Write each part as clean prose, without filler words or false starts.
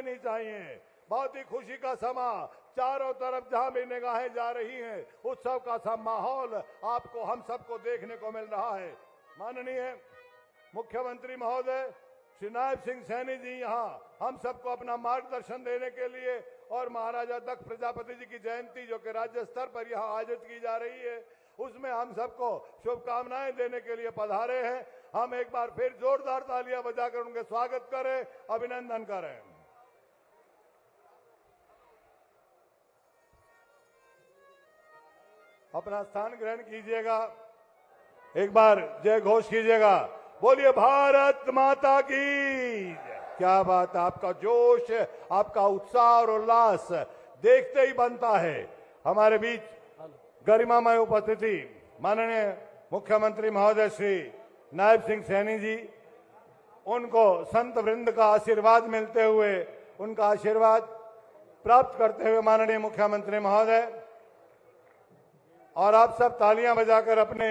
लेनी चाहिए। बहुत ही खुशी का समा, चारों तरफ जहां भी निगाहें जा रही हैं, उत्सव का सा माहौल आपको हम सबको देखने को मिल रहा है। माननीय मुख्यमंत्री महोदय श्री नायब सिंह सैनी जी यहाँ हम सबको अपना मार्गदर्शन देने के लिए और महाराजा दक्ष प्रजापति जी की जयंती जो कि राज्य स्तर पर यहाँ आयोजित की जा रही है, उसमें हम सबको शुभकामनाएं देने के लिए पधारे हैं। हम एक बार फिर जोरदार तालियां बजाकर उनके स्वागत करें, अभिनंदन करें। अपना स्थान ग्रहण कीजिएगा, एक बार जय घोष कीजिएगा। बोलिए भारत माता की। क्या बात, आपका जोश, आपका उत्साह और उल्लास देखते ही बनता है। हमारे बीच गरिमामय उपस्थिति माननीय मुख्यमंत्री महोदय श्री नायब सिंह सैनी जी, उनको संत वृंद का आशीर्वाद मिलते हुए, उनका आशीर्वाद प्राप्त करते हुए माननीय मुख्यमंत्री महोदय, और आप सब तालियां बजाकर अपने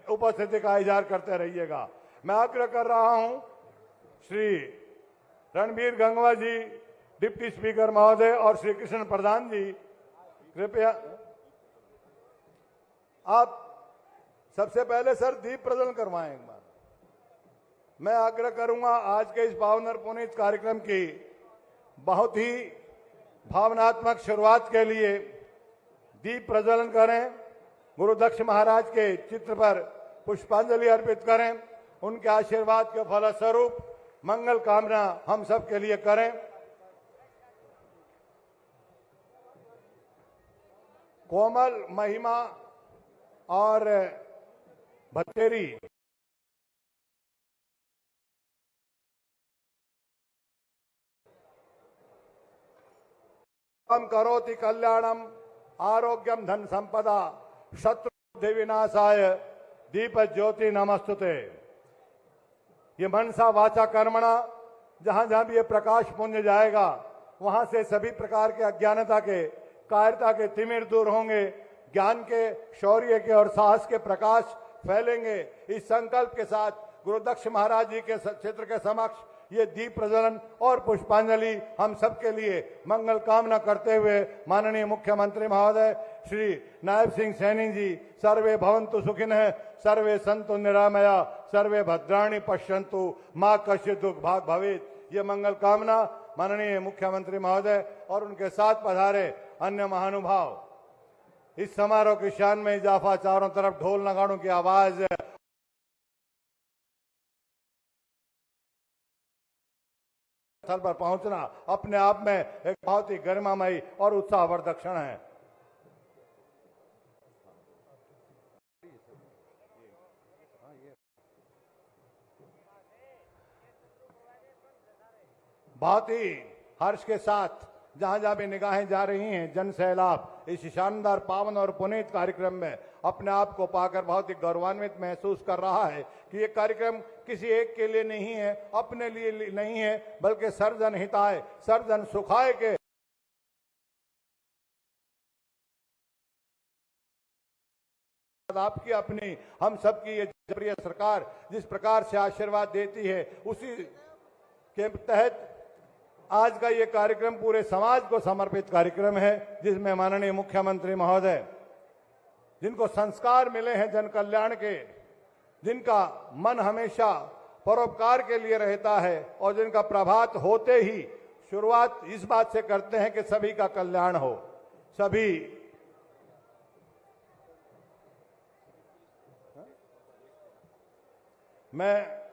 उपस्थिति का इजहार करते रहिएगा। मैं आग्रह कर रहा हूं श्री रणबीर गंगवा जी, डिप्टी स्पीकर महोदय, और श्री कृष्ण प्रधान जी, कृपया आप सबसे पहले सर दीप प्रज्वलन करवाएं एक बार। मैं आग्रह करूंगा आज के इस पावन और पुनीत कार्यक्रम की बहुत ही भावनात्मक शुरुआत के लिए दीप प्रज्वलन करें, गुरु दक्ष महाराज के चित्र पर पुष्पांजलि अर्पित करें, उनके आशीर्वाद के फलस्वरूप मंगल कामना हम सब के लिए करें। कोमल, महिमा और भतेरी करोति कल्याणम आरोग्यम धन संपदा शत्रु विनाशाय दीप ज्योति नमस्तुते। ये मनसा वाचा कर्मणा, जहां जहां भी ये प्रकाश पुंज जाएगा वहां से सभी प्रकार के अज्ञानता के, कायरता के तिमिर दूर होंगे, ज्ञान के, शौर्य के और साहस के प्रकाश फैलेंगे। इस संकल्प के साथ गुरु दक्ष महाराज जी के क्षेत्र के समक्ष ये दीप प्रज्वलन और पुष्पांजलि हम सबके लिए मंगल कामना करते हुए माननीय मुख्यमंत्री महोदय श्री नायब सिंह सैनी जी, सर्वे भवन्तु सुखिनः, सर्वे सन्तु निरामया, सर्वे भद्राणि पश्यन्तु, मां कश्चित् दुख भाग भवेत्। ये मंगल कामना माननीय मुख्यमंत्री महोदय और उनके साथ पधारे अन्य महानुभाव। इस समारोह की शान में इजाफा, चारों तरफ ढोल नगाड़ों की आवाज, स्थल पर पहुंचना अपने आप में एक बहुत ही गरिमामयी और उत्साहवर्धक क्षण है। बहुत ही हर्ष के साथ जहां जहां भी निगाहें जा रही हैं, जन सैलाब इस शानदार, पावन और पुनीत कार्यक्रम में अपने आप को पाकर बहुत ही गौरवान्वित महसूस कर रहा है कि ये कार्यक्रम किसी एक के लिए नहीं है, अपने लिए नहीं है, बल्कि सर्वजन हिताय, सर्वजन सुखाय के आपकी अपनी हम सबकी ये प्रिय सरकार जिस प्रकार से आशीर्वाद देती है, उसी के तहत आज का ये कार्यक्रम पूरे समाज को समर्पित कार्यक्रम है, जिसमें माननीय मुख्यमंत्री महोदय, जिनको संस्कार मिले हैं जन कल्याण के, जिनका मन हमेशा परोपकार के लिए रहता है और जिनका प्रभात होते ही शुरुआत इस बात से करते हैं कि सभी का कल्याण हो। सभी मैं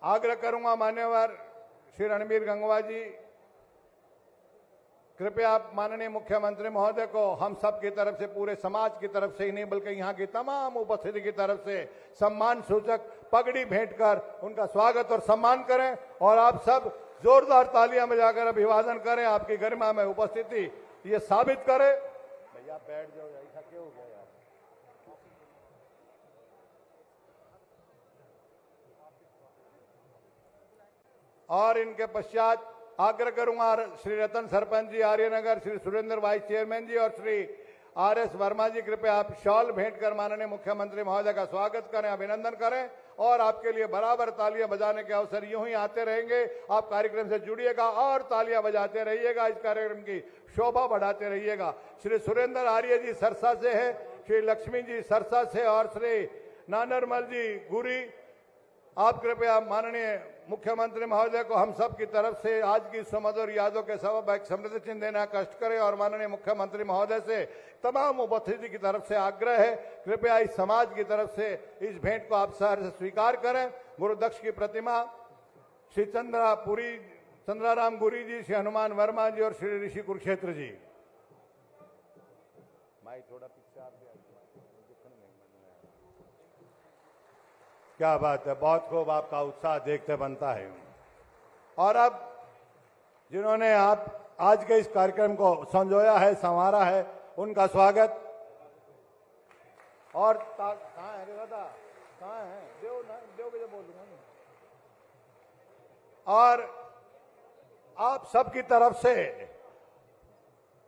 आग्रह करूंगा मान्यवर श्री रणबीर गंगवा जी, कृपया आप माननीय मुख्यमंत्री महोदय को हम सब की तरफ से, पूरे समाज की तरफ से ही नहीं बल्कि यहाँ की तमाम उपस्थिति की तरफ से सम्मान सूचक पगड़ी भेंट कर उनका स्वागत और सम्मान करें, और आप सब जोरदार तालियां बजाकर अभिवादन करें। आपकी गरिमा में उपस्थिति ये साबित करे। भैया बैठ जाओ, ऐसा क्यों हो गया यार। और इनके पश्चात आग्रह करूंगा श्री रतन सरपंच जी आर्यनगर, श्री सुरेंद्र वाइस चेयरमैन जी और श्री RS वर्मा जी, कृपया आप शॉल भेंट कर माननीय मुख्यमंत्री महोदय का स्वागत करें, अभिनंदन करें और आपके लिए बराबर तालियां बजाने के अवसर यूं ही आते रहेंगे। आप कार्यक्रम से जुड़िएगा और तालियां बजाते रहिएगा, इस कार्यक्रम की शोभा बढ़ाते रहिएगा। श्री सुरेंद्र आर्य जी सरसा से है, श्री लक्ष्मी जी सरसा से और श्री नानरमल जी गुरी, आप कृपया माननीय मुख्यमंत्री महोदय को हम सब की तरफ से आज की सुमधुर यादों के सबब एक समृद्धि चिन्ह देना कष्ट करें और माननीय मुख्यमंत्री महोदय से तमाम उपस्थिति की तरफ से आग्रह है, कृपया इस समाज की तरफ से इस भेंट को आप सहर्ष से स्वीकार करें। गुरुदक्ष की प्रतिमा श्री चंद्राराम गुरी जी, श्री हनुमान वर्मा जी और श्री ऋषि कुरुक्षेत्र जी। थोड़ा क्या बात है, बहुत खूब, आपका उत्साह देखते बनता है। और अब जिन्होंने आप आज के इस कार्यक्रम को संजोया है, संवारा है, उनका स्वागत। और कहाँ है दादा, कहाँ है, देव के बोलूंगा। और आप सबकी तरफ से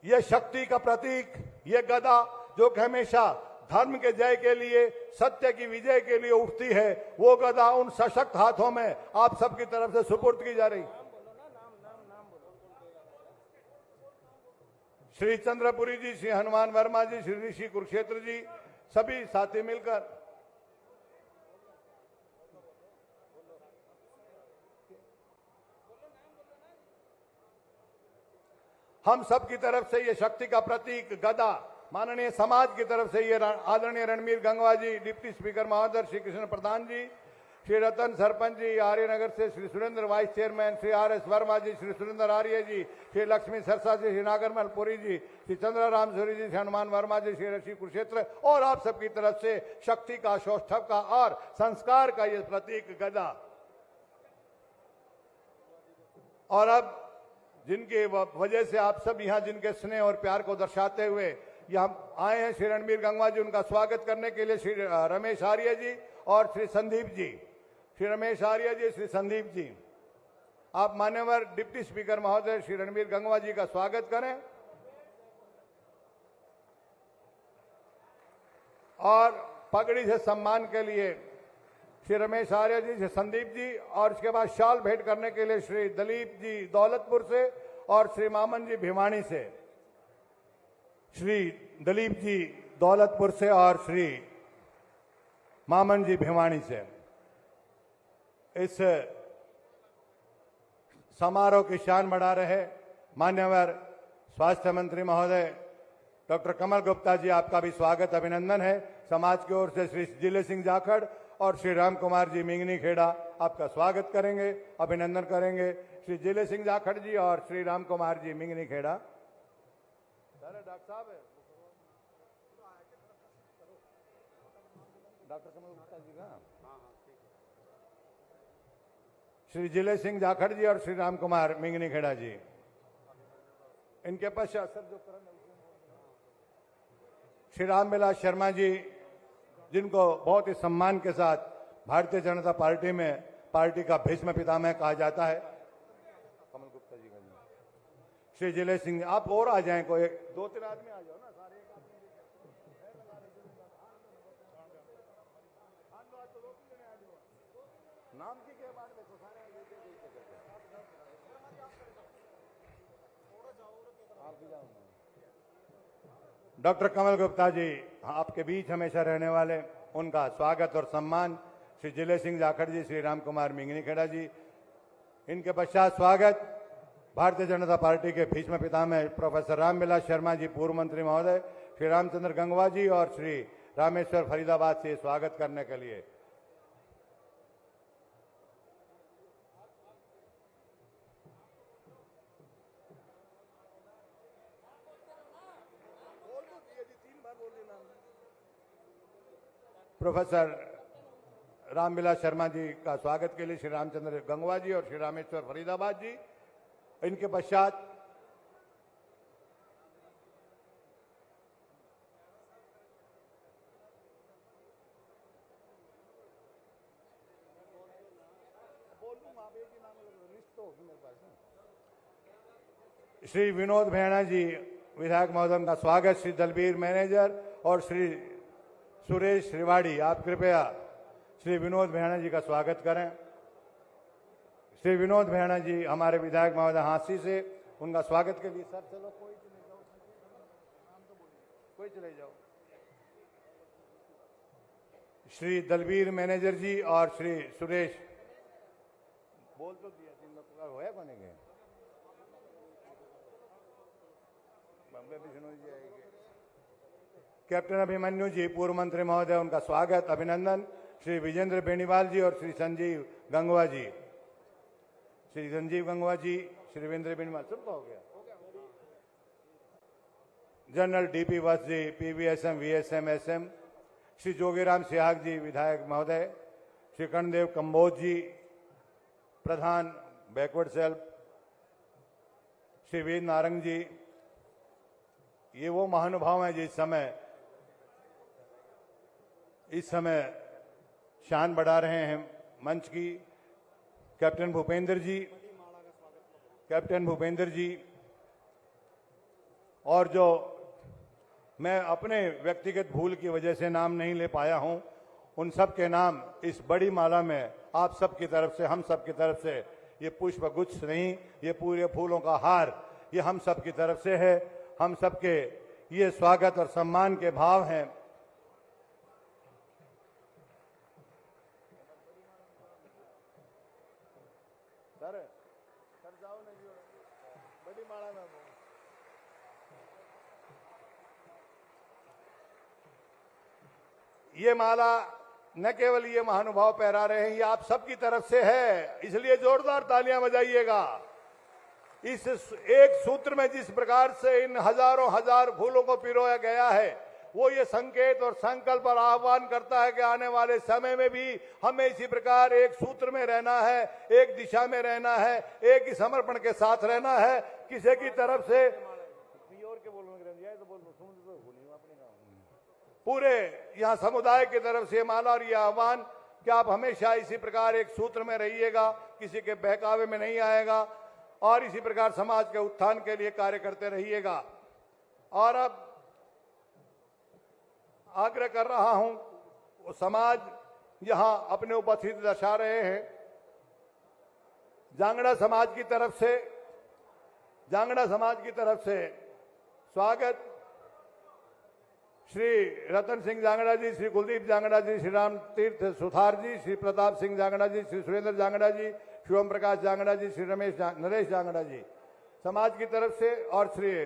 ये शक्ति का प्रतीक, ये गदा जो कि हमेशा धर्म के जय के लिए, सत्य की विजय के लिए उठती है, वो गदा उन सशक्त हाथों में आप सबकी तरफ से सुपुर्द की जा रही। श्री चंद्रपुरी जी, श्री हनुमान वर्मा जी, श्री ऋषि कुरुक्षेत्र जी, सभी साथी मिलकर हम सब की तरफ से ये शक्ति का प्रतीक गदा माननीय समाज की तरफ से ये आदरणीय रणबीर गंगवा जी, डिप्टी स्पीकर महोदय श्री कृष्ण प्रधान जी, श्री रतन सरपंच जी आर्यनगर से, Shri Surendra vice chairman, Shri RS Verma ji, Shri Surendra Arya ji, Shri Lakshmi Sarsa ji, Shri Nagarmal Puri ji, Shri Chandraram Suri ji, Shri Hanuman Verma ji, Shri Rishi Kurukshetra और आप सबकी तरफ से शक्ति का, सौष्ठव का और संस्कार का ये प्रतीक गदा। और अब जिनके वजह से आप सब यहाँ जिनके स्नेह और प्यार को दर्शाते हुए यहाँ आए हैं, श्री रणबीर गंगवा जी, उनका स्वागत करने के लिए श्री रमेश आर्य जी और श्री संदीप जी, श्री रमेश आर्य जी, श्री संदीप जी, आप मान्यवर डिप्टी स्पीकर महोदय श्री रणबीर गंगवा जी का स्वागत करें। और पगड़ी से सम्मान के लिए श्री रमेश आर्य जी, श्री संदीप जी, और इसके बाद शॉल भेंट करने के लिए श्री दलीप जी दौलतपुर से और श्री मामन जी भिवानी से, श्री दलीप जी दौलतपुर से और श्री मामन जी भिवानी से। इस समारोह की शान बढ़ा रहे मान्यवर स्वास्थ्य मंत्री महोदय डॉक्टर कमल गुप्ता जी, आपका भी स्वागत, अभिनंदन है। समाज की ओर से श्री जिले सिंह जाखड़ और श्री राम कुमार जी मिंगनी खेड़ा आपका स्वागत करेंगे, अभिनंदन करेंगे। श्री जिले सिंह जाखड़ जी और श्री राम कुमार जी मिंगनी खेड़ा। डॉक्टर साहब है, डॉक्टर कमल गुप्ता जी का, श्री जिले सिंह जाखड़ जी और श्री राम कुमार मिंगनी खेड़ा जी। इनके पश्चात सर जो श्री रामविलास शर्मा जी, जिनको बहुत ही सम्मान के साथ भारतीय जनता पार्टी में पार्टी का भीष्म पितामह कहा जाता है। कमल गुप्ता जी का जी। श्री जिले सिंह, आप और आ जाएं, कोई 2-3 आदमी आ जाओ ना, सारे एक आदमी नाम की क्या बात देखो, सारे डॉक्टर कमल गुप्ता जी आपके बीच हमेशा रहने वाले, उनका स्वागत और सम्मान श्री जिले सिंह जाखड़ जी, श्री राम कुमार मिंगनी खेड़ा जी। इनके पश्चात स्वागत भारतीय जनता पार्टी के भीष्म पितामह प्रोफेसर रामविलास शर्मा जी, पूर्व मंत्री महोदय, श्री रामचंद्र गंगवा जी और श्री रामेश्वर फरीदाबाद से स्वागत करने के लिए। प्रोफेसर रामविलास शर्मा जी का स्वागत के लिए श्री रामचंद्र गंगवा जी और श्री रामेश्वर फरीदाबाद जी। इनके पश्चात श्री विनोद भेड़ा जी, विधायक महोदय का स्वागत, श्री दलबीर मैनेजर और श्री सुरेश रिवाड़ी। आप कृपया श्री विनोद भेड़ा जी का स्वागत करें। श्री विनोद भेड़ा जी हमारे विधायक महोदय हांसी से, उनका स्वागत के लिए सर चलो कोई चले जाओ, कोई चले जाओ। श्री दलबीर मैनेजर जी और श्री सुरेश बोल तो दिया तीन लोग होया कोने के बम्बे विष्णु जी आएंगे। कैप्टन अभिमन्यु जी पूर्व मंत्री महोदय, उनका स्वागत अभिनंदन। श्री विजेंद्र बेनीवाल जी और श्री संजीव गंगवा जी, श्री संजीव गंगवा जी, श्री विजेंद्र बेनीवाल, सबका हो गया। जनरल डीपी वत्स जी, पीवीएसएम वीएसएम एसएम, श्री जोगीराम सिहाग जी विधायक महोदय, श्री कर्णदेव कंबोज जी प्रधान बैकवर्ड सेल, श्री वीर नारंग जी, ये वो महानुभाव हैं जिस इस समय शान बढ़ा रहे हैं मंच की। कैप्टन भूपेंद्र जी और जो मैं अपने व्यक्तिगत भूल की वजह से नाम नहीं ले पाया हूं, उन सब के नाम इस बड़ी माला में आप सब की तरफ से, हम सब की तरफ से, ये पुष्प गुच्छ नहीं, ये पूरे फूलों का हार, ये हम सब की तरफ से है। हम सबके ये स्वागत और सम्मान के भाव हैं। सर जाओ नहीं, बड़ी माला में ये माला न केवल ये महानुभाव पहरा रहे हैं, ये आप सबकी तरफ से है, इसलिए जोरदार तालियां बजाइएगा। इस एक सूत्र में जिस प्रकार से इन हजारों हजार फूलों को पिरोया गया है, वो ये संकेत और संकल्प और आह्वान करता है कि आने वाले समय में भी हमें इसी प्रकार एक सूत्र में रहना है, एक दिशा में रहना है, एक ही समर्पण के साथ रहना है। किसी की तरफ से पूरे यहाँ समुदाय की तरफ से माला और ये आह्वान कि आप हमेशा इसी प्रकार एक सूत्र में रहिएगा, किसी के बहकावे में नहीं आएगा और इसी प्रकार समाज के उत्थान के लिए कार्य करते रहिएगा। और अब आग्रह कर रहा हूं, वो समाज यहां अपने उपस्थिति दर्शा रहे हैं। जांगड़ा समाज की तरफ से स्वागत श्री रतन सिंह जांगड़ा जी, श्री कुलदीप जांगड़ा जी, श्री राम तीर्थ सुथार जी, श्री प्रताप सिंह जांगड़ा जी, श्री सुरेंद्र जांगड़ा जी, शिवम प्रकाश जांगड़ा जी, श्री नरेश जांगड़ा जी समाज की तरफ से, और श्री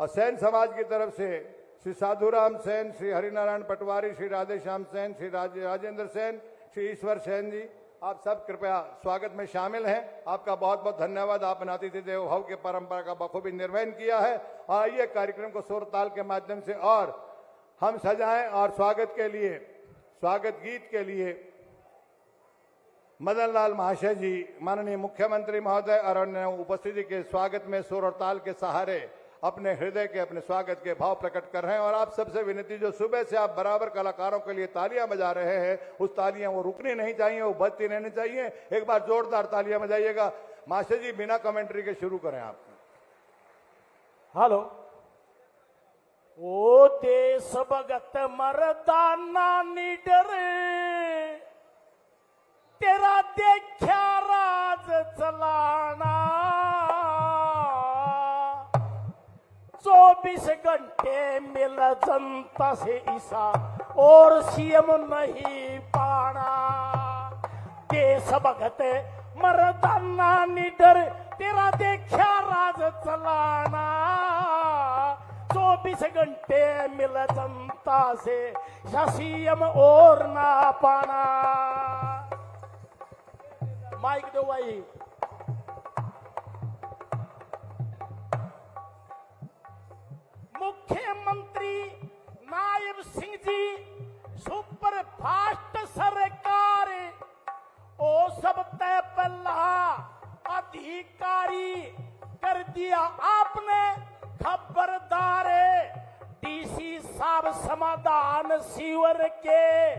सेन समाज की तरफ से श्री साधुराम सेन, श्री हरिनारायण पटवारी, श्री राधेश्याम सेन, श्री राजेंद्र सेन, श्री ईश्वर सेन जी, आप सब कृपया स्वागत में शामिल हैं। आपका बहुत बहुत धन्यवाद। आपने अतिथि देवो भव की परंपरा का बखूबी निर्वहन किया है। आइए कार्यक्रम को सुर ताल के माध्यम से और हम सजाएं और स्वागत गीत के लिए मदन लाल महाशय जी, माननीय मुख्यमंत्री महोदय और अन्य उपस्थिति के स्वागत में सुर और ताल के सहारे अपने हृदय के, अपने स्वागत के भाव प्रकट कर रहे हैं। और आप सबसे विनती, जो सुबह से आप बराबर कलाकारों के लिए तालियां बजा रहे हैं, उस तालियां वो रुकनी नहीं चाहिए, वो बजती रहनी चाहिए। एक बार जोरदार तालियां बजाइएगा। महाशय जी बिना कमेंट्री के शुरू करें आप। हेलो। ओ देश भगत मर्दाना निडर, तेरा देखा राज चलाना, 24 घंटे मिल जनता से ईसा और सीएम नहीं पाना। देश भगत मर्दाना निडर, तेरा देखा राज चलाना, 24 घंटे मिल जनता से सीएम और ना पाना। माइक दो भाई। मुख्यमंत्री नायब सिंह जी, सुपर फास्ट सरकार, ओ सब तय पल्ला अधिकारी कर दिया आपने खबरदार। डीसी साहब समाधान सीवर के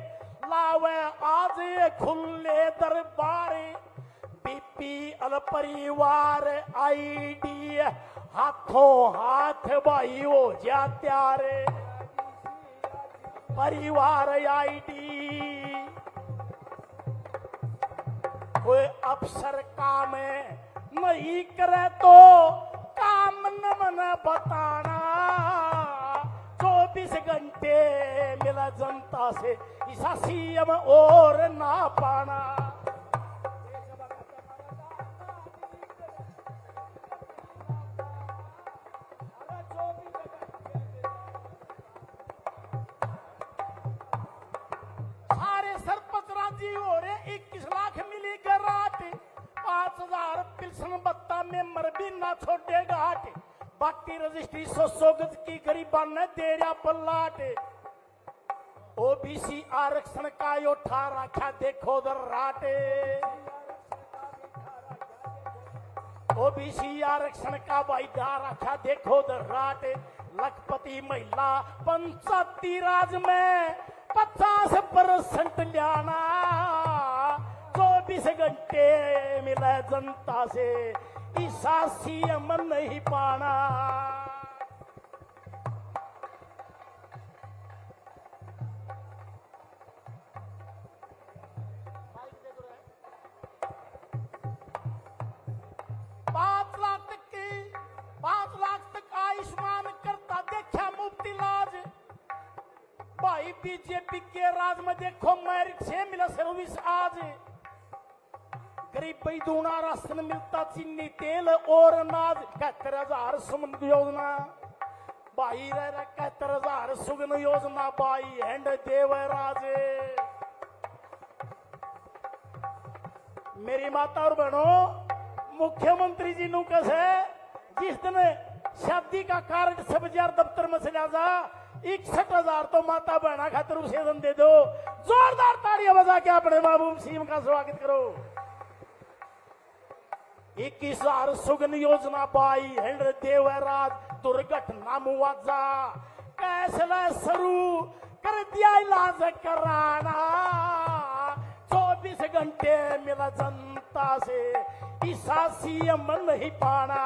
लावे आज खुले दरबार। बीपीएल परिवार आईडी हाथों हाथ भाई हो जा त्यारे परिवार आईडी कोई अफसर काम नहीं करे तो काम न मन बताना 24 घंटे मिला जनता से ऐसा सीएम और ना पाना सारे सरपंच राजी हो रहे 21 लाख मिली गराट 5000 पिल्सन बत्ता मेंबर भी ना छोड़े घाट बाकी रजिस्ट्री 100 गज की गरीबा ने दे रहा पल्लाट ओबीसी आरक्षण का यो ठा रखा देखो उधर राटे ओबीसी आरक्षण का वायदा रखा देखो उधर राटे लखपति महिला पंचायती राज में 50% लाना 24 घंटे मिले जनता से ईसा सीएम नहीं पाना पांच लाख तक आयुष्मान करता देखा मुफ्त इलाज भाई बीजेपी के राज में देखो मेरिट से मिला सर्विस आज गरीब भाई दूना राशन मिलता चीनी तेल और अनाज 71,000 सुमन योजना भाई रह 71,000 सुगन योजना भाई हैंड देवराज मेरी माता और बहनों मुख्यमंत्री जी नु कैसे जिस दिन शादी का कार्ड 6000 दफ्तर में चला जा 61,000 तो माता बहना खातिर उसे दे दो जोरदार तालियां बजा के अपने बाबू सीएम का स्वागत करो 21,000 सुगन योजना बाई हैंड देवराज दुर्घटना मुआवजा फैसला शुरू कर दिया इलाज कराना 24 घंटे मिला जनता से ईसा सीएम नहीं पाना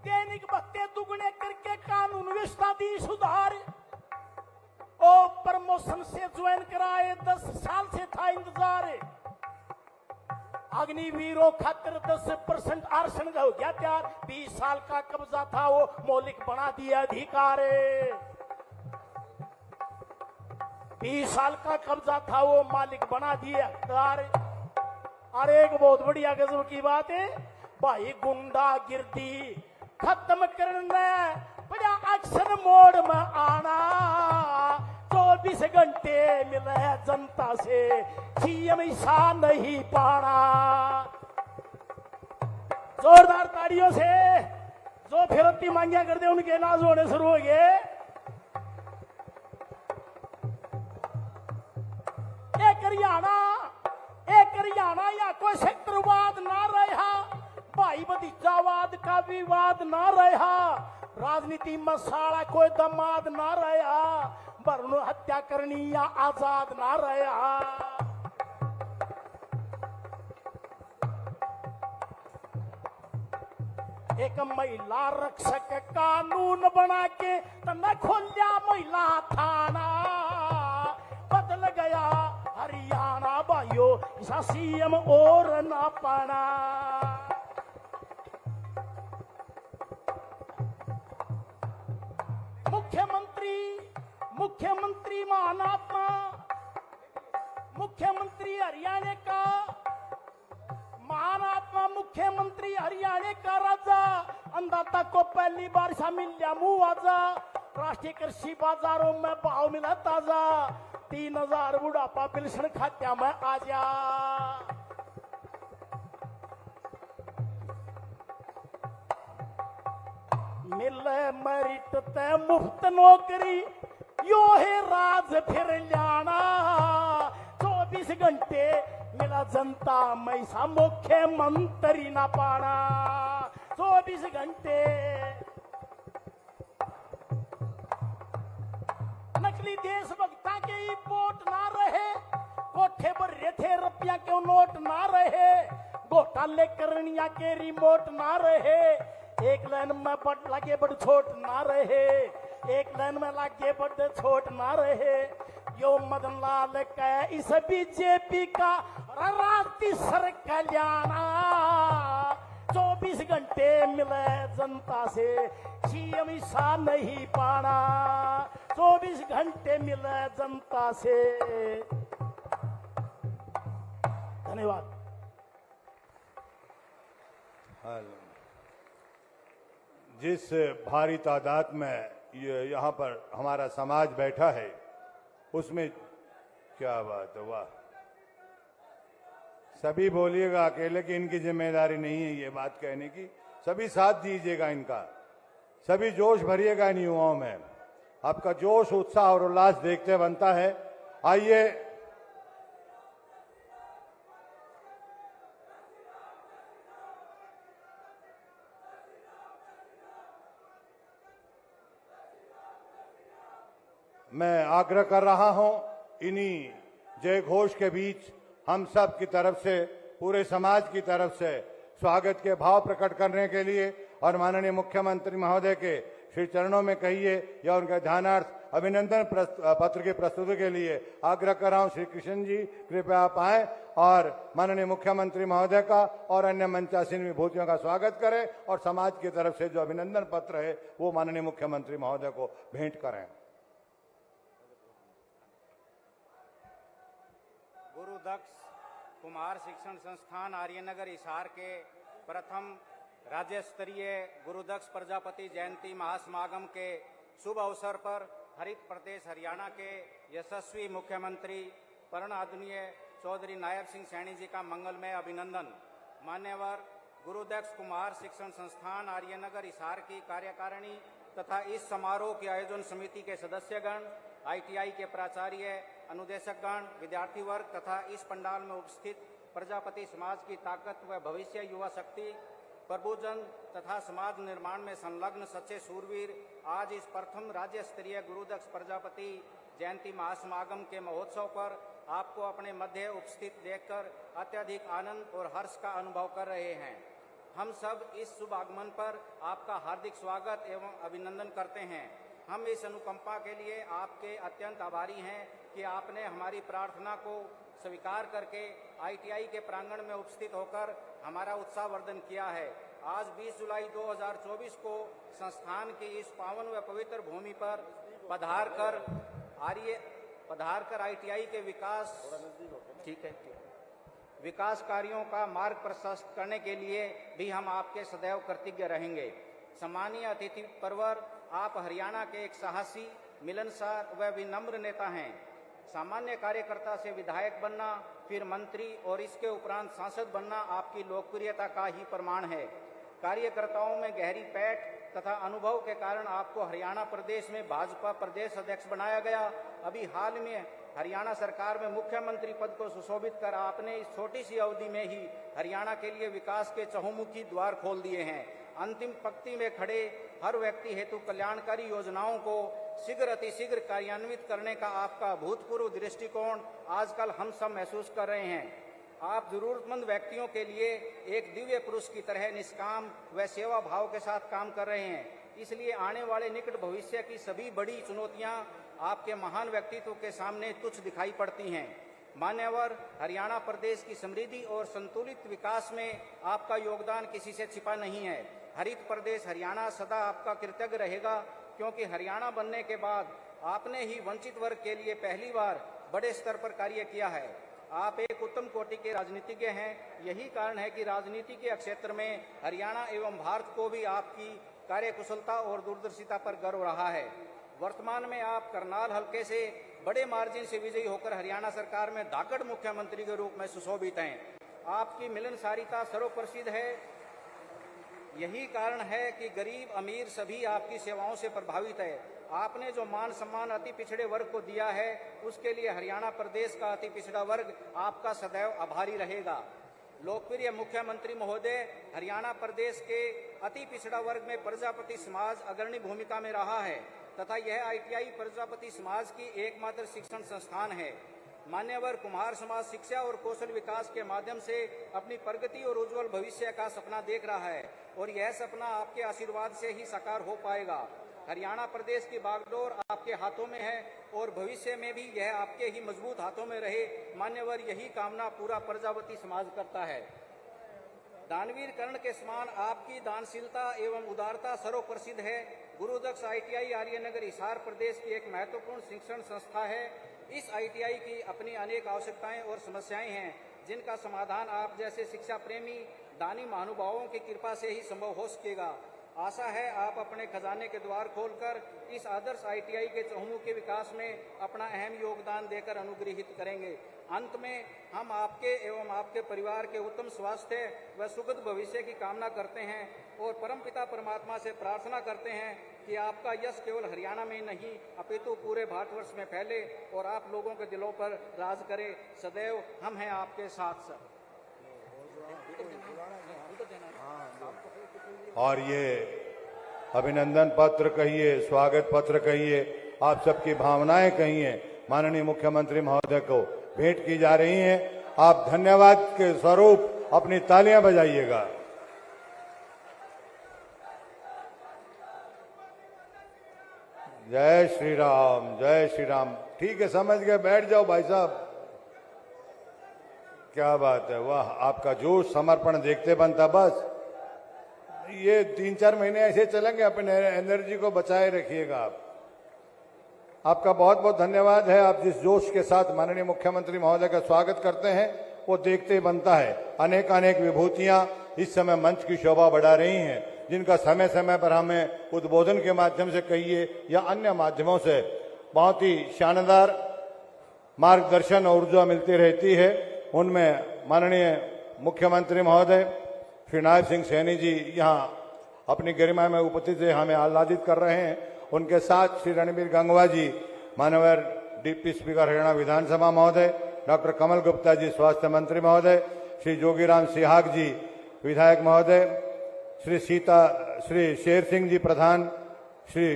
दैनिक भत्ते दुगने करके कानून व्यवस्था दी सुधार और प्रमोशन से ज्वाइन कराए 10 साल से था इंतजार अग्निवीरों खातिर 10% आरक्षण हो गया तैयार 20 साल का कब्जा था वो मौलिक बना दिया अधिकार 20 साल का कब्जा था वो मालिक बना दिया अधिकार अरे एक बहुत बढ़िया गजब की बात है भाई गुंडा गिरदी खत्म करना बड़ा एक्शन मोड में आना 24 घंटे मिले जनता से सीएम ईसा नहीं पाना जोरदार तालियों से जो फिरती मांगिया करते उनके नाज होने शुरू हो गए एक हरियाणा या कोई सेक्टरवाद ना रहा भाई भतीजावाद का विवाद ना रहा राजनीति में साला कोई दमाद ना रहा वर्ण हत्या करनी या आजाद ना रहा एक महिला रक्षक कानून बना के तने खोलिया महिला थाना बदल गया हरियाणा भाइयों ऐसा सीएम और ना पाना मुख्यमंत्री महानात्मा मुख्यमंत्री हरियाणा का महानात्मा मुख्यमंत्री हरियाणा का राजा अन्नदाता को पहली बार शामिल लिया मुआवजा राष्ट्रीय कृषि बाजारों में भाव मिला ताजा 3,000 बुढ़ापा पेंशन खात्या में आ जा मिले मेरिट ते मुफ्त नौकरी यो है राज फिर जाना 24 घंटे मिला जनता में सा मुख्यमंत्री ना पाना 24 घंटे असली देशभक्ता के ही वोट ना रहे, कोठे पर रेठे रुपया क्यों नोट ना रहे, घोटाले करनिया के रिमोट ना रहे, एक लाइन में बड़ लगे बड़ छोट ना रहे, एक लाइन में लगे बड़ छोट ना रहे। यो मदन लाल का इस बीजेपी का राष्ट्रीय सर कल्याण, 24 घंटे मिले जनता से, सीएम सा नहीं पाना, 24 घंटे मिले जनता से। धन्यवाद। जिस भारी तादाद में यहाँ पर हमारा समाज बैठा है, उसमें क्या बात है, वाह। सभी बोलिएगा, अकेले की इनकी जिम्मेदारी नहीं है ये बात कहने की, सभी साथ दीजिएगा इनका, सभी जोश भरिएगा इन युवाओं में। आपका जोश, उत्साह और उल्लास देखते बनता है। आइए मैं आग्रह कर रहा हूं, इन्हीं जय घोष के बीच हम सब की तरफ से, पूरे समाज की तरफ से स्वागत के भाव प्रकट करने के लिए और माननीय मुख्यमंत्री महोदय के श्री चरणों में कहिए या उनके ध्यानार्थ अभिनंदन पत्र की प्रस्तुति के लिए आग्रह कर रहा हूं। श्री कृष्ण जी कृपया आप आए और माननीय मुख्यमंत्री महोदय का और अन्य मंचासीन विभूतियों का स्वागत करें और समाज की तरफ से जो अभिनंदन पत्र है वो माननीय मुख्यमंत्री महोदय को भेंट करें। गुरुदक्ष कुमार शिक्षण संस्थान आर्यनगर हिसार के प्रथम राज्य स्तरीय गुरुदक्ष प्रजापति जयंती महासमागम के शुभ अवसर पर हरित प्रदेश हरियाणा के यशस्वी मुख्यमंत्री परण आदरणीय चौधरी नायब सिंह सैनी जी का मंगलमय अभिनंदन। मान्यवर गुरुदक्ष कुमार शिक्षण संस्थान आर्यनगर हिसार की कार्यकारिणी तथा इस समारोह की आयोजन समिति के सदस्यगण, ITI के प्राचार्य, अनुदेशकगण, विद्यार्थी वर्ग तथा इस पंडाल में उपस्थित प्रजापति समाज की ताकत व भविष्य युवा शक्ति, प्रबुजन तथा समाज निर्माण में संलग्न सच्चे सूरवीर, आज इस प्रथम राज्य स्तरीय गुरुदक्ष प्रजापति जयंती महासमागम के महोत्सव पर आपको अपने मध्य उपस्थित देखकर अत्यधिक आनंद और हर्ष का अनुभव कर रहे हैं। हम सब इस शुभ आगमन पर आपका हार्दिक स्वागत एवं अभिनंदन करते हैं। हम इस अनुकंपा के लिए आपके अत्यंत आभारी हैं कि आपने हमारी प्रार्थना को स्वीकार करके ITI के प्रांगण में उपस्थित होकर हमारा उत्साहवर्धन किया है। आज 20 जुलाई 2024 को संस्थान की इस पावन व पवित्र भूमि पर पधारकर ITI के विकास कार्यों का मार्ग प्रशस्त करने के लिए भी हम आपके सदैव कृतज्ञ रहेंगे। सम्मानीय अतिथि परवर, आप हरियाणा के एक साहसी, मिलनसार व विनम्र नेता हैं। सामान्य कार्यकर्ता से विधायक बनना, फिर मंत्री और इसके उपरांत सांसद बनना आपकी लोकप्रियता का ही प्रमाण है। कार्यकर्ताओं में गहरी पैठ तथा अनुभव के कारण आपको हरियाणा प्रदेश में भाजपा प्रदेश अध्यक्ष बनाया गया। अभी हाल में हरियाणा सरकार में मुख्यमंत्री पद को सुशोभित कर आपने इस छोटी सी अवधि में ही हरियाणा के लिए विकास के चहुमुखी द्वार खोल दिए हैं। अंतिम पंक्ति में खड़े हर व्यक्ति हेतु कल्याणकारी योजनाओं को शीघ्र अतिशीघ्र कार्यान्वित करने का आपका अभूतपूर्व दृष्टिकोण आजकल हम सब महसूस कर रहे हैं। आप जरूरतमंद व्यक्तियों के लिए एक दिव्य पुरुष की तरह निष्काम व सेवा भाव के साथ काम कर रहे हैं। इसलिए आने वाले निकट भविष्य की सभी बड़ी चुनौतियां आपके महान व्यक्तित्व के सामने तुच्छ दिखाई पड़ती हैं। मान्यवर, हरियाणा प्रदेश की समृद्धि और संतुलित विकास में आपका योगदान किसी से छिपा नहीं है। हरित प्रदेश हरियाणा सदा आपका कृतज्ञ रहेगा, क्योंकि हरियाणा बनने के बाद आपने ही वंचित वर्ग के लिए पहली बार बड़े स्तर पर कार्य किया है। आप एक उत्तम कोटि के राजनीतिज्ञ हैं। यही कारण है कि राजनीति के क्षेत्र में हरियाणा एवं भारत को भी आपकी कार्यकुशलता और दूरदर्शिता पर गर्व रहा है। वर्तमान में आप करनाल हलके से बड़े मार्जिन से विजयी होकर हरियाणा सरकार में धाकड़ मुख्यमंत्री के रूप में सुशोभित हैं। आपकी मिलनसारिता सर्वप्रसिद्ध है। यही कारण है कि गरीब अमीर सभी आपकी सेवाओं से प्रभावित है। आपने जो मान सम्मान अति पिछड़े वर्ग को दिया है, उसके लिए हरियाणा प्रदेश का अति पिछड़ा वर्ग आपका सदैव आभारी रहेगा। लोकप्रिय मुख्यमंत्री महोदय, हरियाणा प्रदेश के अति पिछड़ा वर्ग में प्रजापति समाज अग्रणी भूमिका में रहा है। तथा यह ITI प्रजापति समाज की एकमात्र शिक्षण संस्थान है। मान्यवर कुम्हार समाज शिक्षा और कौशल विकास के माध्यम से अपनी प्रगति और उज्जवल भविष्य का सपना देख रहा है और यह सपना आपके आशीर्वाद से ही साकार हो पाएगा। हरियाणा प्रदेश की बागडोर आपके हाथों में है और भविष्य में भी यह आपके ही मजबूत हाथों में रहे। मान्यवर, यही कामना पूरा प्रजापति समाज करता है। दानवीर कर्ण के समान आपकी दानशीलता एवं उदारता सर्वप्रसिद्ध है। गुरुदक्ष ITI आर्यनगर हिसार प्रदेश की एक महत्वपूर्ण शिक्षण संस्था है। इस ITI की अपनी अनेक आवश्यकताएं और समस्याएं हैं, जिनका समाधान आप जैसे शिक्षा प्रेमी दानी महानुभावों की कृपा से ही संभव हो सकेगा। आशा है आप अपने खजाने के द्वार खोलकर इस आदर्श ITI के चहुमुखी विकास में अपना अहम योगदान देकर अनुग्रहित करेंगे। अंत में हम आपके एवं आपके परिवार के उत्तम स्वास्थ्य व सुखद भविष्य की कामना करते हैं और परमपिता परमात्मा से प्रार्थना करते हैं कि आपका यश केवल हरियाणा में नहीं अपितु पूरे भारतवर्ष में फैले और आप लोगों के दिलों पर राज करे। सदैव हम हैं आपके साथ सर। और ये अभिनंदन पत्र कहिए, स्वागत पत्र कहिए, आप सबकी भावनाएं कहिए, माननीय मुख्यमंत्री महोदय को भेंट की जा रही हैं। आप धन्यवाद के स्वरूप अपनी तालियां बजाइएगा। जय श्री राम, जय श्री राम। ठीक है, समझ गए, बैठ जाओ भाई साहब। क्या बात है, वाह, आपका जोश समर्पण देखते बनता। बस ये 3-4 महीने ऐसे चलेंगे, अपने एनर्जी को बचाए रखिएगा आप। आपका बहुत बहुत धन्यवाद है। आप जिस जोश के साथ माननीय मुख्यमंत्री महोदय का स्वागत करते हैं वो देखते बनता है। अनेक अनेक विभूतियां इस समय मंच की शोभा बढ़ा रही हैं, जिनका समय समय पर हमें उद्बोधन के माध्यम से कहिए या अन्य माध्यमों से बहुत ही शानदार मार्गदर्शन और ऊर्जा मिलती रहती है। उनमें माननीय मुख्यमंत्री महोदय श्री नायब सिंह सैनी जी यहाँ अपनी गरिमा में उपस्थित से हमें आह्लादित कर रहे हैं। उनके साथ श्री रणबीर गंगवा जी, माननीय डिप्टी स्पीकर हरियाणा विधानसभा महोदय, डॉक्टर कमल गुप्ता जी स्वास्थ्य मंत्री महोदय, श्री जोगीराम सिहाग जी विधायक महोदय, श्री शेर सिंह जी प्रधान, श्री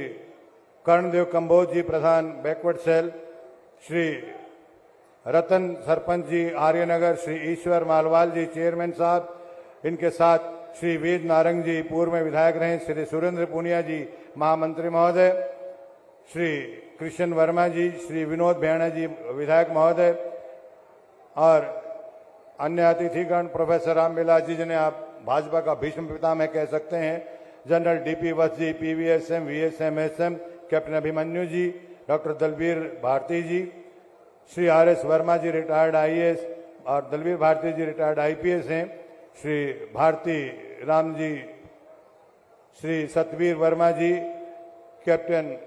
कर्णदेव कंबोज जी प्रधान बैकवर्ड सेल, श्री रतन सरपंच जी आर्यनगर, श्री ईश्वर मालवाल जी चेयरमैन साहब, इनके साथ श्री वेद नारंग जी पूर्व में विधायक रहे, श्री सुरेंद्र पुनिया जी महामंत्री महोदय, श्री कृष्ण वर्मा जी, श्री विनोद भेड़ा जी विधायक महोदय और अन्य अतिथिगण, प्रोफेसर रामविलास जी जिन्हें आप भाजपा का भीष्म पितामह कह सकते हैं, general DP Vats ji, PVSM, VSM, SM, captain Abhimanyu ji, doctor Dalbir Bharti ji, Shri RS Verma ji retired IAS और दलबीर भारती जी रिटायर्ड IPS हैं, श्री भारती राम जी, श्री सतवीर वर्मा जी, कैप्टन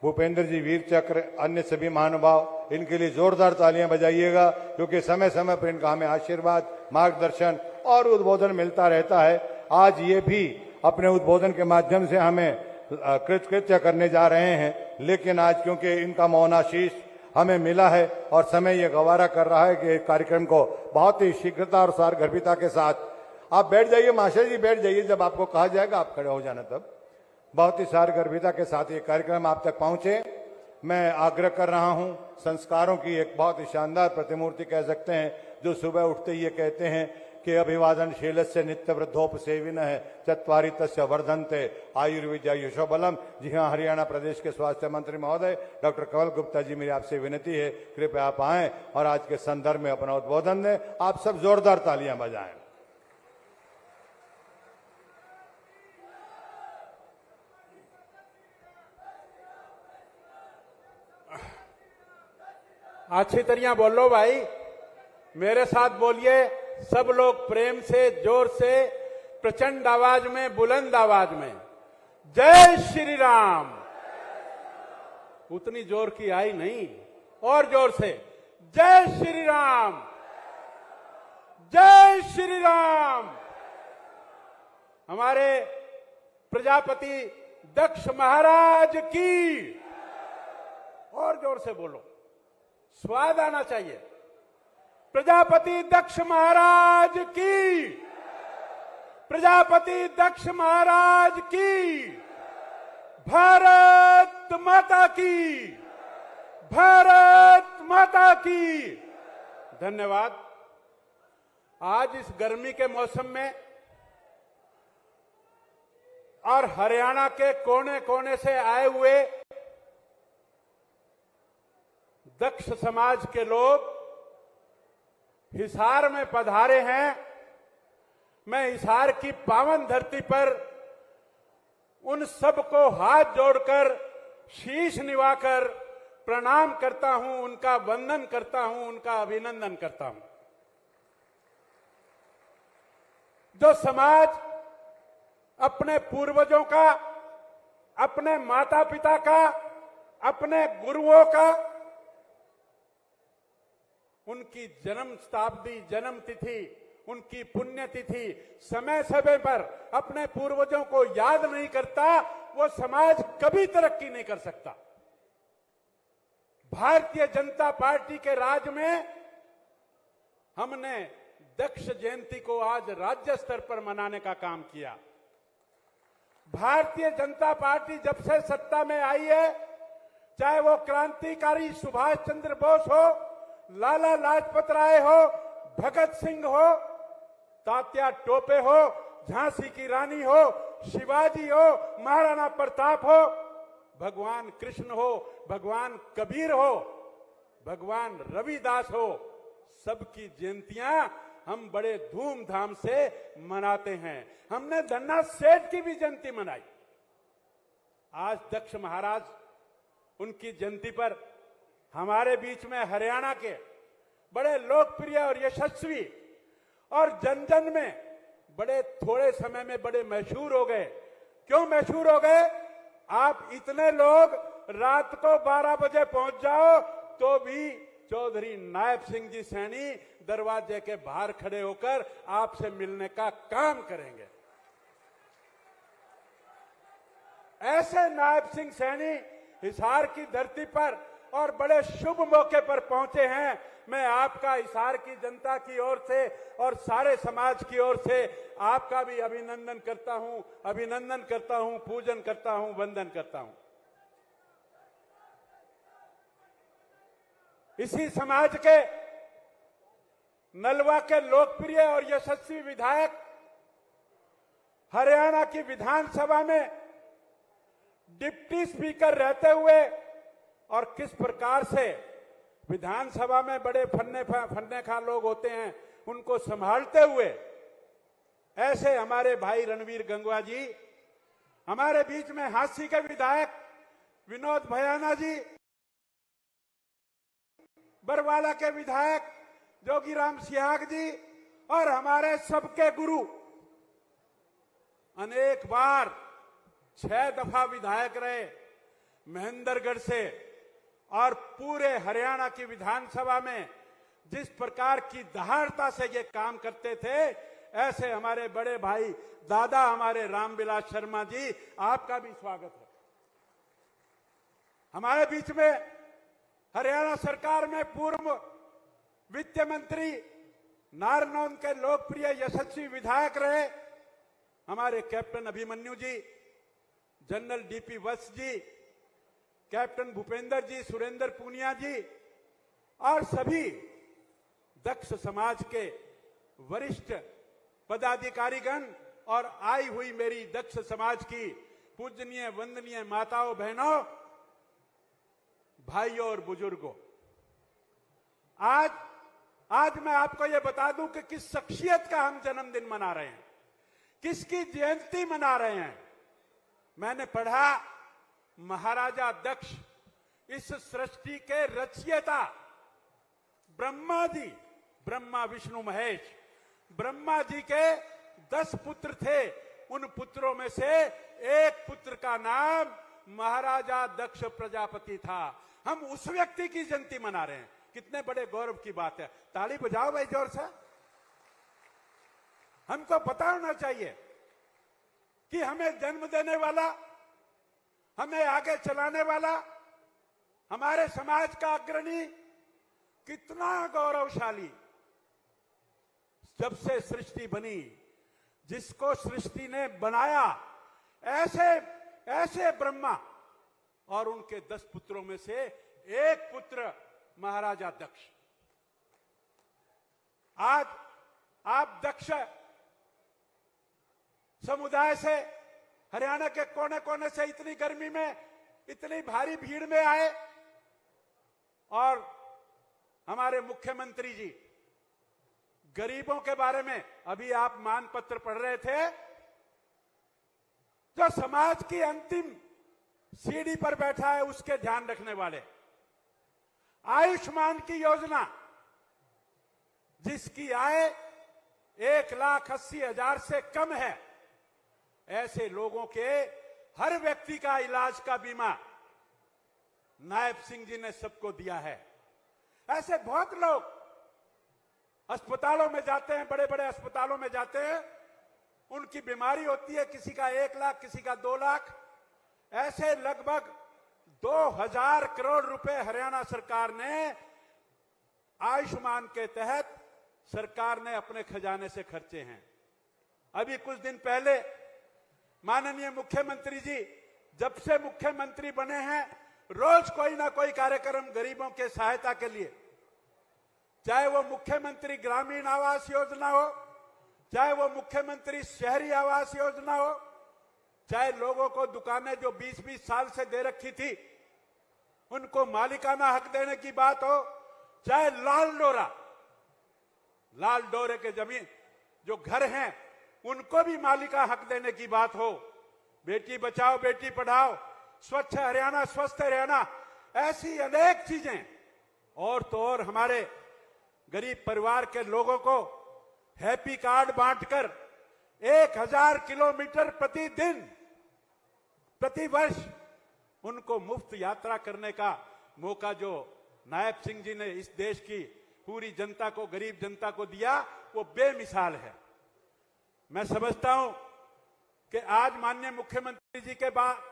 भूपेंद्र जी वीर चक्र, अन्य सभी महानुभाव, इनके लिए जोरदार तालियां बजाइएगा, क्योंकि समय समय पर इनका हमें आशीर्वाद, मार्गदर्शन और उद्बोधन मिलता रहता है। आज ये भी अपने उद्बोधन के माध्यम से हमें कृतकृत्य करने जा रहे हैं, लेकिन आज क्योंकि इनका मौनाशीष हमें मिला है और समय ये गवारा कर रहा है कि कार्यक्रम को बहुत ही शीघ्रता और सारगर्भिता के साथ आप बैठ जाइए। महाशय जी बैठ जाइए, जब आपको कहा जाएगा आप खड़े हो जाना। तब बहुत ही सारगर्भिता के साथ ये कार्यक्रम आप तक पहुंचे। मैं आग्रह कर रहा हूं, संस्कारों की एक बहुत ही शानदार प्रतिमूर्ति कह सकते हैं, जो सुबह उठते ही ये कहते हैं कि अभिवादनशीलस्य नित्य वृद्धोपसेविनः चत्वारि तस्य वर्धन्ते आयुर्विद्या यशोबलम। जी हाँ, हरियाणा प्रदेश के स्वास्थ्य मंत्री महोदय डॉक्टर कमल गुप्ता जी, मेरी आपसे विनती है, कृपया आप आएं और आज के संदर्भ में अपना उद्बोधन दें। आप सब जोरदार तालियां बजाएं। अच्छी तरह बोलो भाई, मेरे साथ बोलिए सब लोग, प्रेम से, जोर से, प्रचंड आवाज में, बुलंद आवाज में, जय श्री राम। उतनी जोर की आई नहीं, और जोर से, जय श्री राम, जय श्री राम। हमारे प्रजापति दक्ष महाराज की, और जोर से बोलो, स्वाद आना चाहिए। प्रजापति दक्ष महाराज की, प्रजापति दक्ष महाराज की। भारत भारत माता की, भारत माता की। धन्यवाद। आज इस गर्मी के मौसम में और हरियाणा के कोने कोने से आए हुए दक्ष समाज के लोग हिसार में पधारे हैं। मैं हिसार की पावन धरती पर उन सबको हाथ जोड़कर शीश निवाकर प्रणाम करता हूं, उनका वंदन करता हूं, उनका अभिनंदन करता हूं। जो समाज अपने पूर्वजों का, अपने माता पिता का, अपने गुरुओं का, उनकी जन्म शताब्दी, जन्म तिथि, उनकी पुण्यतिथि समय समय पर अपने पूर्वजों को याद नहीं करता, वो समाज कभी तरक्की नहीं कर सकता। भारतीय जनता पार्टी के राज में हमने दक्ष जयंती को आज राज्य स्तर पर मनाने का काम किया। भारतीय जनता पार्टी जब से सत्ता में आई है, चाहे वो क्रांतिकारी सुभाष चंद्र बोस हो, लाला लाजपत राय हो, भगत सिंह हो, तात्या टोपे हो, झांसी की रानी हो, शिवाजी हो, महाराणा प्रताप हो, भगवान कृष्ण हो, भगवान कबीर हो, भगवान रविदास हो, सबकी जयंतियां हम बड़े धूमधाम से मनाते हैं। हमने धन्ना सेठ की भी जयंती मनाई। आज दक्ष महाराज, उनकी जयंती पर हमारे बीच में हरियाणा के बड़े लोकप्रिय और यशस्वी और जन जन में बड़े थोड़े समय में बड़े मशहूर हो गए। क्यों मशहूर हो गए? आप इतने लोग रात को 12 बजे पहुंच जाओ तो भी चौधरी नायब सिंह जी सैनी दरवाजे के बाहर खड़े होकर आपसे मिलने का काम करेंगे। ऐसे नायब सिंह सैनी हिसार की धरती पर और बड़े शुभ मौके पर पहुंचे हैं। मैं आपका हिसार की जनता की ओर से और सारे समाज की ओर से आपका भी अभिनंदन करता हूं, पूजन करता हूं, वंदन करता हूं। इसी समाज के नलवा के लोकप्रिय और यशस्वी विधायक हरियाणा की विधानसभा में डिप्टी स्पीकर रहते हुए और किस प्रकार से विधानसभा में बड़े फन्ने खा लोग होते हैं, उनको संभालते हुए ऐसे हमारे भाई रणवीर गंगवा जी, हमारे बीच में हांसी के विधायक विनोद भयाना जी, बरवाला के विधायक जोगीराम सिहाग जी और हमारे सबके गुरु, अनेक बार 6 दफा विधायक रहे महेंद्रगढ़ से, और पूरे हरियाणा की विधानसभा में जिस प्रकार की दहाड़ता से ये काम करते थे, ऐसे हमारे बड़े भाई दादा हमारे रामविलास शर्मा जी, आपका भी स्वागत है। हमारे बीच में हरियाणा सरकार में पूर्व वित्त मंत्री, नारनौंद के लोकप्रिय यशस्वी विधायक रहे हमारे कैप्टन अभिमन्यु जी, जनरल डीपी वत्स जी, कैप्टन भूपेंद्र जी, सुरेंद्र पूनिया जी और सभी दक्ष समाज के वरिष्ठ पदाधिकारीगण और आई हुई मेरी दक्ष समाज की पूजनीय वंदनीय माताओं, बहनों, भाइयों और बुजुर्गों, आज मैं आपको यह बता दूं कि किस शख्सियत का हम जन्मदिन मना रहे हैं, किसकी जयंती मना रहे हैं। मैंने पढ़ा महाराजा दक्ष, इस सृष्टि के रचयिता ब्रह्मा जी, ब्रह्मा विष्णु महेश, ब्रह्मा जी के 10 पुत्र थे। उन पुत्रों में से एक पुत्र का नाम महाराजा दक्ष प्रजापति था। हम उस व्यक्ति की जयंती मना रहे हैं। कितने बड़े गौरव की बात है। ताली बजाओ भाई जोर से। हमको पता होना चाहिए कि हमें जन्म देने वाला, हमें आगे चलाने वाला, हमारे समाज का अग्रणी कितना गौरवशाली। जब से सृष्टि बनी, जिसको सृष्टि ने बनाया, ऐसे ब्रह्मा, और उनके 10 पुत्रों में से एक पुत्र महाराजा दक्ष। आज आप दक्ष समुदाय से हरियाणा के कोने कोने से इतनी गर्मी में, इतनी भारी भीड़ में आए और हमारे मुख्यमंत्री जी गरीबों के बारे में अभी आप मानपत्र पढ़ रहे थे, जो समाज की अंतिम सीढ़ी पर बैठा है उसके ध्यान रखने वाले। आयुष्मान की योजना, जिसकी आय 1,80,000 से कम है, ऐसे लोगों के हर व्यक्ति का इलाज का बीमा नायब सिंह जी ने सबको दिया है। ऐसे बहुत लोग अस्पतालों में जाते हैं, बड़े बड़े अस्पतालों में जाते हैं, उनकी बीमारी होती है, किसी का 1 लाख, किसी का 2 लाख, ऐसे लगभग 2,000 करोड़ रुपए हरियाणा सरकार ने आयुष्मान के तहत सरकार ने अपने खजाने से खर्चे हैं। अभी कुछ दिन पहले माननीय मुख्यमंत्री जी जब से मुख्यमंत्री बने हैं, रोज कोई ना कोई कार्यक्रम गरीबों के सहायता के लिए, चाहे वो मुख्यमंत्री ग्रामीण आवास योजना हो, चाहे वो मुख्यमंत्री शहरी आवास योजना हो, चाहे लोगों को दुकानें जो 20-20 साल से दे रखी थी उनको मालिकाना हक देने की बात हो, चाहे लाल डोरे के जमीन जो घर हैं उनको भी मालिका हक देने की बात हो, बेटी बचाओ बेटी पढ़ाओ, स्वच्छ हरियाणा स्वस्थ हरियाणा, ऐसी अनेक चीजें। और तो और हमारे गरीब परिवार के लोगों को हैप्पी कार्ड बांटकर 1,000 किलोमीटर प्रतिदिन प्रतिवर्ष उनको मुफ्त यात्रा करने का मौका जो नायब सिंह जी ने इस देश की पूरी जनता को, गरीब जनता को दिया, वो बेमिसाल है। मैं समझता हूं कि आज माननीय मुख्यमंत्री जी के बाद,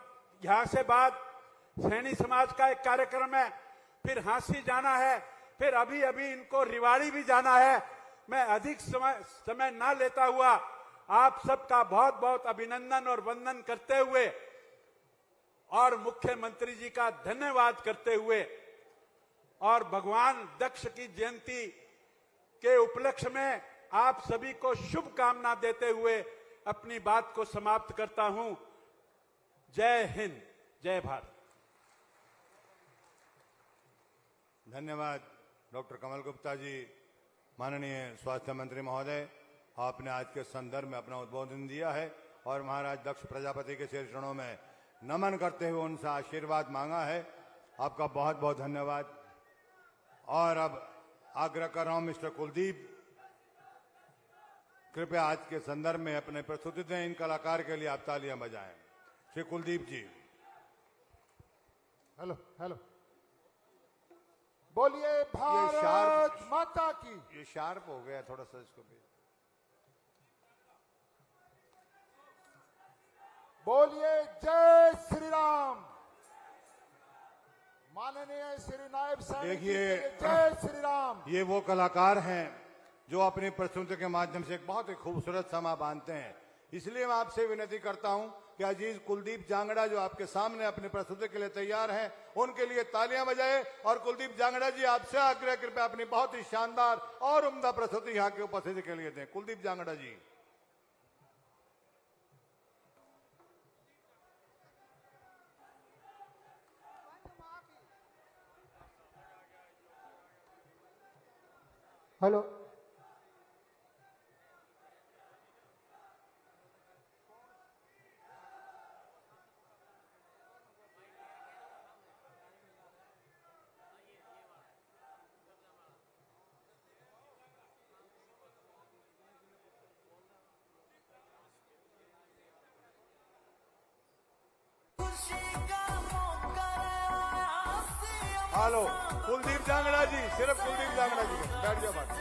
यहां से बाद सैनी समाज का एक कार्यक्रम है, फिर हांसी जाना है, फिर अभी इनको रिवाड़ी भी जाना है। मैं अधिक समय ना लेता हुआ आप सबका बहुत बहुत अभिनंदन और वंदन करते हुए और मुख्यमंत्री जी का धन्यवाद करते हुए और भगवान दक्ष की जयंती के उपलक्ष्य में आप सभी को शुभकामना देते हुए अपनी बात को समाप्त करता हूं। जय हिंद, जय भारत। धन्यवाद डॉक्टर कमल गुप्ता जी। माननीय स्वास्थ्य मंत्री महोदय, आपने आज के संदर्भ में अपना उद्बोधन दिया है और महाराज दक्ष प्रजापति के चरणों में नमन करते हुए उनसे आशीर्वाद मांगा है। आपका बहुत बहुत धन्यवाद। और अब आग्रह कर रहा हूं मिस्टर कुलदीप, कृपया आज के संदर्भ में अपने प्रस्तुति दें। इन कलाकार के लिए आप तालियां बजाएं। श्री कुलदीप जी। हेलो हेलो, बोलिए भारत माता की। ये शार्प हो गया थोड़ा सा, इसको भी बोलिए जय श्री राम। माननीय श्री नायब साहब, देखिए, जय श्री राम। ये वो कलाकार हैं जो अपनी प्रस्तुति के माध्यम से एक बहुत ही खूबसूरत समा बांधते हैं। इसलिए मैं आपसे विनती करता हूं कि अजीज कुलदीप जांगड़ा जो आपके सामने अपनी प्रस्तुति के लिए तैयार हैं, उनके लिए तालियां बजाएं। और कुलदीप जांगड़ा जी, आपसे आग्रह कृपया अपनी बहुत ही शानदार और उम्दा प्रस्तुति यहाँ की उपस्थिति के लिए दें। कुलदीप जांगड़ा जी। हेलो, हेलो कुलदीप जांगड़ा जी, सिर्फ कुलदीप जांगड़ा जी बैठ जाओ बात।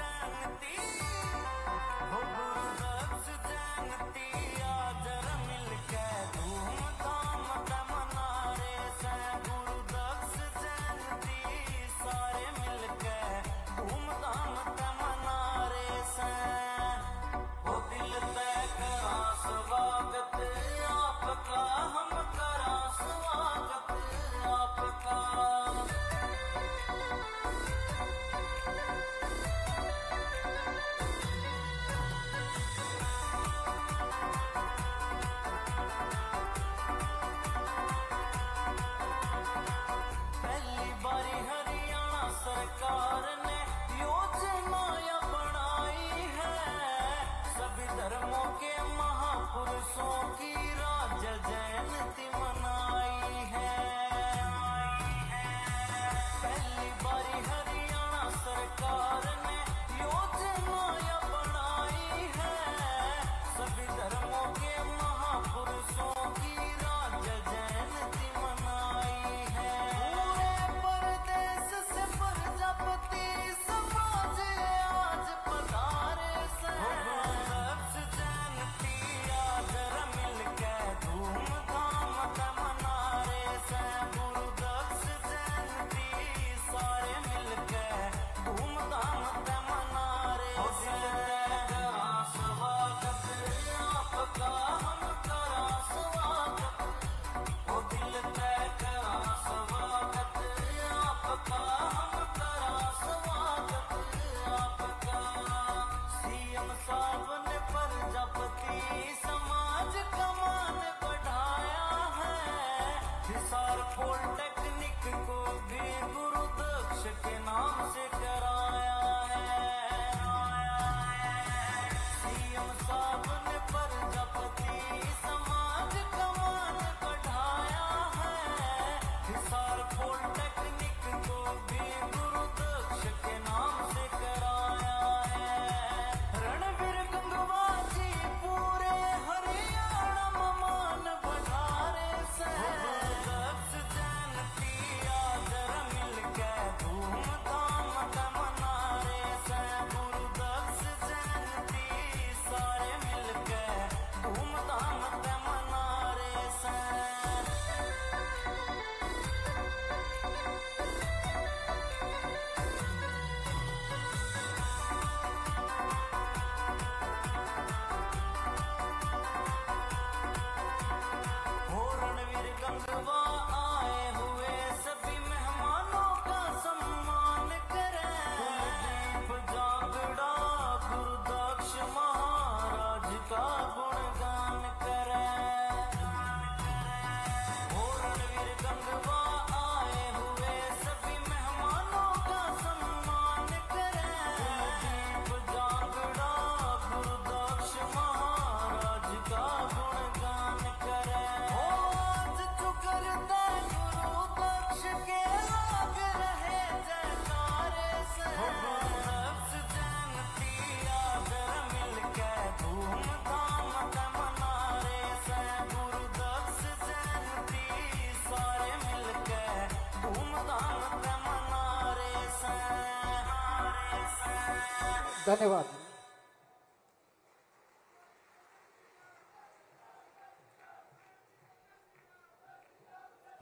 धन्यवाद।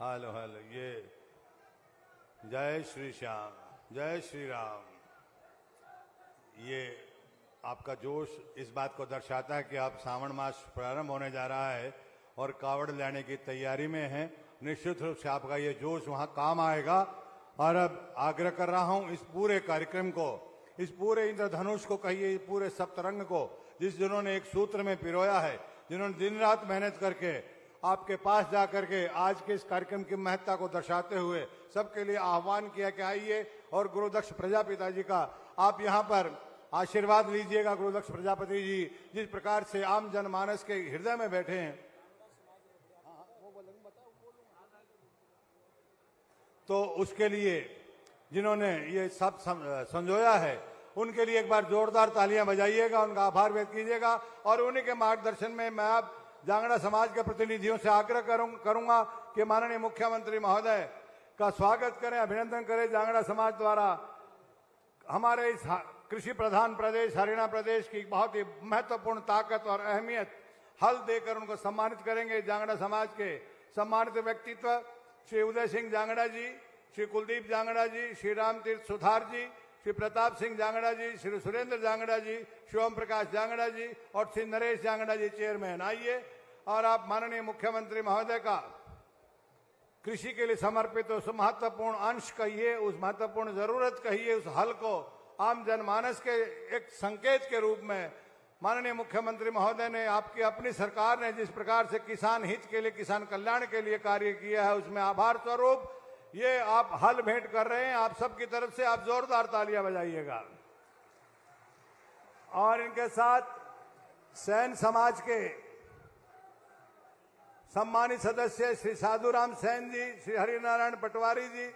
हेलो हेलो, ये जय श्री श्याम, जय श्री राम। ये आपका जोश इस बात को दर्शाता है कि आप सावन मास प्रारंभ होने जा रहा है और कावड़ लेने की तैयारी में हैं। निश्चित रूप से आपका ये जोश वहां काम आएगा। और अब आग्रह कर रहा हूं, इस पूरे कार्यक्रम को, इस पूरे इंद्रधनुष को कहिए, इस पूरे सप्तरंग को, जिन्होंने एक सूत्र में पिरोया है, जिन्होंने दिन रात मेहनत करके आपके पास जाकर के आज के इस कार्यक्रम की महत्ता को दर्शाते हुए सबके लिए आह्वान किया कि आइए और गुरुदक्ष प्रजापिता जी का आप यहाँ पर आशीर्वाद लीजिएगा। गुरुदक्ष प्रजापति जी जिस प्रकार से आम जनमानस के हृदय में बैठे हैं, तो उसके लिए जिन्होंने ये सब संजोया है, उनके लिए एक बार जोरदार तालियां बजाइएगा, उनका आभार व्यक्त कीजिएगा। और उन्हीं के मार्गदर्शन में मैं अब जांगड़ा समाज के प्रतिनिधियों से आग्रह करूंगा कि माननीय मुख्यमंत्री महोदय का स्वागत करें, अभिनंदन करें। जांगड़ा समाज द्वारा हमारे इस कृषि प्रधान प्रदेश हरियाणा प्रदेश की बहुत ही महत्वपूर्ण ताकत और अहमियत हल देकर उनको सम्मानित करेंगे। जांगड़ा समाज के सम्मानित व्यक्तित्व श्री उदय सिंह जांगड़ा जी, श्री कुलदीप जांगड़ा जी, श्री रामतीर्थ सुथार जी, श्री प्रताप सिंह जांगड़ा जी, श्री सुरेंद्र जांगड़ा जी, श्री ओम प्रकाश जांगड़ा जी और श्री नरेश जांगड़ा जी चेयरमैन। आइए और आप माननीय मुख्यमंत्री महोदय का कृषि के लिए समर्पित उस महत्वपूर्ण अंश कहिए, उस महत्वपूर्ण जरूरत कहिए, उस हल को आम जनमानस के एक संकेत के रूप में माननीय मुख्यमंत्री महोदय ने, आपकी अपनी सरकार ने जिस प्रकार से किसान हित के लिए, किसान कल्याण के लिए कार्य किया है, उसमें आभार स्वरूप ये आप हल भेंट कर रहे हैं। आप सबकी तरफ से आप जोरदार तालियां बजाइएगा। और इनके साथ सैन समाज के सम्मानित सदस्य श्री साधुराम सैन जी, श्री हरिनारायण पटवारी जी,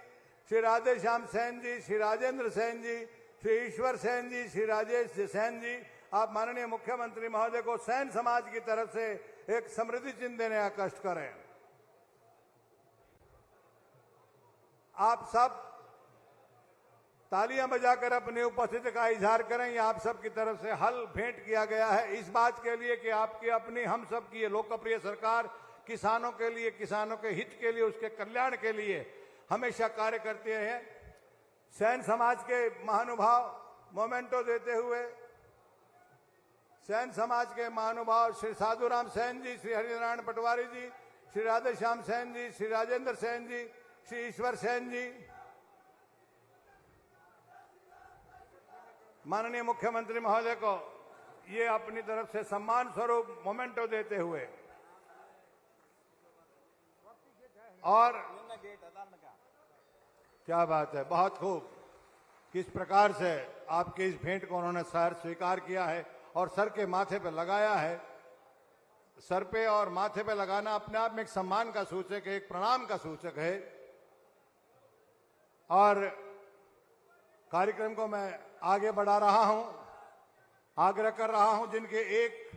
श्री राधेश्याम सैन जी, श्री राजेंद्र सैन जी, श्री ईश्वर सैन जी, श्री राजेश सैन जी, आप माननीय मुख्यमंत्री महोदय को सैन समाज की तरफ से एक समृद्धि चिन्ह देने का कष्ट करें। आप सब तालियां बजाकर अपनी उपस्थिति का इजहार करें। ये आप सब की तरफ से हल भेंट किया गया है इस बात के लिए कि आपकी अपनी, हम सब की ये लोकप्रिय सरकार किसानों के लिए, किसानों के हित के लिए, उसके कल्याण के लिए हमेशा कार्य करते हैं। सैन समाज के महानुभाव मोमेंटो देते हुए सैन समाज के महानुभाव श्री साधुराम सैन जी, श्री हरिनारायण पटवारी जी, श्री राधेश्याम सैन जी, श्री राजेंद्र सैन जी, श्री ईश्वर सैन जी, माननीय मुख्यमंत्री महोदय को ये अपनी तरफ से सम्मान स्वरूप मोमेंटो देते हुए और क्या बात है, बहुत खूब किस प्रकार से आपकी इस भेंट को उन्होंने सर स्वीकार किया है और सर के माथे पे लगाया है। सर पे और माथे पे लगाना अपने आप में एक सम्मान का सूचक है, एक प्रणाम का सूचक है। और कार्यक्रम को मैं आगे बढ़ा रहा हूं, आग्रह कर रहा हूं, जिनके एक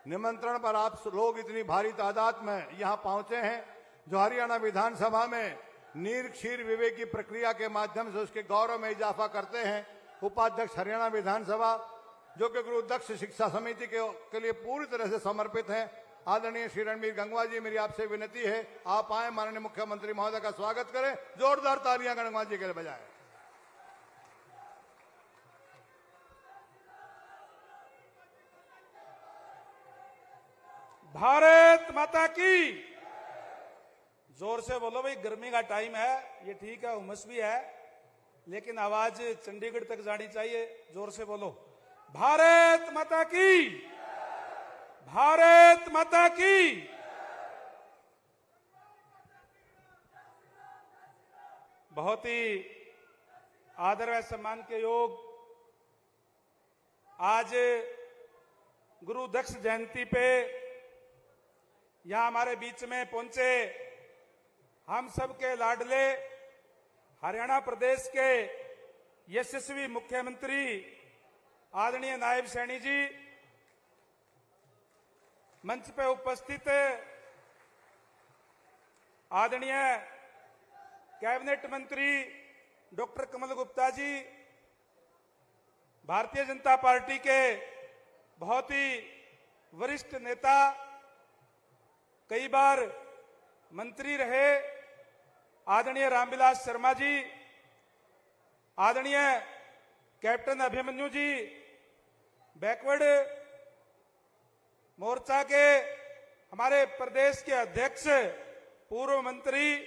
निमंत्रण पर आप लोग इतनी भारी तादाद में यहां पहुंचे हैं, जो हरियाणा विधानसभा में नीर क्षीर विवेकी प्रक्रिया के माध्यम से उसके गौरव में इजाफा करते हैं। उपाध्यक्ष हरियाणा विधानसभा, जो कि गुरुदक्ष शिक्षा समिति के लिए पूरी तरह से समर्पित हैं, आदरणीय श्री रणबीर गंगवा जी, मेरी आपसे विनती है आप आए, माननीय मुख्यमंत्री महोदय का स्वागत करें। जोरदार तालियां गंगवा जी के लिए बजाएं। भारत माता की। जोर से बोलो भाई, गर्मी का टाइम है, ये ठीक है, उमस भी है, लेकिन आवाज चंडीगढ़ तक जानी चाहिए। जोर से बोलो, भारत माता की, भारत माता की। बहुत ही आदर व सम्मान के योग आज गुरु दक्ष जयंती पे यहां हमारे बीच में पहुंचे हम सब के लाडले हरियाणा प्रदेश के यशस्वी मुख्यमंत्री आदरणीय नायब सैनी जी, मंच पे उपस्थित आदरणीय कैबिनेट मंत्री डॉक्टर कमल गुप्ता जी, भारतीय जनता पार्टी के बहुत ही वरिष्ठ नेता, कई बार मंत्री रहे आदरणीय रामविलास शर्मा जी, आदरणीय कैप्टन अभिमन्यु जी, बैकवर्ड मोर्चा के हमारे प्रदेश के अध्यक्ष पूर्व मंत्री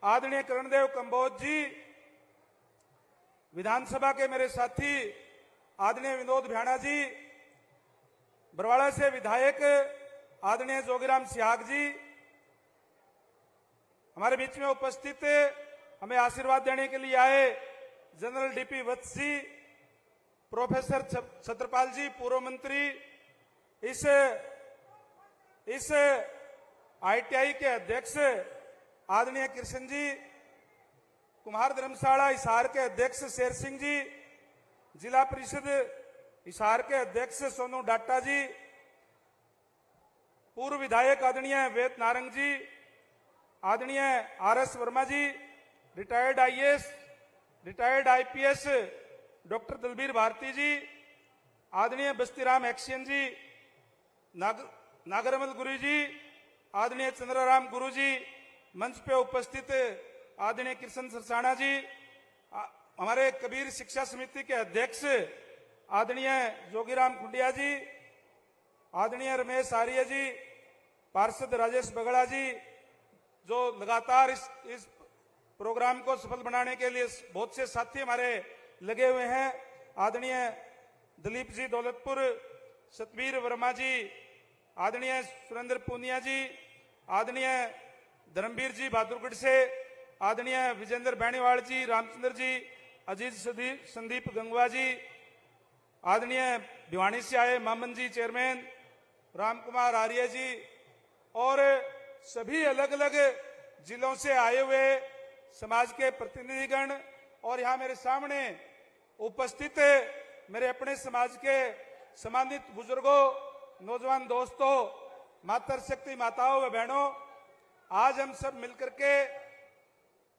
आदरणीय करणदेव कंबोज जी, विधानसभा के मेरे साथी आदरणीय विनोद भ्याणा जी, बरवाड़ा से विधायक आदरणीय जोगीराम सिहाग जी, हमारे बीच में उपस्थित हमें आशीर्वाद देने के लिए आए जनरल डीपी वत्स जी, प्रोफेसर छत्रपाल जी, पूर्व मंत्री, इस आईटीआई के अध्यक्ष आदरणीय कृष्ण जी, कुम्हार धर्मशाला हिसार के अध्यक्ष शेर सिंह जी, जिला परिषद हिसार के अध्यक्ष सोनू डाटा जी, पूर्व विधायक आदरणीय वेद नारंग जी, आदरणीय RS Verma ji, retired IAS, retired IPS doctor Dalbir Bharti ji, आदरणीय बस्तीराम एक्सियन जी, नागरमल गुरु जी, आदरणीय चंद्राराम गुरु जी, मंच पे उपस्थित आदरणीय कृष्ण सरसाणा जी, हमारे कबीर शिक्षा समिति के अध्यक्ष आदरणीय जोगीराम कुंडिया जी, आदरणीय रमेश आर्य जी, पार्षद राजेश बगड़ा जी, जो लगातार इस प्रोग्राम को सफल बनाने के लिए बहुत से साथी हमारे लगे हुए हैं, आदरणीय दिलीप जी दौलतपुर, सतवीर वर्मा जी, आदरणीय सुरेंद्र पूनिया जी, आदरणीय धर्मवीर जी बहादुरगढ़ से, आदरणीय विजेंद्र बैणीवाल जी, रामचंद्र जी, अजीत संदीप गंगवा जी, आदरणीय भिवानी से आए मामन जी चेयरमैन, राम कुमार आर्य जी, और सभी अलग अलग जिलों से आए हुए समाज के प्रतिनिधिगण, और यहाँ मेरे सामने उपस्थित मेरे अपने समाज के सम्मानित बुजुर्गों, नौजवान दोस्तों, मातृशक्ति माताओं व बहनों, आज हम सब मिलकर के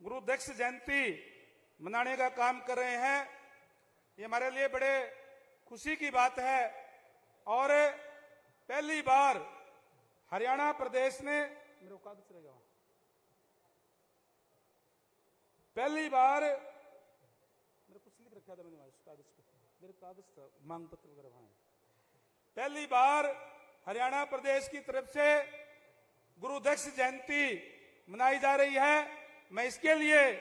गुरु दक्ष जयंती मनाने का काम कर रहे हैं। ये हमारे लिए बड़े खुशी की बात है, और पहली बार हरियाणा प्रदेश ने, मेरे कागज रहेगा, पहली बार मेरे कुछ लिख रखा था मैंने कागज पे, मेरे कागज था मांग पत्र वगैरह वहां है। पहली बार हरियाणा प्रदेश की तरफ से गुरु दक्ष जयंती मनाई जा रही है। मैं इसके लिए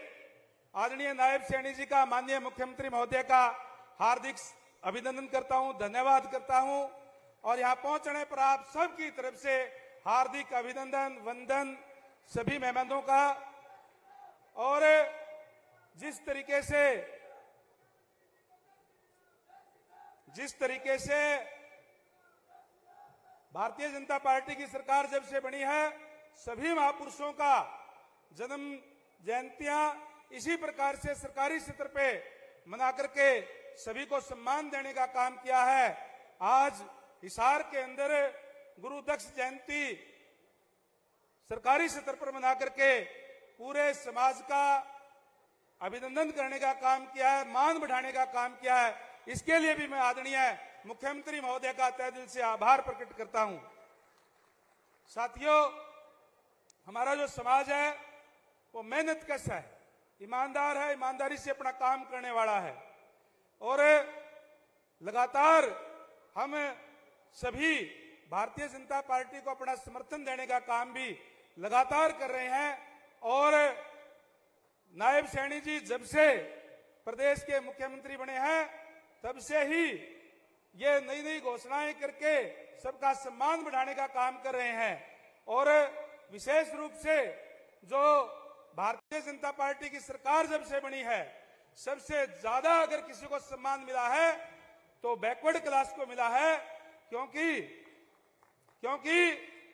आदरणीय नायब सैनी जी का, माननीय मुख्यमंत्री महोदय का हार्दिक अभिनंदन करता हूं, धन्यवाद करता हूं, और यहां पहुंचने पर आप सबकी तरफ से हार्दिक अभिनंदन, वंदन सभी मेहमानों का। और जिस तरीके से भारतीय जनता पार्टी की सरकार जब से बनी है, सभी महापुरुषों का जन्म जयंतियां इसी प्रकार से सरकारी स्तर पे मना करके सभी को सम्मान देने का काम किया है। आज हिसार के अंदर गुरु दक्ष जयंती सरकारी स्तर पर मना करके पूरे समाज का अभिनंदन करने का काम किया है, मान बढ़ाने का काम किया है। इसके लिए भी मैं आदरणीय मुख्यमंत्री महोदय का तहे दिल से आभार प्रकट करता हूं। साथियों, हमारा जो समाज है वो मेहनतकश है, ईमानदार है, ईमानदारी से अपना काम करने वाला है, और लगातार हम सभी भारतीय जनता पार्टी को अपना समर्थन देने का काम भी लगातार कर रहे हैं। और नायब सैनी जी जब से प्रदेश के मुख्यमंत्री बने हैं, तब से ही ये नई नई घोषणाएं करके सबका सम्मान बढ़ाने का काम कर रहे हैं। और विशेष रूप से जो भारतीय जनता पार्टी की सरकार जब से बनी है, सबसे ज्यादा अगर किसी को सम्मान मिला है तो बैकवर्ड क्लास को मिला है, क्योंकि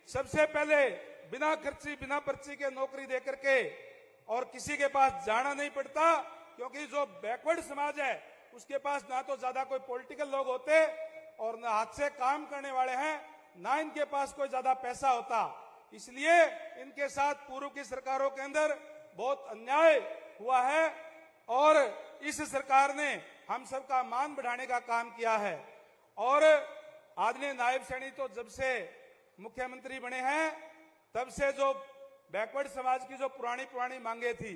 सबसे पहले बिना खर्ची बिना पर्ची के नौकरी देकर के, और किसी के पास जाना नहीं पड़ता, क्योंकि जो बैकवर्ड समाज है उसके पास ना तो ज्यादा कोई पॉलिटिकल लोग होते और ना हाथ से काम करने वाले हैं, ना इनके पास कोई ज्यादा पैसा होता। इसलिए इनके साथ पूर्व की सरकारों के अंदर बहुत अन्याय हुआ है, और इस सरकार ने हम सबका मान बढ़ाने का काम किया है। और आदरणीय नायब सैनी तो जब से मुख्यमंत्री बने हैं तब से जो बैकवर्ड समाज की जो पुरानी मांगे थी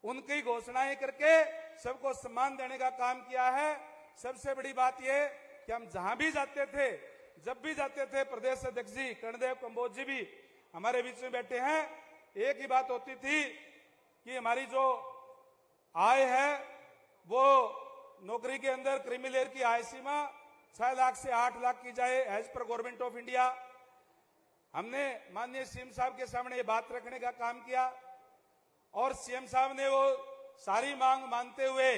उनकी घोषणाएं करके सबको सम्मान देने का काम किया है। सबसे बड़ी बात यह कि हम जहां भी जाते थे, जब भी जाते थे, प्रदेश अध्यक्ष जी कर्णदेव कंबोज जी भी हमारे बीच में बैठे हैं, एक ही बात होती थी कि हमारी जो आय है वो नौकरी के अंदर क्रीमी लेयर की आय सीमा 6 लाख से 8 लाख की जाए एज पर गवर्नमेंट ऑफ इंडिया। हमने माननीय सीएम साहब के सामने ये बात रखने का काम किया और सीएम साहब ने वो सारी मांग मानते हुए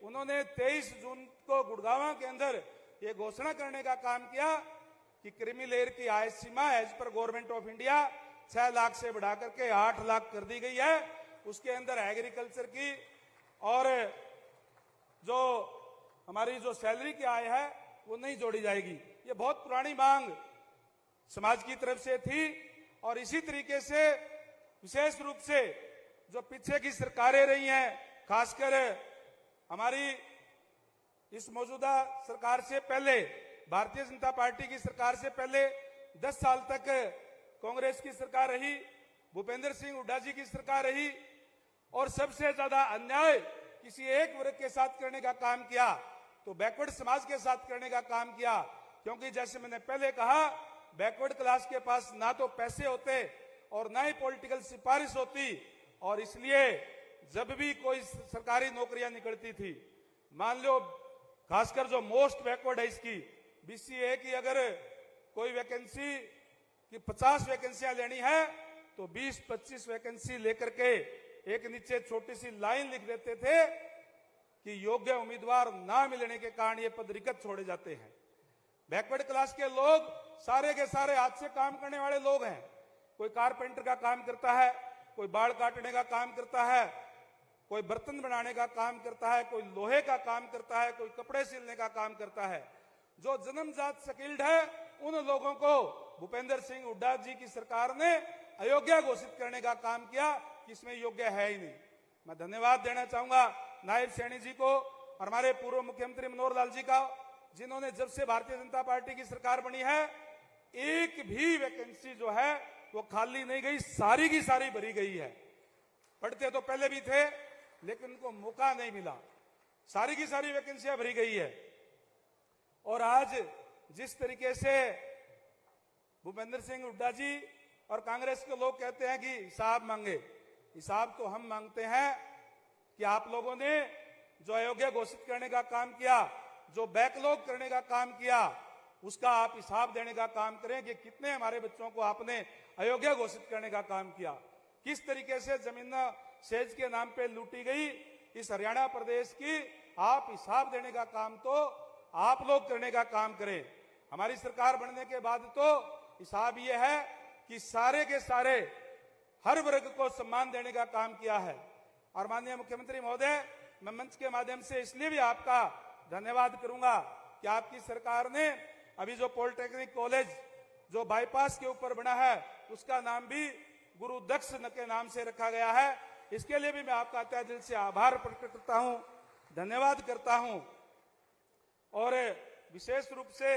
उन्होंने 23 जून को गुड़गांव के अंदर ये घोषणा करने का काम किया कि क्रीमी लेयर की आय सीमा एज पर गवर्नमेंट ऑफ इंडिया 6 लाख से बढ़ा करके 8 लाख कर दी गई है। उसके अंदर एग्रीकल्चर की और जो हमारी जो सैलरी की आय है वो नहीं जोड़ी जाएगी। ये बहुत पुरानी मांग समाज की तरफ से थी और इसी तरीके से विशेष रूप से जो पीछे की सरकारें रही हैं, खासकर हमारी इस मौजूदा सरकार से पहले, भारतीय जनता पार्टी की सरकार से पहले 10 साल तक कांग्रेस की सरकार रही, भूपेंद्र सिंह हुड्डा जी की सरकार रही और सबसे ज्यादा अन्याय किसी एक वर्ग के साथ करने का काम किया तो बैकवर्ड समाज के साथ करने का काम किया। क्योंकि जैसे मैंने पहले कहा, बैकवर्ड क्लास के पास ना तो पैसे होते और ना ही पॉलिटिकल सिफारिश होती और इसलिए जब भी कोई सरकारी नौकरियां निकलती थी, मान लो खासकर जो मोस्ट बैकवर्ड है इसकी बीसीए की, अगर कोई वैकेंसी की 50 वैकेंसियां लेनी है तो 20-25 वैकेंसी लेकर के एक नीचे छोटी सी लाइन लिख देते थे कि योग्य उम्मीदवार ना मिलने के कारण ये पद रिक्त छोड़े जाते हैं। बैकवर्ड क्लास के लोग सारे के सारे हाथ से काम करने वाले लोग हैं। कोई कारपेंटर का काम करता है, कोई बाल काटने का काम करता है, कोई बर्तन बनाने का काम करता है, कोई लोहे का काम करता है, कोई कपड़े सिलने का काम करता है। जो जन्मजात स्किल्ड है उन लोगों को भूपेंद्र सिंह हुड्डा जी की सरकार ने अयोग्य घोषित करने का काम किया कि इसमें योग्य है ही नहीं। मैं धन्यवाद देना चाहूंगा नायब सैनी जी को और हमारे पूर्व मुख्यमंत्री मनोहर लाल जी का, जिन्होंने जब से भारतीय जनता पार्टी की सरकार बनी है एक भी वैकेंसी जो है वो खाली नहीं गई, सारी की सारी भरी गई है। पढ़ते तो पहले भी थे लेकिन उनको मौका नहीं मिला, सारी की सारी वैकेंसियां भरी गई है। और आज जिस तरीके से भूपेंद्र सिंह हुड्डा जी और कांग्रेस के लोग कहते हैं कि हिसाब मांगे, हिसाब तो हम मांगते हैं कि आप लोगों ने जो अयोग्य घोषित करने का काम किया, जो बैकलॉग करने का काम किया, उसका आप हिसाब देने का काम करें कि कितने हमारे बच्चों को आपने अयोग्य घोषित करने का काम किया, किस तरीके से जमीन सेज के नाम पे लूटी गई इस हरियाणा प्रदेश की, आप हिसाब देने का काम तो आप लोग करने का काम करें। हमारी सरकार बनने के बाद तो हिसाब ये है कि सारे के सारे हर वर्ग को सम्मान देने का काम किया है। और माननीय मुख्यमंत्री महोदय, मैं मंच के माध्यम से इसलिए भी आपका धन्यवाद करूंगा कि आपकी सरकार ने अभी जो पॉलिटेक्निक कॉलेज जो बाईपास के ऊपर बना है उसका नाम भी गुरु दक्ष के नाम से रखा गया है। इसके लिए भी मैं आपका तहे दिल से आभार प्रकट करता हूं, धन्यवाद करता हूं। और विशेष रूप से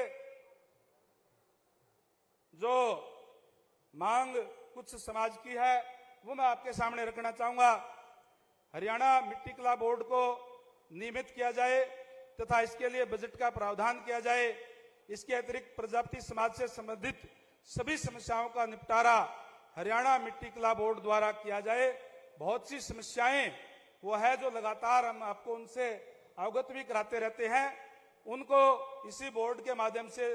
जो मांग कुछ समाज की है वो मैं आपके सामने रखना चाहूंगा। हरियाणा मिट्टी कला बोर्ड को नियमित किया जाए तथा इसके लिए बजट का प्रावधान किया जाए। इसके अतिरिक्त प्रजापति समाज से संबंधित सभी समस्याओं का निपटारा हरियाणा मिट्टी कला बोर्ड द्वारा किया जाए। बहुत सी समस्याएं वो है जो लगातार हम आपको उनसे अवगत भी कराते रहते हैं, उनको इसी बोर्ड के माध्यम से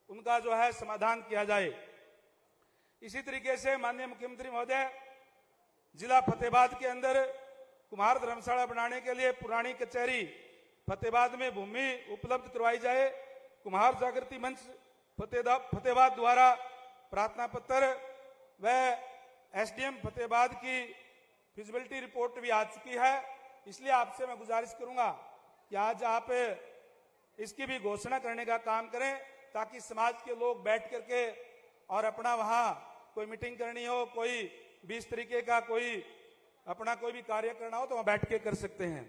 उनका जो है समाधान किया जाए। इसी तरीके से माननीय मुख्यमंत्री महोदय, जिला फतेहाबाद के अंदर कुम्हार धर्मशाला बनाने के लिए पुरानी कचहरी फतेहाबाद में भूमि उपलब्ध करवाई जाए। कुम्हार जागृति मंच फतेहाबाद द्वारा प्रार्थना पत्र व एसडीएम फतेहाबाद की फिजिबिलिटी रिपोर्ट भी आ चुकी है। इसलिए आपसे मैं गुजारिश करूंगा कि आज आप इसकी भी घोषणा करने का काम करें ताकि समाज के लोग बैठ करके और अपना वहां कोई मीटिंग करनी हो, कोई 20 तरीके का कोई अपना कोई भी कार्य करना हो तो वहां बैठ के कर सकते हैं।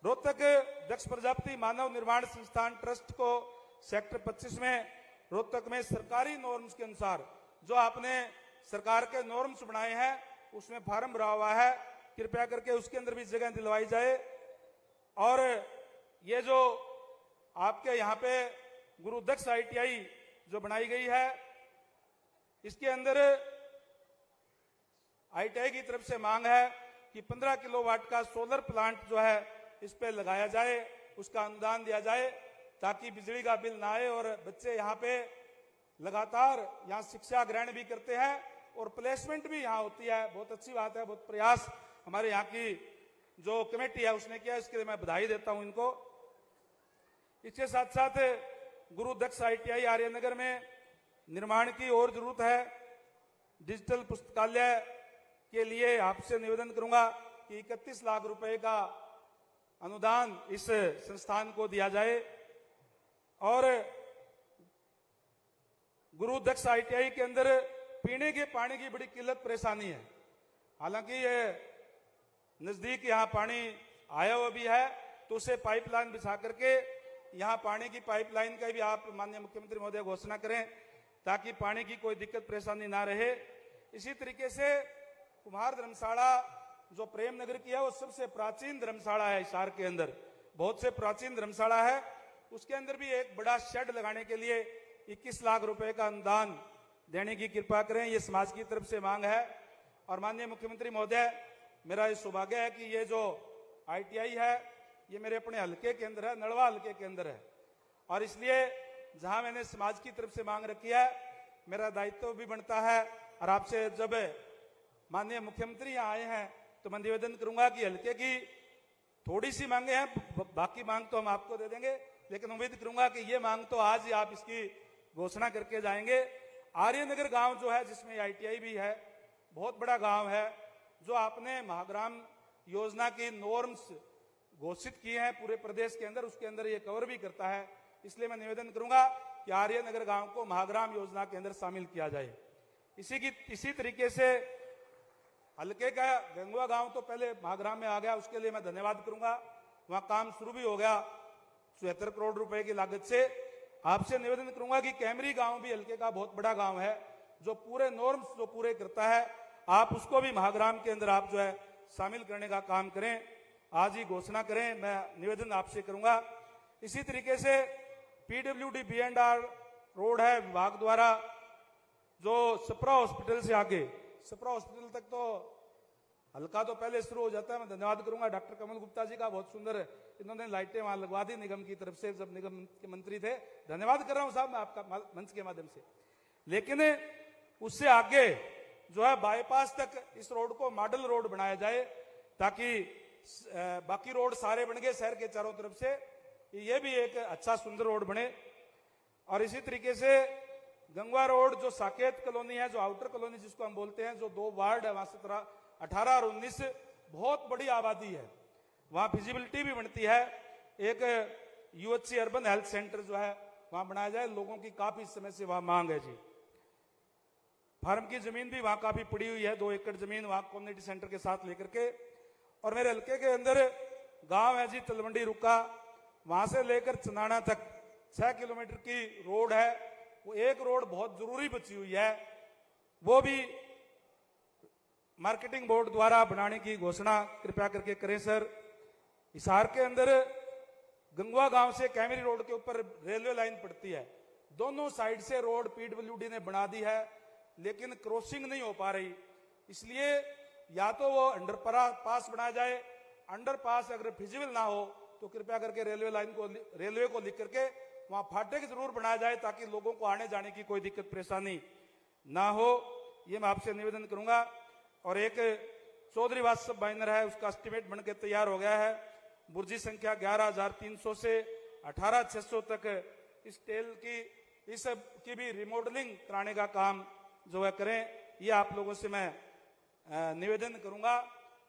रोहतक दक्ष प्रजापति मानव निर्माण संस्थान ट्रस्ट को सेक्टर 25 में रोहतक में सरकारी नॉर्म्स के अनुसार जो आपने सरकार के नॉर्म्स बनाए हैं उसमें फार्म भरा हुआ है, कृपया करके उसके अंदर भी जगह दिलवाई जाए। और ये जो आपके यहाँ पे गुरु दक्ष ITI जो बनाई गई है, इसके अंदर ITI की तरफ से मांग है कि 15 किलोवाट का सोलर प्लांट जो है इस पे लगाया जाए, उसका अनुदान दिया जाए ताकि बिजली का बिल ना आए और बच्चे यहाँ पे लगातार यहाँ शिक्षा ग्रहण भी करते हैं और प्लेसमेंट भी यहाँ होती है। बहुत अच्छी बात है, बहुत प्रयास हमारे यहाँ की जो कमेटी है उसने किया, इसके लिए मैं बधाई देता हूं इनको। इसके साथ साथ गुरु दक्ष ITI आर्यनगर में निर्माण की और जरूरत है। डिजिटल पुस्तकालय के लिए आपसे निवेदन करूंगा कि 31 लाख रुपए का अनुदान इस संस्थान को दिया जाए। और गुरु दक्ष ITI के अंदर पीने के पानी की बड़ी किल्लत परेशानी है। हालांकि ये नजदीक यहाँ पानी आया हुआ भी है, तो उसे पाइपलाइन बिछा करके यहाँ पानी की पाइपलाइन का भी आप माननीय मुख्यमंत्री महोदय घोषणा करें ताकि पानी की कोई दिक्कत परेशानी ना रहे। इसी तरीके से कुम्हार धर्मशाला जो प्रेम नगर की है वो सबसे प्राचीन धर्मशाला है हिसार के अंदर, बहुत से प्राचीन धर्मशाला है। उसके अंदर भी एक बड़ा शेड लगाने के लिए 21 लाख रुपए का अनुदान देने की कृपा करें, ये समाज की तरफ से मांग है। और माननीय मुख्यमंत्री महोदय, मेरा ये सौभाग्य है कि ये जो ITI है ये मेरे अपने हलके के अंदर है, नड़वा हलके के अंदर है, और इसलिए जहां मैंने समाज की तरफ से मांग रखी है मेरा दायित्व भी बनता है। और आपसे जब माननीय मुख्यमंत्री यहाँ आए हैं तो मैं निवेदन करूंगा कि हलके की थोड़ी सी मांगे हैं, बाकी मांग तो हम आपको दे देंगे, लेकिन उम्मीद करूंगा कि ये मांग तो आज ही आप इसकी घोषणा करके जाएंगे। आर्यनगर गांव जो है जिसमें ITI भी है, बहुत बड़ा गांव है, जो आपने महाग्राम योजना की नॉर्म्स घोषित किए हैं पूरे प्रदेश के अंदर, उसके अंदर ये कवर भी करता है। इसलिए मैं निवेदन करूंगा कि आर्यनगर गांव को महाग्राम योजना के अंदर शामिल किया जाए। इसी तरीके से हल्के का गंगवा गांव तो पहले महाग्राम में आ गया, उसके लिए मैं धन्यवाद करूंगा, वहां काम शुरू भी हो गया 74 करोड़ रुपए की लागत से। आपसे निवेदन करूंगा कि कैमरी गांव भी हल्के का बहुत बड़ा गांव है, जो पूरे नॉर्म्स जो पूरे करता है, आप उसको भी महाग्राम के अंदर आप जो है शामिल करने का काम करें, आज ही घोषणा करें, मैं निवेदन आपसे करूंगा। इसी तरीके से PWD B&R रोड है विभाग द्वारा, जो सप्रा हॉस्पिटल से आगे, सप्रा हॉस्पिटल तक तो हल्का तो पहले शुरू हो जाता है। मैं धन्यवाद करूंगा डॉक्टर कमल गुप्ता जी का, बहुत सुंदर इन्होंने लाइटें वहां लगवा दी निगम की तरफ से, जब निगम के मंत्री थे। धन्यवाद कर रहा हूं साहब मैं आपका मंच के माध्यम से। लेकिन उससे आगे जो है बाईपास तक इस रोड को मॉडल रोड बनाया जाए, ताकि बाकी रोड सारे बन गए शहर के चारों तरफ से, ये भी एक अच्छा सुंदर रोड बने। और इसी तरीके से गंगवा रोड जो साकेत कॉलोनी है, जो आउटर कॉलोनी जिसको हम बोलते हैं, जो 2 वार्ड है वहां 18 और 19, बहुत बड़ी आबादी है, वहां फिजिबिलिटी भी बनती है। एक UHC अर्बन हेल्थ सेंटर जो है वहां बनाया जाए, लोगों की काफी समय से वहां मांग है जी। फार्म की जमीन भी वहां काफी पड़ी हुई है, 2 एकड़ जमीन वहां कम्युनिटी सेंटर के साथ लेकर के। और मेरे हल्के के अंदर गांव है जी तलवंडी रुका, वहां से लेकर चंदाना तक 6 किलोमीटर की रोड है, वो एक रोड बहुत जरूरी बची हुई है, वो भी मार्केटिंग बोर्ड द्वारा बनाने की घोषणा कृपया करके करें सर। हिसार के अंदर गंगवा गांव से कैमरी रोड के ऊपर रेलवे लाइन पड़ती है, दोनों साइड से रोड PWD ने बना दी है, लेकिन क्रॉसिंग नहीं हो पा रही। इसलिए या तो वो अंडरपास बनाया जाए, अंडरपास अगर फिजिबल ना हो तो कृपया करके रेलवे को लिख करके वहां फाटक जरूर बनाया जाए, ताकि लोगों को आने जाने की कोई दिक्कत परेशानी ना हो, ये मैं आपसे निवेदन करूंगा। और एक चौधरी वास्तव बाइनर है, उसका एस्टिमेट बनकर तैयार हो गया है, बुर्जी संख्या 11,300 से 18,600 तक इस टेल की भी रिमॉडलिंग कराने का काम जो है करें, ये आप लोगों से मैं निवेदन करूंगा।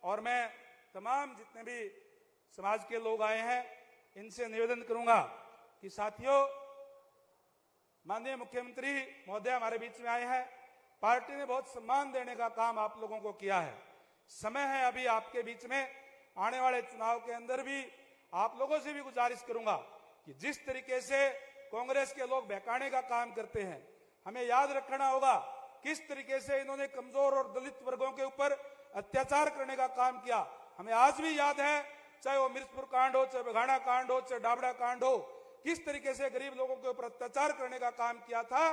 और मैं तमाम जितने भी समाज के लोग आए हैं इनसे निवेदन करूंगा कि साथियों, माननीय मुख्यमंत्री महोदय हमारे बीच में आए हैं, पार्टी ने बहुत सम्मान देने का काम आप लोगों को किया है। समय है अभी आपके बीच में, आने वाले चुनाव के अंदर भी आप लोगों से भी गुजारिश करूंगा कि जिस तरीके से कांग्रेस के लोग बहकाने का काम करते हैं, हमें याद रखना होगा किस तरीके से इन्होंने कमजोर और दलित वर्गों के ऊपर अत्याचार करने का काम किया। हमें आज भी याद है, चाहे वो मिर्चपुर कांड हो, चाहे बघाना कांड हो, चाहे डाबड़ा कांड हो, किस तरीके से गरीब लोगों के ऊपर अत्याचार करने का काम किया था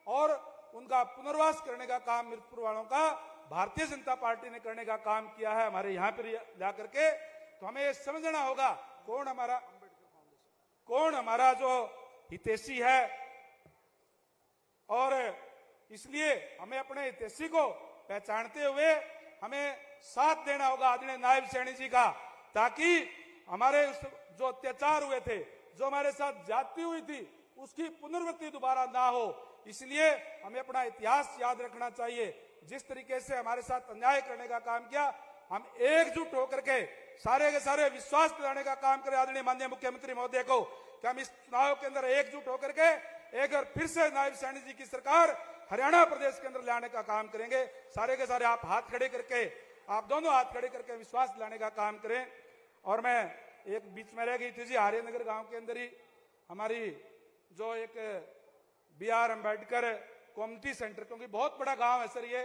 और उनका पुनर्वास करने का काम मिर्चपुर वालों का भारतीय जनता पार्टी ने करने का काम किया है हमारे यहाँ पर ला करके। तो हमें ये समझना होगा कौन हमारा जो हितैषी है, और इसलिए हमें अपने हितैषी को पहचानते हुए हमें साथ देना होगा आदरणीय नायब सैनी जी का, ताकि हमारे जो अत्याचार हुए थे, जो हमारे साथ जाति हुई थी, उसकी पुनरावृत्ति दोबारा ना हो। इसलिए हमें अपना इतिहास याद रखना चाहिए। जिस तरीके से हमारे साथ अन्याय करने का काम किया, हम एकजुट होकर के सारे के सारे विश्वास दिलाने का काम करें आदरणीय माननीय मुख्यमंत्री महोदय को कि हम इस चुनाव के अंदर एकजुट होकर के एक बार फिर से नायब सैनी जी की सरकार हरियाणा प्रदेश के अंदर लाने का काम करेंगे। सारे के सारे आप हाथ खड़े करके, आप दोनों हाथ खड़े करके विश्वास दिलाने का काम करें। और मैं एक बीच में रह गई थी जी, आर्यनगर गांव के अंदर ही हमारी जो एक BR अम्बेडकर कम्युनिटी सेंटर, क्योंकि बहुत बड़ा गांव है सर ये,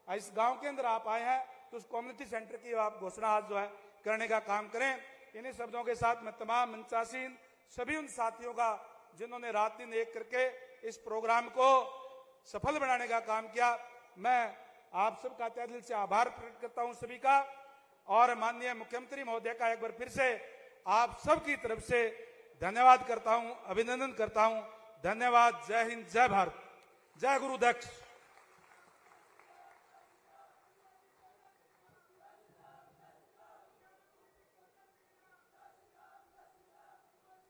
इस गांव के अंदर आप आए हैं तो उस कम्युनिटी सेंटर की आप घोषणा आज जो है करने का काम करें। इन्हीं शब्दों के साथ मैं तमाम मंचासीन सभी उन साथियों का जिन्होंने रात दिन एक करके इस प्रोग्राम को सफल बनाने का काम किया, मैं आप सबका तहे दिल से आभार प्रकट करता हूं सभी का। और माननीय मुख्यमंत्री महोदय का एक बार फिर से आप सबकी तरफ से धन्यवाद करता हूं, अभिनंदन करता हूं। धन्यवाद। जय हिंद, जय भारत, जय गुरुदक्ष।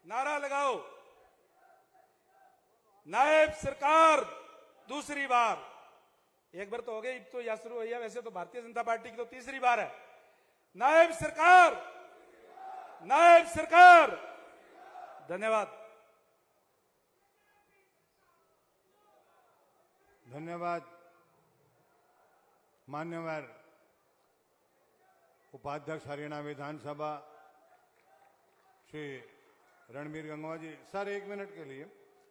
नारा लगाओ, नायब सरकार दूसरी बार। एक बार तो हो गई, तो यह शुरू हुई है, वैसे तो भारतीय जनता पार्टी की तो तीसरी बार है। नायब सरकार, नायब सरकार। धन्यवाद। धन्यवाद। मान्यवर उपाध्यक्ष हरियाणा विधानसभा श्री रणबीर गंगवा जी, सर 1 मिनट के लिए।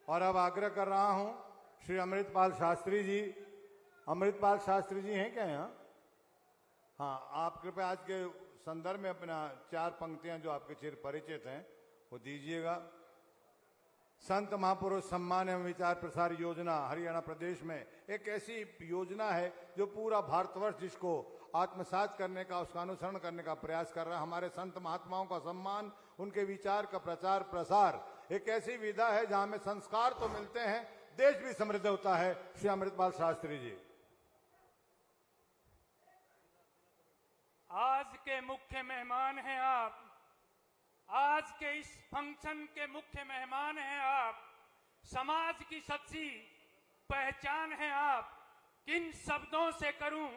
और अब आग्रह कर रहा हूं श्री अमृतपाल शास्त्री जी, अमृतपाल शास्त्री जी हैं क्या यहाँ? हाँ, आप कृपया आज के संदर्भ में अपना 4 पंक्तियां जो आपके चिर परिचित हैं वो दीजिएगा। संत महापुरुष सम्मान एवं विचार प्रसार योजना हरियाणा प्रदेश में एक ऐसी योजना है जो पूरा भारतवर्ष जिसको आत्मसात करने का, उसका अनुसरण करने का प्रयास कर रहा है। हमारे संत महात्माओं का सम्मान, उनके विचार का प्रचार प्रसार एक ऐसी विधा है जहां में संस्कार तो मिलते हैं, देश भी समृद्ध होता है। श्री अमृतपाल शास्त्री जी। आज के मुख्य मेहमान हैं आप, आज के इस फंक्शन के मुख्य मेहमान हैं आप, समाज की सच्ची पहचान है आप। किन शब्दों से करूं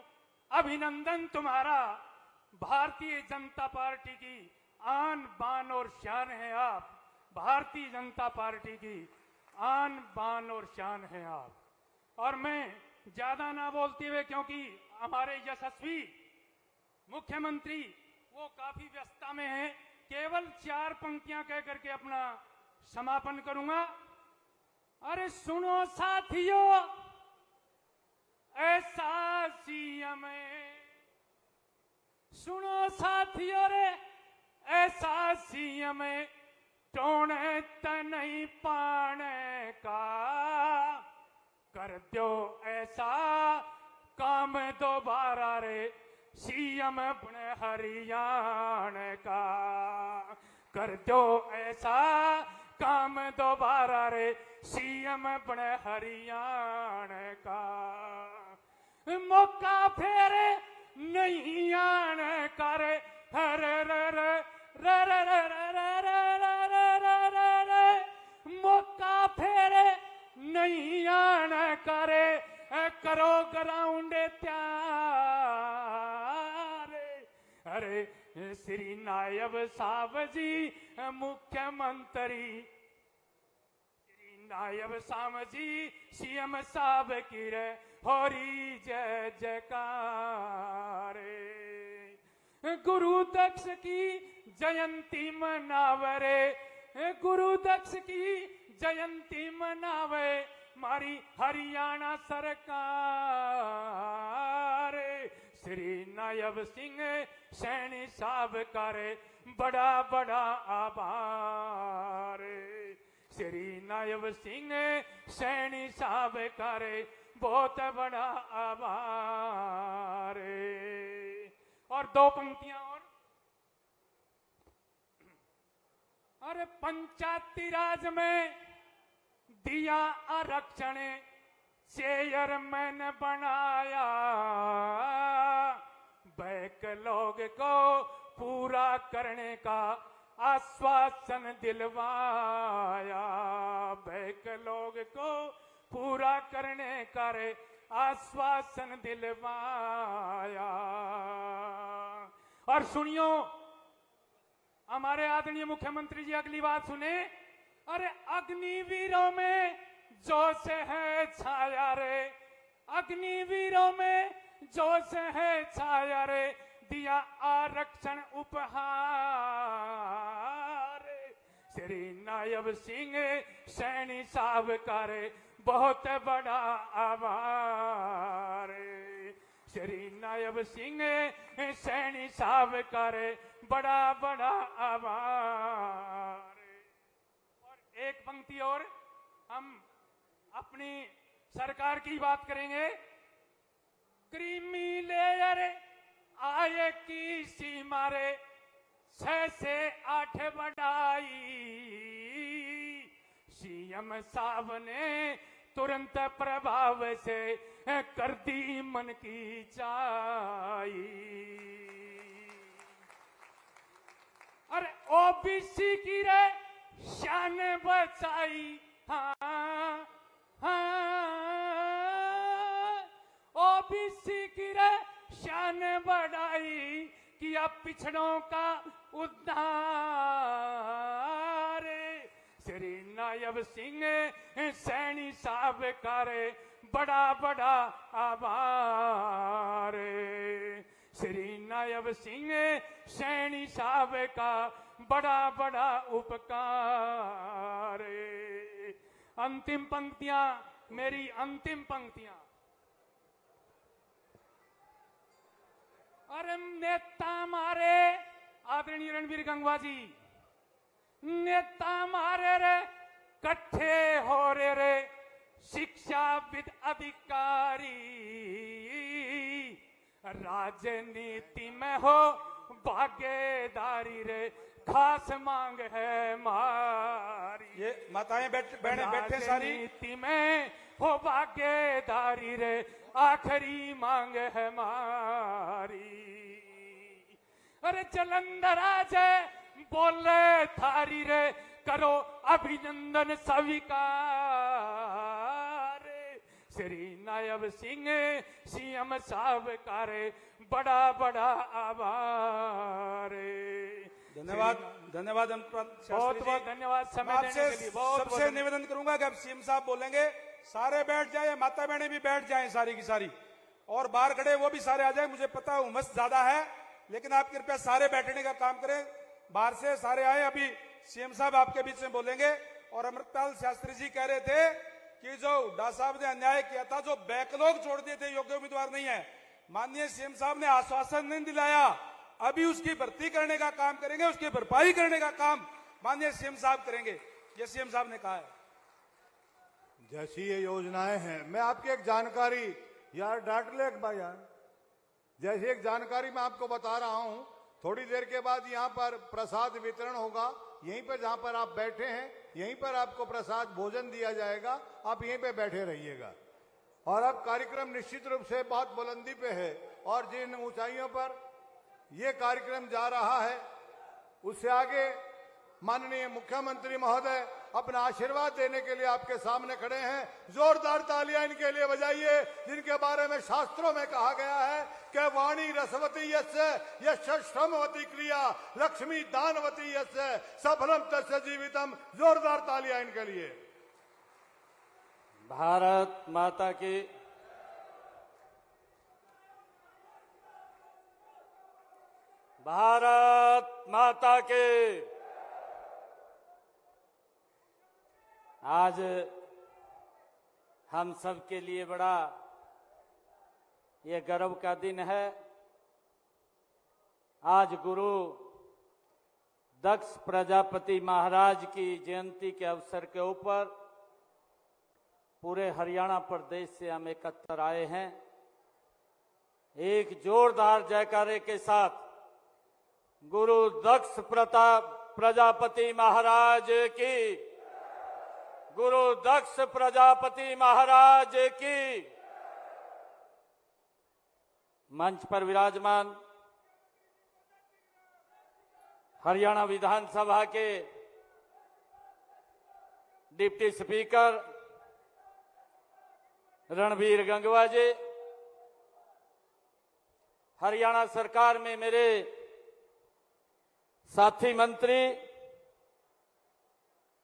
अभिनंदन तुम्हारा, भारतीय जनता पार्टी की आन बान और शान है आप, भारतीय जनता पार्टी की आन बान और शान है आप। और मैं ज्यादा ना बोलते हुए, क्योंकि हमारे यशस्वी मुख्यमंत्री वो काफी व्यस्तता में हैं, केवल 4 पंक्तियां कह करके अपना समापन करूंगा। अरे सुनो साथियों, ऐसा सीएम है, सुनो साथियों रे ऐसा सीएम है, टोने त नहीं पाने का, कर दो ऐसा काम दोबारा रे सीएम बने हरियाणा का, कर दो ऐसा काम दोबारा रे सीएम बने हरियाणा का। मौका फेरे नहीं आने करे, हरे रे रे रे रे रे रे रे रे रे, मौका फेरे नहीं आने करे, करो ग्राउंड तैयार। अरे श्री नायब साहब जी मुख्यमंत्री, श्री नायब साहब जी सीएम साहब की रे होरी जय जयकार। गुरु दक्ष की जयंती मनावरे, गुरु दक्ष की जयंती मनावे मारी हरियाणा सरकार। श्री नायब सिंह सैनी साहब करे बड़ा बड़ा आभार। श्री नायब सिंह सैनी साहब करे बहुत बड़ा आभार। और दो पंक्तियां और। अरे पंचायती राज में दिया आरक्षण, चेयरमैन बनाया, बैकलॉग को पूरा करने का आश्वासन दिलवाया। बैकलॉग को पूरा करने का आश्वासन दिलवाया। और सुनियो हमारे आदरणीय मुख्यमंत्री जी, अगली बात सुने। अरे अग्निवीरों में जोश है छाया रे, अग्निवीरों में जोश है छाया रे, दिया आरक्षण उपहार। श्री नायब सिंह सैनी साहब करे बहुत बड़ा आभार। श्री नायब सिंह सैनी साहब करे बड़ा बड़ा आभार। और एक पंक्ति और हम अपनी सरकार की बात करेंगे। क्रीमी लेयर आय की सीमा रे 6 से 8 बढ़ाई, सीएम साहब ने तुरंत प्रभाव से कर दी मन की चाही। अरे ओबीसी की रे शान बचाई, हाँ हाँ, ओबीसी की रे शान बढ़ाई, किया पिछड़ों का उद्धार। श्री नायब सिंह सैनी साहब करे बड़ा बड़ा आभार। श्री नायब सिंह सैनी साहब का बड़ा बड़ा उपकार। अंतिम पंक्तियां, मेरी अंतिम पंक्तियां। अरे नेता मारे आदरणीय रणवीर गंगवा जी, नेता मारे रे कट्ठे हो रे शिक्षाविद अधिकारी, राजनीति में हो भागीदारी रे खास मांग है मारी। ये माताएं बहनें बैठे सारी। राजनीति में हो भागीदारी रे आखिरी मांग है मारी। अरे जलंधर आज बोले थारी रे करो अभिनंदन स्वीकार। श्री नायब सिंह सीएम साहब करे बड़ा बड़ा आभार। धन्यवाद धन्यवाद बहुत बहुत धन्यवाद समय देने के लिए। बहुत सबसे निवेदन करूंगा कि अब सीएम साहब बोलेंगे सारे बैठ जाए, माता बहनें भी बैठ जाएं सारी की सारी, और बाहर खड़े वो भी सारे आ जाए। मुझे पता है उमस ज्यादा है, लेकिन आप कृपया सारे बैठने का काम करें। बाहर से सारे आए। अभी सीएम साहब आपके बीच में बोलेंगे। और अमृतपाल शास्त्री जी कह रहे थे कि जो हुड्डा साहब ने अन्याय किया था, जो बैकलॉग छोड़ दिए थे, योग्य उम्मीदवार नहीं है, माननीय सीएम साहब ने आश्वासन नहीं दिलाया, अभी उसकी भर्ती करने का काम करेंगे, उसकी भरपाई करने का काम माननीय सीएम साहब करेंगे, ये सीएम साहब ने कहा है। जैसी ये योजनाएं हैं, मैं आपकी एक जानकारी, यार डांट ले भाई यार, जैसी एक जानकारी मैं आपको बता रहा हूं, थोड़ी देर के बाद यहां पर प्रसाद वितरण होगा। यहीं पर जहां पर आप बैठे हैं, यहीं पर आपको प्रसाद भोजन दिया जाएगा, आप यहीं पे बैठे रहिएगा। और अब कार्यक्रम निश्चित रूप से बहुत बुलंदी पे है, और जिन ऊंचाइयों पर ये कार्यक्रम जा रहा है, उससे आगे माननीय मुख्यमंत्री महोदय अपना आशीर्वाद देने के लिए आपके सामने खड़े हैं। जोरदार तालियां इनके लिए बजाइए, जिनके बारे में शास्त्रों में कहा गया है कि वाणी रसवती यस्य यश श्रमवती क्रिया लक्ष्मी दानवती यस्य सफलम तस्य जीवितम। जोरदार तालियां इनके लिए। भारत माता की। भारत माता की। आज हम सब के लिए बड़ा ये गर्व का दिन है। आज गुरु दक्ष प्रजापति महाराज की जयंती के अवसर के ऊपर पूरे हरियाणा प्रदेश से हम एकत्र आए हैं। एक जोरदार जयकारे के साथ गुरु दक्ष प्रजापति महाराज की, गुरु दक्ष प्रजापति महाराज की। मंच पर विराजमान हरियाणा विधानसभा के डिप्टी स्पीकर रणबीर गंगवा जी, हरियाणा सरकार में मेरे साथी मंत्री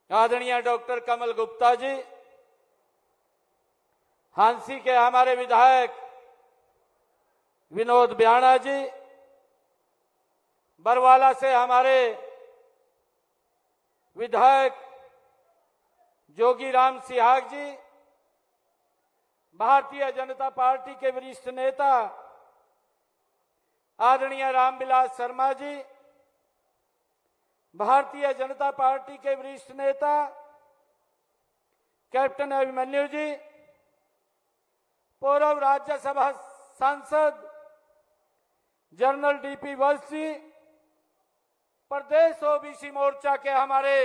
आदरणीय डॉक्टर कमल गुप्ता जी, हांसी के हमारे विधायक विनोद ब्याणा जी, बरवाला से हमारे विधायक जोगीराम सिहाग जी, भारतीय जनता पार्टी के वरिष्ठ नेता आदरणीय रामविलास शर्मा जी, भारतीय जनता पार्टी के वरिष्ठ नेता कैप्टन अभिमन्यु जी, पूर्व राज्यसभा सांसद जनरल डीपी वत्स जी, प्रदेश ओबीसी मोर्चा के हमारे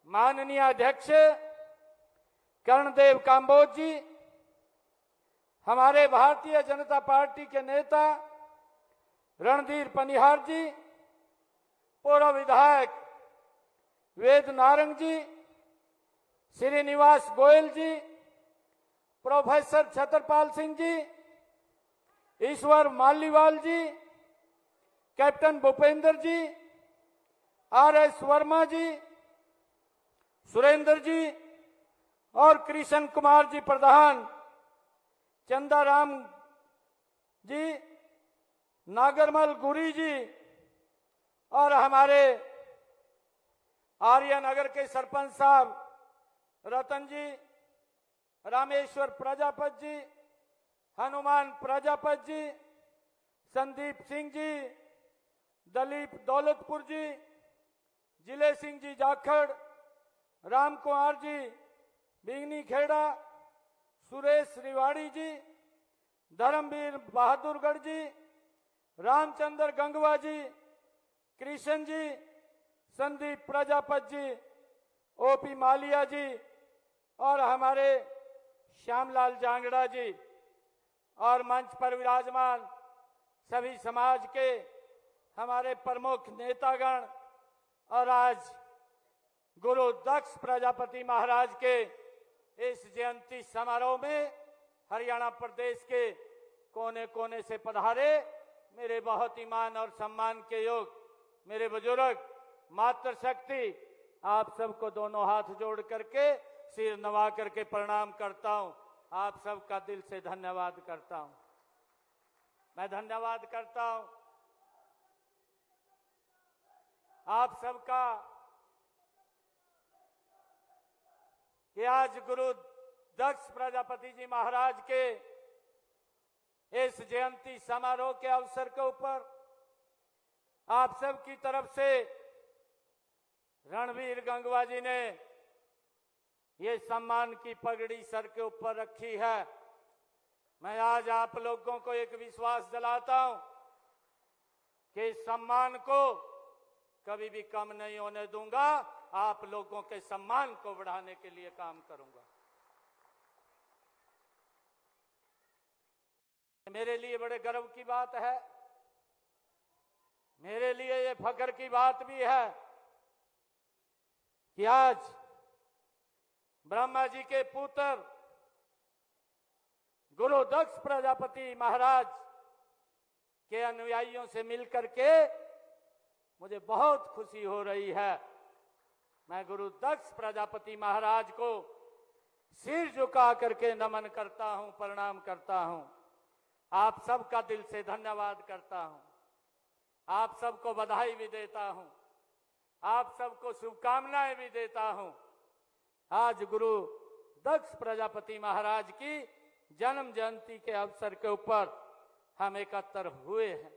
माननीय अध्यक्ष कर्णदेव काम्बोज जी, हमारे भारतीय जनता पार्टी के नेता रणधीर पनिहार जी, पूर्व विधायक वेद नारंग जी, श्रीनिवास गोयल जी, प्रोफेसर छतरपाल सिंह जी, ईश्वर मालीवाल जी, कैप्टन भूपेंद्र जी, आर.एस. वर्मा जी, सुरेंद्र जी और कृष्ण कुमार जी प्रधान, चंदाराम जी, नागरमल गुरी जी और हमारे आर्यनगर के सरपंच साहब रतन जी, रामेश्वर प्रजापत जी, हनुमान प्रजापत जी, संदीप सिंह जी, दलीप दौलतपुर जी, जिले सिंह जी जाखड़, राम कुमार जी बिंगनी खेड़ा, सुरेश रिवाड़ी जी, धर्मवीर बहादुरगढ़ जी, रामचंद्र गंगवा जी, कृष्ण जी, संदीप प्रजापत जी, ओपी मालिया जी और हमारे श्यामलाल जांगड़ा जी और मंच पर विराजमान सभी समाज के हमारे प्रमुख नेतागण और आज गुरु दक्ष प्रजापति महाराज के इस जयंती समारोह में हरियाणा प्रदेश के कोने कोने से पधारे मेरे बहुत ही मान और सम्मान के योग मेरे बुजुर्ग मातृशक्ति, आप सबको दोनों हाथ जोड़ करके सिर नवा करके प्रणाम करता हूं। आप सबका दिल से धन्यवाद करता हूं। मैं धन्यवाद करता हूं आप सबका कि आज गुरु दक्ष प्रजापति जी महाराज के इस जयंती समारोह के अवसर के ऊपर आप सब की तरफ से रणबीर गंगवा जी ने ये सम्मान की पगड़ी सर के ऊपर रखी है। मैं आज आप लोगों को एक विश्वास दिलाता हूं कि इस सम्मान को कभी भी कम नहीं होने दूंगा। आप लोगों के सम्मान को बढ़ाने के लिए काम करूंगा। मेरे लिए बड़े गर्व की बात है, मेरे लिए ये फख्र की बात भी है कि आज ब्रह्मा जी के पुत्र गुरु दक्ष प्रजापति महाराज के अनुयायियों से मिलकर के मुझे बहुत खुशी हो रही है। मैं गुरु दक्ष प्रजापति महाराज को सिर झुका करके नमन करता हूं, प्रणाम करता हूं। आप सबका दिल से धन्यवाद करता हूं। आप सबको बधाई भी देता हूं, आप सबको शुभकामनाएं भी देता हूं। आज गुरु दक्ष प्रजापति महाराज की जन्म जयंती के अवसर के ऊपर हम एकत्र हुए हैं।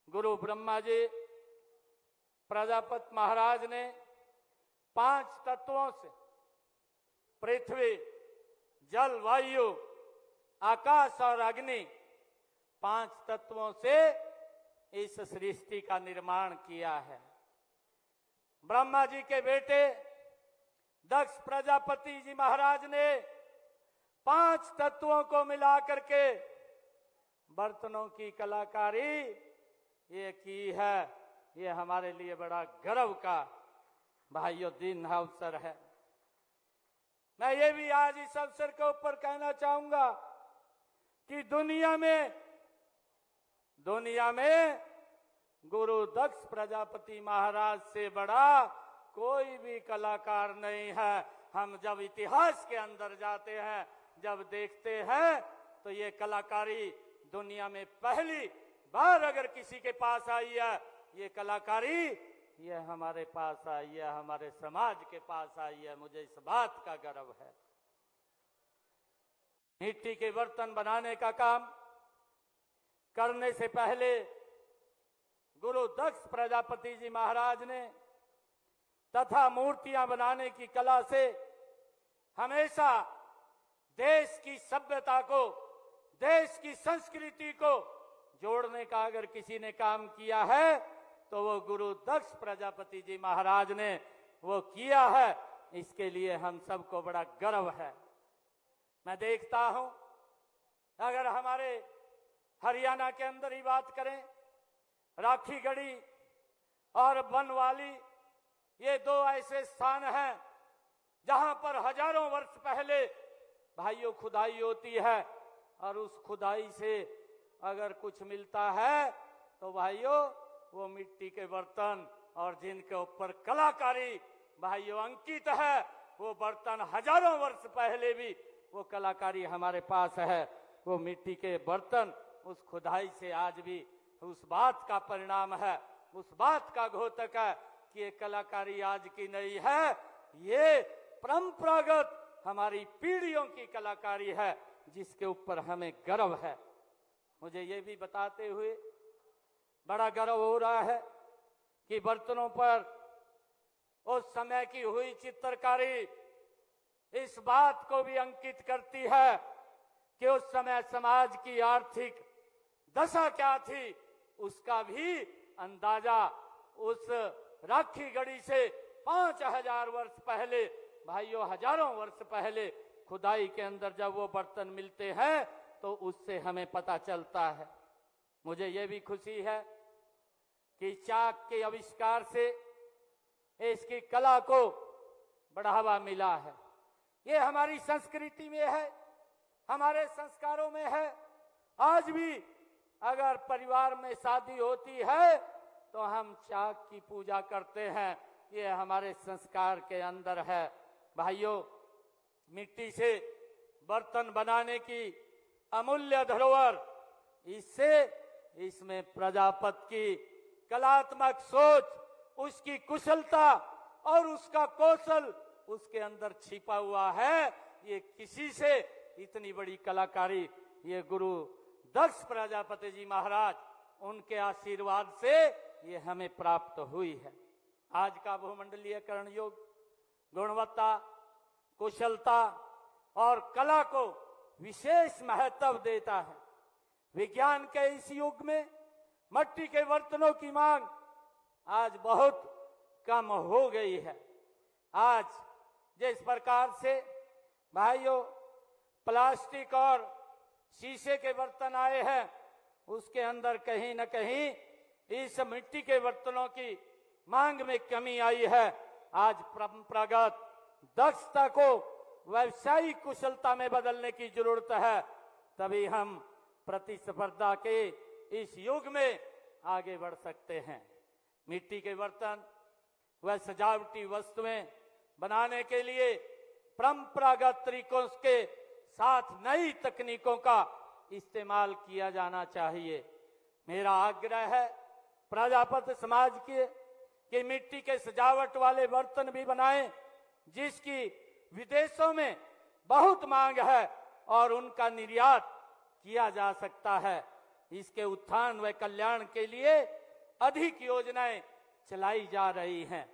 गुरु ब्रह्मा जी प्रजापति महाराज ने 5 तत्वों से पृथ्वी, जल, वायु, आकाश और अग्नि 5 तत्वों से इस सृष्टि का निर्माण किया है। ब्रह्मा जी के बेटे दक्ष प्रजापति जी महाराज ने 5 तत्वों को मिला करके बर्तनों की कलाकारी ये की है। ये हमारे लिए बड़ा गर्व का भाइयों दिन अवसर है। मैं ये भी आज इस अवसर के ऊपर कहना चाहूंगा कि दुनिया में गुरु दक्ष प्रजापति महाराज से बड़ा कोई भी कलाकार नहीं है। हम जब इतिहास के अंदर जाते हैं, जब देखते हैं, तो ये कलाकारी दुनिया में पहली बार अगर किसी के पास आई है, ये कलाकारी ये हमारे पास आई है, हमारे समाज के पास आई है। मुझे इस बात का गर्व है। मिट्टी के बर्तन बनाने का काम करने से पहले गुरु दक्ष प्रजापति जी महाराज ने तथा मूर्तियां बनाने की कला से हमेशा देश की सभ्यता को, देश की संस्कृति को जोड़ने का अगर किसी ने काम किया है तो वो गुरु दक्ष प्रजापति जी महाराज ने वो किया है। इसके लिए हम सबको बड़ा गर्व है। मैं देखता हूं, अगर हमारे हरियाणा के अंदर ही बात करें, राखीगढ़ी और बनवाली ये 2 ऐसे स्थान हैं जहां पर हजारों वर्ष पहले भाइयों खुदाई होती है, और उस खुदाई से अगर कुछ मिलता है तो भाइयों वो मिट्टी के बर्तन और जिनके ऊपर कलाकारी भाइयों अंकित है, वो बर्तन हजारों वर्ष पहले भी वो कलाकारी हमारे पास है। वो मिट्टी के बर्तन उस खुदाई से आज भी उस बात का परिणाम है, उस बात का घोतक है कि ये कलाकारी आज की नहीं है, ये परंपरागत हमारी पीढ़ियों की कलाकारी है जिसके ऊपर हमें गर्व है। मुझे ये भी बताते हुए बड़ा गर्व हो रहा है कि बर्तनों पर उस समय की हुई चित्रकारी इस बात को भी अंकित करती है कि उस समय समाज की आर्थिक दशा क्या थी, उसका भी अंदाजा उस राखीगढ़ी से 5000 वर्ष पहले भाइयों, हजारों वर्ष पहले खुदाई के अंदर जब वो बर्तन मिलते हैं तो उससे हमें पता चलता है। मुझे ये भी खुशी है कि चाक के आविष्कार से इसकी कला को बढ़ावा मिला है। ये हमारी संस्कृति में है, हमारे संस्कारों में है। आज भी अगर परिवार में शादी होती है तो हम चाक की पूजा करते हैं, ये हमारे संस्कार के अंदर है। भाइयों, मिट्टी से बर्तन बनाने की अमूल्य धरोहर, इसमें प्रजापति की कलात्मक सोच, उसकी कुशलता और उसका कौशल उसके अंदर छिपा हुआ है। ये किसी से इतनी बड़ी कलाकारी ये गुरु दक्ष प्रजापति जी महाराज, उनके आशीर्वाद से ये हमें प्राप्त हुई है। आज का भूमंडलीयकरण युग गुणवत्ता, कुशलता और कला को विशेष महत्व देता है। विज्ञान के इस युग में मिट्टी के बर्तनों की मांग आज बहुत कम हो गई है। आज जिस प्रकार से भाइयों प्लास्टिक और शीशे के बर्तन आए हैं, उसके अंदर कहीं न कहीं इस मिट्टी के बर्तनों की मांग में कमी आई है। आज परंपरागत दक्षता को व्यावसायिक कुशलता में बदलने की जरूरत है, तभी हम प्रतिस्पर्धा के इस युग में आगे बढ़ सकते हैं। मिट्टी के बर्तन व सजावटी वस्तुएं बनाने के लिए परंपरागत तरीकों के साथ नई तकनीकों का इस्तेमाल किया जाना चाहिए। मेरा आग्रह है प्रजापति समाज के कि मिट्टी के सजावट वाले बर्तन भी बनाएं, जिसकी विदेशों में बहुत मांग है और उनका निर्यात किया जा सकता है। इसके उत्थान व कल्याण के लिए अधिक योजनाएं चलाई जा रही हैं।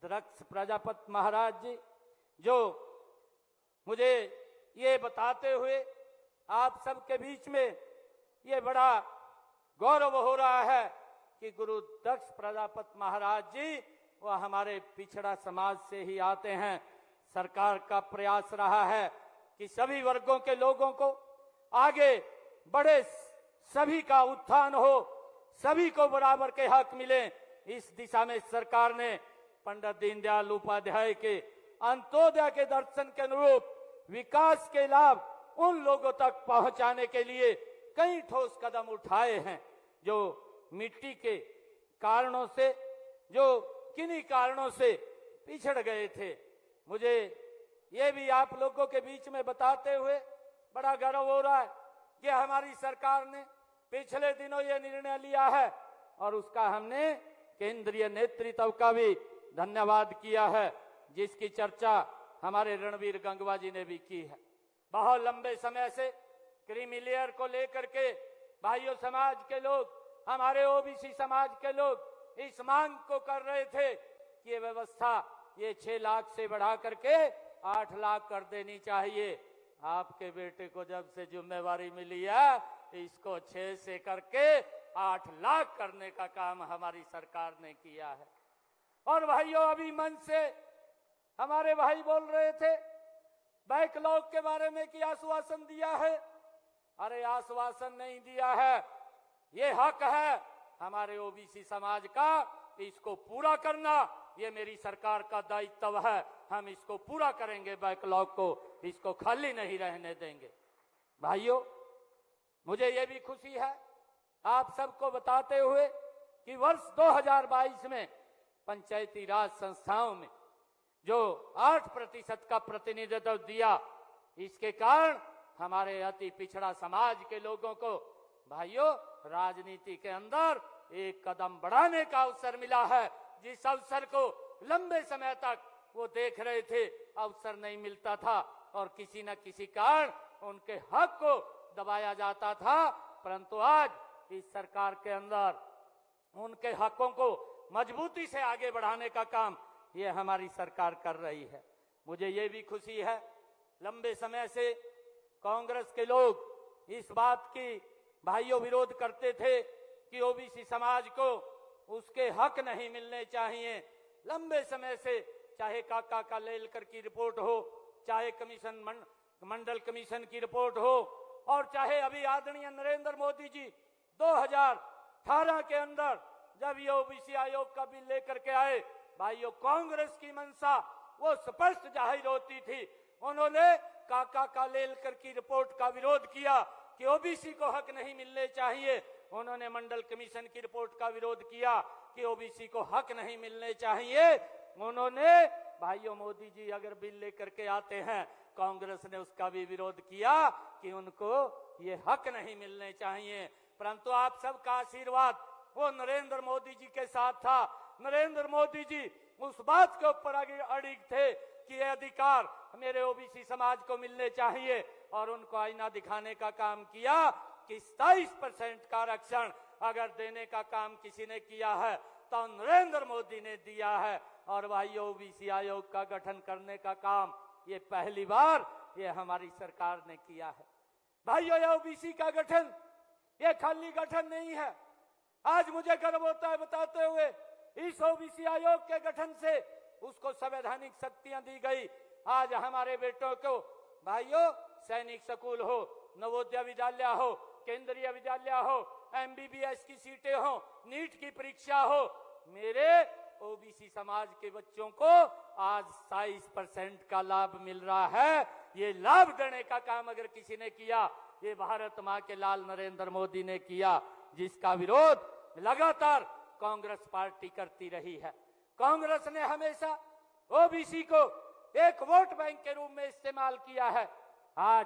दक्ष प्रजापति महाराज जी जो मुझे ये बताते हुए आप सबके बीच में ये बड़ा गौरव हो रहा है कि गुरु दक्ष प्रजापति महाराज जी वह हमारे पिछड़ा समाज से ही आते हैं। सरकार का प्रयास रहा है कि सभी वर्गों के लोगों को आगे बढ़े, सभी का उत्थान हो, सभी को बराबर के हक मिले। इस दिशा में सरकार ने पंडित दीनदयाल उपाध्याय के अंत्योदय के दर्शन के अनुरूप विकास के लाभ उन लोगों तक पहुंचाने के लिए कई ठोस कदम उठाए हैं जो मिट्टी के कारणों से, जो किन्हीं कारणों से पिछड़ गए थे। मुझे ये भी आप लोगों के बीच में बताते हुए बड़ा गर्व हो रहा है कि हमारी सरकार ने पिछले दिनों ये निर्णय लिया है और उसका हमने केंद्रीय नेतृत्व का भी धन्यवाद किया है, जिसकी चर्चा हमारे रणवीर गंगवा जी ने भी की है। बहुत लंबे समय से क्रीमी लेयर को लेकर के भाइयों समाज के लोग, हमारे ओबीसी समाज के लोग इस मांग को कर रहे थे कि ये व्यवस्था ये 6 लाख से बढ़ा करके 8 लाख कर देनी चाहिए। आपके बेटे को जब से जिम्मेवारी मिली है इसको 6 से करके 8 लाख करने का काम हमारी सरकार ने किया है। और भाइयों अभी मंच से हमारे भाई बोल रहे थे बैकलॉग के बारे में कि आश्वासन दिया है। अरे आश्वासन नहीं दिया है, ये हक है हमारे ओबीसी समाज का, इसको पूरा करना ये मेरी सरकार का दायित्व है। हम इसको पूरा करेंगे, बैकलॉग को इसको खाली नहीं रहने देंगे। भाइयों मुझे ये भी खुशी है आप सबको बताते हुए कि वर्ष 2022 में पंचायती राज संस्थाओं में जो 8% का प्रतिनिधित्व दिया, इसके कारण हमारे अति पिछड़ा समाज के लोगों को भाइयों राजनीति के अंदर एक कदम बढ़ाने का अवसर मिला है। जिस अवसर को लंबे समय तक वो देख रहे थे, अवसर नहीं मिलता था और किसी न किसी कारण उनके हक को दबाया जाता था, परंतु आज इस सरकार के अंदर उनके हकों को मजबूती से आगे बढ़ाने का काम ये हमारी सरकार कर रही है। मुझे ये भी खुशी है लंबे समय से कांग्रेस के लोग इस बात की भाइयों विरोध करते थे कि ओबीसी समाज को उसके हक नहीं मिलने चाहिए। लंबे समय से चाहे काका का लेलकर की रिपोर्ट हो, चाहे कमीशन मंडल कमीशन की रिपोर्ट हो, और चाहे अभी आदरणीय नरेंद्र मोदी जी 2018 के अंदर जब ये ओबीसी आयोग का बिल लेकर के आए, भाइयों कांग्रेस की मंशा वो स्पष्ट जाहिर होती थी। उन्होंने काका का लेलकर की रिपोर्ट का विरोध किया कि ओबीसी को हक नहीं मिलने चाहिए। उन्होंने मंडल कमीशन की रिपोर्ट का विरोध किया कि ओबीसी को हक नहीं मिलने चाहिए। उन्होंने भाइयों मोदी जी अगर बिल लेकर के आते हैं, कांग्रेस ने उसका भी विरोध किया कि उनको ये हक नहीं मिलने चाहिए। परंतु आप सबका आशीर्वाद वो नरेंद्र मोदी जी के साथ था। नरेंद्र मोदी जी उस बात के ऊपर अड़िग थे कि ये अधिकार मेरे ओबीसी समाज को मिलने चाहिए, और उनको आईना दिखाने का काम किया कि 27% का आरक्षण अगर देने का काम किसी ने किया है तो नरेंद्र मोदी ने दिया है। और भाइयों ओबीसी आयोग का गठन करने का काम ये पहली बार ये हमारी सरकार ने किया है। भाइयों ये ओबीसी का गठन ये खाली गठन नहीं है। आज मुझे गर्व होता है बताते हुए इस ओबीसी आयोग के गठन से उसको संवैधानिक शक्तियां दी गई। आज हमारे बेटों को भाइयों सैनिक स्कूल हो, नवोदय विद्यालय हो, केंद्रीय विद्यालय हो, एमबीबीएस की सीटें हो, नीट की परीक्षा हो, मेरे ओबीसी समाज के बच्चों को आज 27% का लाभ मिल रहा है। ये लाभ देने का काम अगर किसी ने किया, ये भारत मां के लाल नरेंद्र मोदी ने किया, जिसका विरोध लगातार कांग्रेस पार्टी करती रही है। कांग्रेस ने हमेशा ओबीसी को एक वोट बैंक के रूप में इस्तेमाल किया है। आज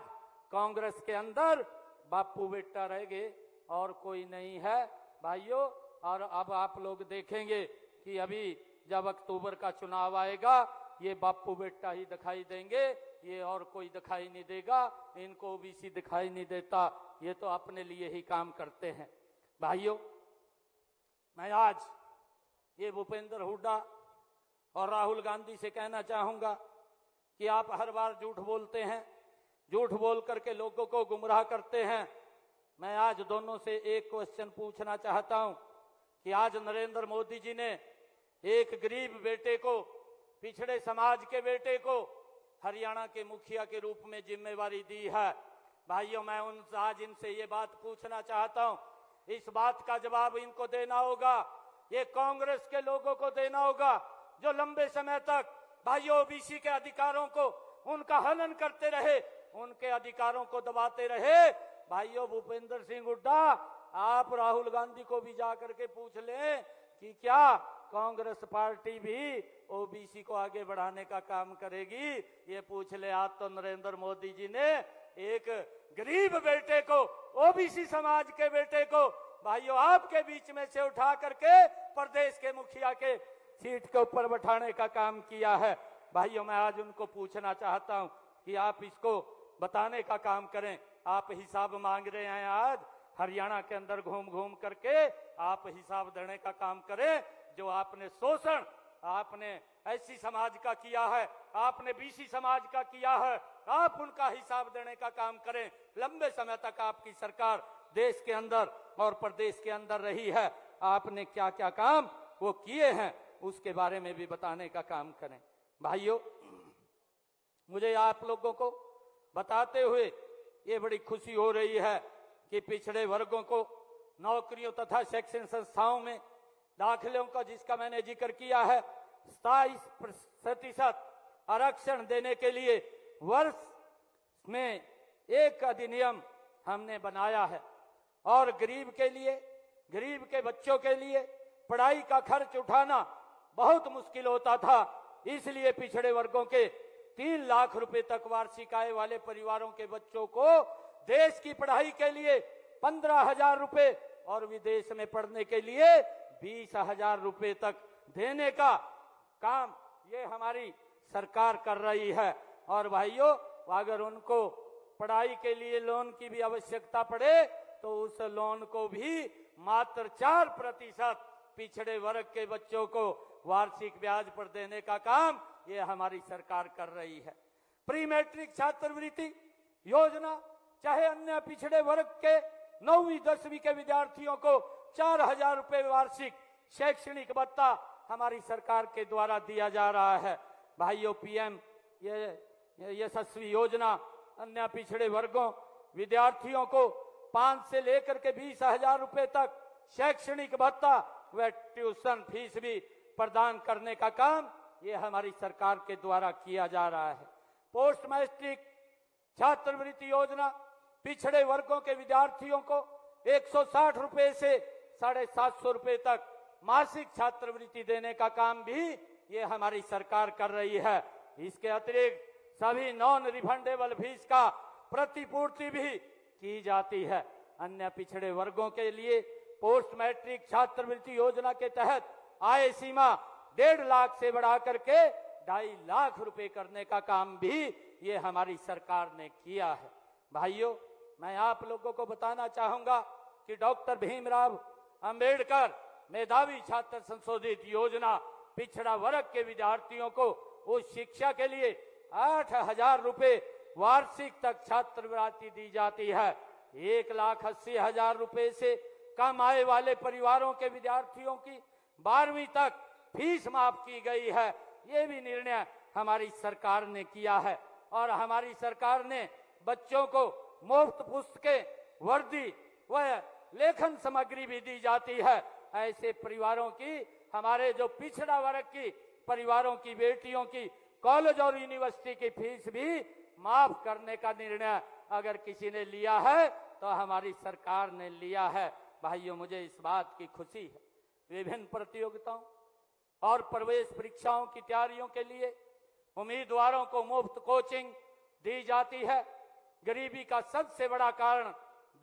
कांग्रेस के अंदर बापू बेटा रह गए और कोई नहीं है। भाइयों और अब आप लोग देखेंगे कि अभी जब अक्टूबर का चुनाव आएगा ये बापू बेटा ही दिखाई देंगे, ये और कोई दिखाई नहीं देगा, इनको ओबीसी दिखाई नहीं देता, ये तो अपने लिए ही काम करते हैं। भाइयों, मैं आज ये भूपेंद्र हुड्डा और राहुल गांधी से कहना चाहूंगा कि आप हर बार झूठ बोलते हैं, झूठ बोल करके लोगों को गुमराह करते हैं। मैं आज दोनों से एक क्वेश्चन पूछना चाहता हूं कि आज नरेंद्र मोदी जी ने एक गरीब बेटे को, पिछड़े समाज के बेटे को हरियाणा के मुखिया के रूप में जिम्मेवारी दी है। भाइयों, मैं आज इनसे ये बात पूछना चाहता हूं, इस बात का जवाब इनको देना होगा, ये कांग्रेस के लोगों को देना होगा जो लंबे समय तक भाइयों ओबीसी के अधिकारों को उनका हनन करते रहे, उनके अधिकारों को दबाते रहे। भाइयों, भूपेंद्र सिंह हुड्डा, आप राहुल गांधी को भी जाकर के पूछ लें कि क्या कांग्रेस पार्टी भी ओबीसी को आगे बढ़ाने का काम करेगी। ये पूछ ले। आज तो नरेंद्र मोदी जी ने एक गरीब बेटे को, ओबीसी समाज के बेटे को भाइयों आपके बीच में से उठा करके प्रदेश के मुखिया के सीट के ऊपर बैठाने का काम किया है। भाइयों, मैं आज उनको पूछना चाहता हूं कि आप इसको बताने का काम करें। आप हिसाब मांग रहे हैं, आज हरियाणा के अंदर घूम घूम करके आप हिसाब देने का काम करें। जो आपने शोषण आपने एससी समाज का किया है, आपने बीसी समाज का किया है, आप उनका हिसाब देने का काम करें। लंबे समय तक आपकी सरकार देश के अंदर और प्रदेश के अंदर रही है, आपने क्या क्या काम वो किए हैं उसके बारे में भी बताने का काम करें। भाइयों, मुझे आप लोगों को बताते हुए ये बड़ी खुशी हो रही है कि पिछड़े वर्गों को नौकरियों तथा शैक्षणिक संस्थाओं में दाखिलों का, जिसका मैंने जिक्र किया है, 27% आरक्षण देने के लिए वर्ष में एक अधिनियम हमने बनाया है। और गरीब के लिए, गरीब के बच्चों के लिए पढ़ाई का खर्च उठाना बहुत मुश्किल होता था, इसलिए पिछड़े वर्गों के 3 लाख रुपए तक वार्षिक आय वाले परिवारों के बच्चों को देश की पढ़ाई के लिए 15,000 रुपए और विदेश में पढ़ने के लिए 20,000 रुपए तक देने का काम ये हमारी सरकार कर रही है। और भाइयों, अगर उनको पढ़ाई के लिए लोन की भी आवश्यकता पड़े तो उस लोन को भी मात्र 4% पिछड़े वर्ग के बच्चों को वार्षिक ब्याज पर देने का काम ये हमारी सरकार कर रही है। प्री मैट्रिक छात्रवृत्ति योजना, चाहे अन्य पिछड़े वर्ग के 9वीं 10वीं के विद्यार्थियों को 4,000 रुपए वार्षिक शैक्षणिक भत्ता हमारी सरकार के द्वारा दिया जा रहा है। भाइयों, पीएम यशस्वी योजना अन्य पिछड़े वर्गों विद्यार्थियों को 5 से लेकर के 20,000 रुपए तक शैक्षणिक भत्ता व ट्यूशन फीस भी प्रदान करने का काम ये हमारी सरकार के द्वारा किया जा रहा है। पोस्ट मैट्रिक छात्रवृत्ति योजना पिछड़े वर्गों के विद्यार्थियों को 160 रुपए से 750 रुपए तक मासिक छात्रवृत्ति देने का काम भी ये हमारी सरकार कर रही है। इसके अतिरिक्त सभी नॉन रिफंडेबल फीस का प्रतिपूर्ति भी की जाती है। अन्य पिछड़े वर्गों के लिए पोस्ट मैट्रिक छात्रवृत्ति योजना के तहत आय सीमा 1.5 लाख से बढ़ा करके 2.5 लाख रुपए करने का काम भी ये हमारी सरकार ने किया है। भाइयों, मैं आप लोगों को बताना चाहूंगा कि डॉक्टर भीमराव अंबेडकर मेधावी छात्र संशोधित योजना पिछड़ा वर्ग के विद्यार्थियों को उस शिक्षा के लिए 8,000 रुपए वार्षिक तक छात्रवृत्ति दी जाती है। 1,80,000 रुपए से कम आय वाले परिवारों के विद्यार्थियों की 12वीं तक फीस माफ की गई है। ये भी निर्णय हमारी सरकार ने किया है। और हमारी सरकार ने बच्चों को मुफ्त पुस्तकें, वर्दी व लेखन सामग्री भी दी जाती है। ऐसे परिवारों की, हमारे जो पिछड़ा वर्ग की परिवारों की बेटियों की कॉलेज और यूनिवर्सिटी की फीस भी माफ करने का निर्णय अगर किसी ने लिया है तो हमारी सरकार ने लिया है। भाइयों, मुझे इस बात की खुशी है। विभिन्न प्रतियोगिताओं और प्रवेश परीक्षाओं की तैयारियों के लिए उम्मीदवारों को मुफ्त कोचिंग दी जाती है। गरीबी का सबसे बड़ा कारण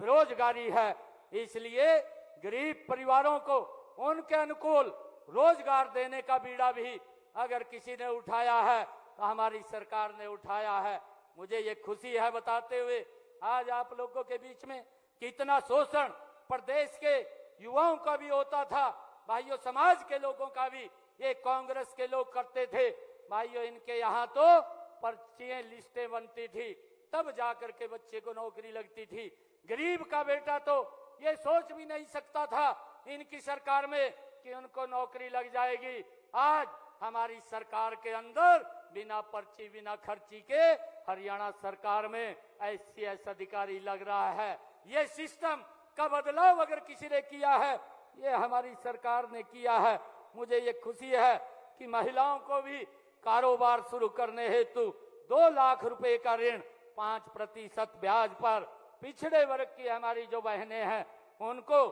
बेरोजगारी है, इसलिए गरीब परिवारों को उनके अनुकूल रोजगार देने का बीड़ा भी अगर किसी ने उठाया है तो हमारी सरकार ने उठाया है। मुझे ये खुशी है बताते हुए आज आप लोगों के बीच में कितना शोषण प्रदेश के युवाओं का भी होता था, भाइयों समाज के लोगों का भी, ये कांग्रेस के लोग करते थे भाइयों। इनके यहाँ तो पर्चियां लिस्टें बनती थी तब जाकर के बच्चे को नौकरी लगती थी। गरीब का बेटा तो ये सोच भी नहीं सकता था इनकी सरकार में कि उनको नौकरी लग जाएगी। आज हमारी सरकार के अंदर बिना पर्ची बिना खर्ची के हरियाणा सरकार में ICS अधिकारी लग रहा है। ये सिस्टम का बदलाव अगर किसी ने किया है ये हमारी सरकार ने किया है। मुझे ये खुशी है कि महिलाओं को भी कारोबार शुरू करने हेतु 2 लाख रुपए का ऋण 5% ब्याज पर पिछड़े वर्ग की हमारी जो बहनें हैं उनको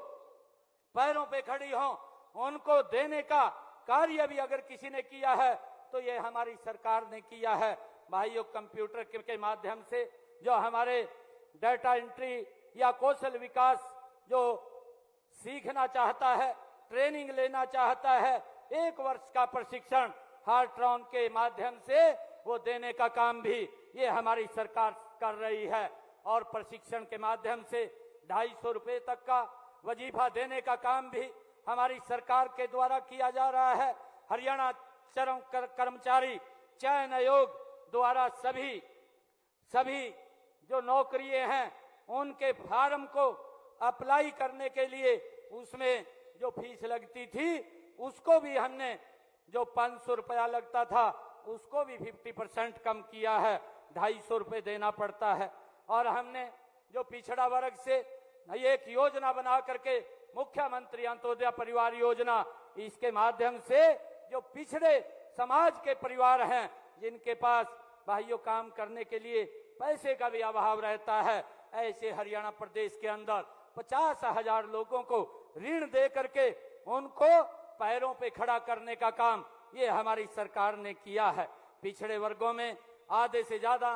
पैरों पे खड़ी हों उनको देने का कार्य भी अगर किसी ने किया है तो ये हमारी सरकार ने किया है। भाइयों कंप्यूटर के माध्यम से जो हमारे डाटा एंट्री या कौशल विकास जो सीखना चाहता है, ट्रेनिंग लेना चाहता है, 1 वर्ष का प्रशिक्षण हार्ट्रॉन के माध्यम से वो देने का काम भी ये हमारी सरकार कर रही है। और प्रशिक्षण के माध्यम से 250 रुपए तक का वजीफा देने का काम भी हमारी सरकार के द्वारा किया जा रहा है। हरियाणा श्रम कर्मचारी चयन आयोग द्वारा सभी जो नौकरियां हैं उनके फार्म को अप्लाई करने के लिए उसमें जो फीस लगती थी उसको भी हमने, जो 500 रुपया लगता था उसको भी 50% कम किया है, 250 रुपए देना पड़ता है। और हमने जो पिछड़ा वर्ग से एक योजना बना करके मुख्यमंत्री अंत्योदय परिवार योजना, इसके माध्यम से जो पिछड़े समाज के परिवार हैं जिनके पास भाइयों काम करने के लिए पैसे का भी अभाव रहता है, ऐसे हरियाणा प्रदेश के अंदर 50,000 लोगों को ऋण दे करके उनको पैरों पे खड़ा करने का काम ये हमारी सरकार ने किया है। पिछड़े वर्गों में आधे से ज्यादा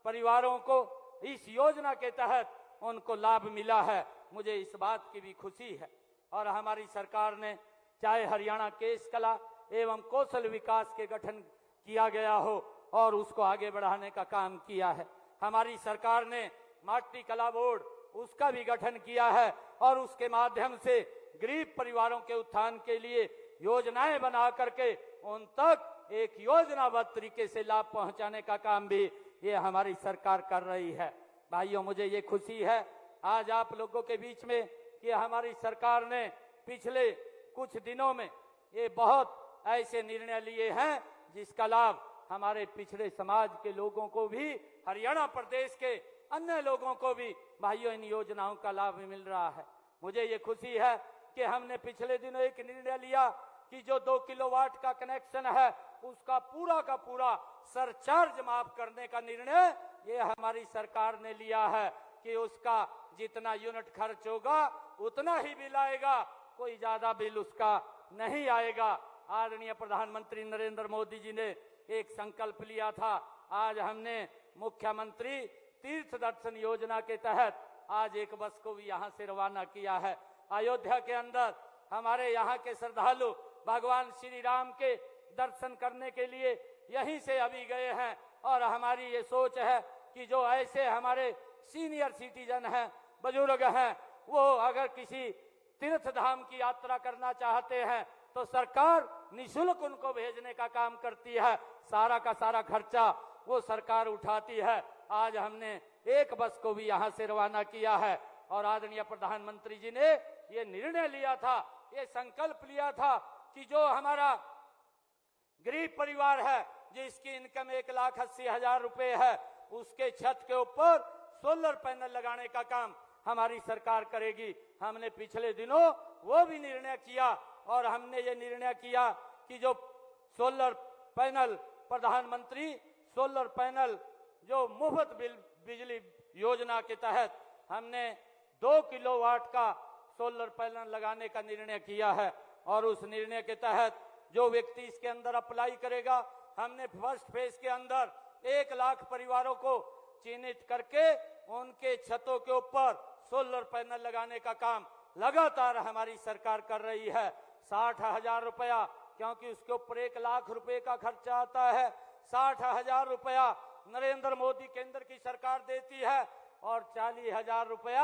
परिवारों को इस योजना के तहत उनको लाभ मिला है। मुझे इस बात की भी खुशी है। और हमारी सरकार ने चाहे हरियाणा केस कला एवं कौशल विकास के गठन किया गया हो और उसको आगे बढ़ाने का काम किया है। हमारी सरकार ने माटी कला बोर्ड उसका भी गठन किया है और उसके माध्यम से गरीब परिवारों के उत्थान के लिए योजनाएं बना करके उन तक एक योजनाबद्ध तरीके से लाभ पहुंचाने का काम भी ये हमारी सरकार कर रही है। भाइयों मुझे ये खुशी है आज आप लोगों के बीच में कि हमारी सरकार ने पिछले कुछ दिनों में ये बहुत ऐसे निर्णय लिए हैं जिसका लाभ हमारे पिछड़े समाज के लोगों को भी, हरियाणा प्रदेश के अन्य लोगों को भी भाइयों इन योजनाओं का लाभ मिल रहा है। मुझे ये खुशी है कि हमने पिछले दिनों एक निर्णय लिया कि जो 2 किलोवाट का कनेक्शन है उसका पूरा का पूरा सरचार्ज माफ करने का निर्णय ये हमारी सरकार ने लिया है कि उसका जितना यूनिट खर्च होगा उतना ही बिल आएगा, कोई ज्यादा बिल उसका नहीं आएगा। आदरणीय प्रधानमंत्री नरेंद्र मोदी जी ने एक संकल्प लिया था, आज हमने मुख्यमंत्री तीर्थ दर्शन योजना के तहत आज एक बस को भी यहाँ से रवाना किया है। अयोध्या के अंदर हमारे यहाँ के श्रद्धालु भगवान श्री राम के दर्शन करने के लिए यहीं से अभी गए हैं और हमारी ये सोच है कि जो ऐसे हमारे सीनियर सिटीजन हैं, बुजुर्ग हैं, वो अगर किसी तीर्थ धाम की यात्रा करना चाहते हैं तो सरकार निःशुल्क उनको भेजने का काम करती है, सारा का सारा खर्चा वो सरकार उठाती है। आज हमने एक बस को भी यहाँ से रवाना किया है और आदरणीय प्रधानमंत्री जी ने ये निर्णय लिया था, ये संकल्प लिया था कि जो हमारा गरीब परिवार है जिसकी इनकम 1,80,000 रुपए है उसके छत के ऊपर सोलर पैनल लगाने का काम हमारी सरकार करेगी। हमने पिछले दिनों वो भी निर्णय किया और हमने ये निर्णय किया कि जो सोलर पैनल, प्रधानमंत्री सोलर पैनल जो मुफ्त बिजली योजना के तहत हमने 2 किलोवाट का सोलर पैनल लगाने का निर्णय किया है और उस निर्णय के तहत जो व्यक्ति इसके अंदर अप्लाई करेगा, हमने फर्स्ट फेज के अंदर 1 लाख परिवारों को चिन्हित करके उनके छतों के ऊपर सोलर पैनल लगाने का काम लगातार हमारी सरकार कर रही है। 60,000 रुपया, क्योंकि उसके ऊपर 1 लाख रुपए का खर्चा आता है। 60,000 रुपया नरेंद्र मोदी केंद्र की सरकार देती है और 40,000 रुपया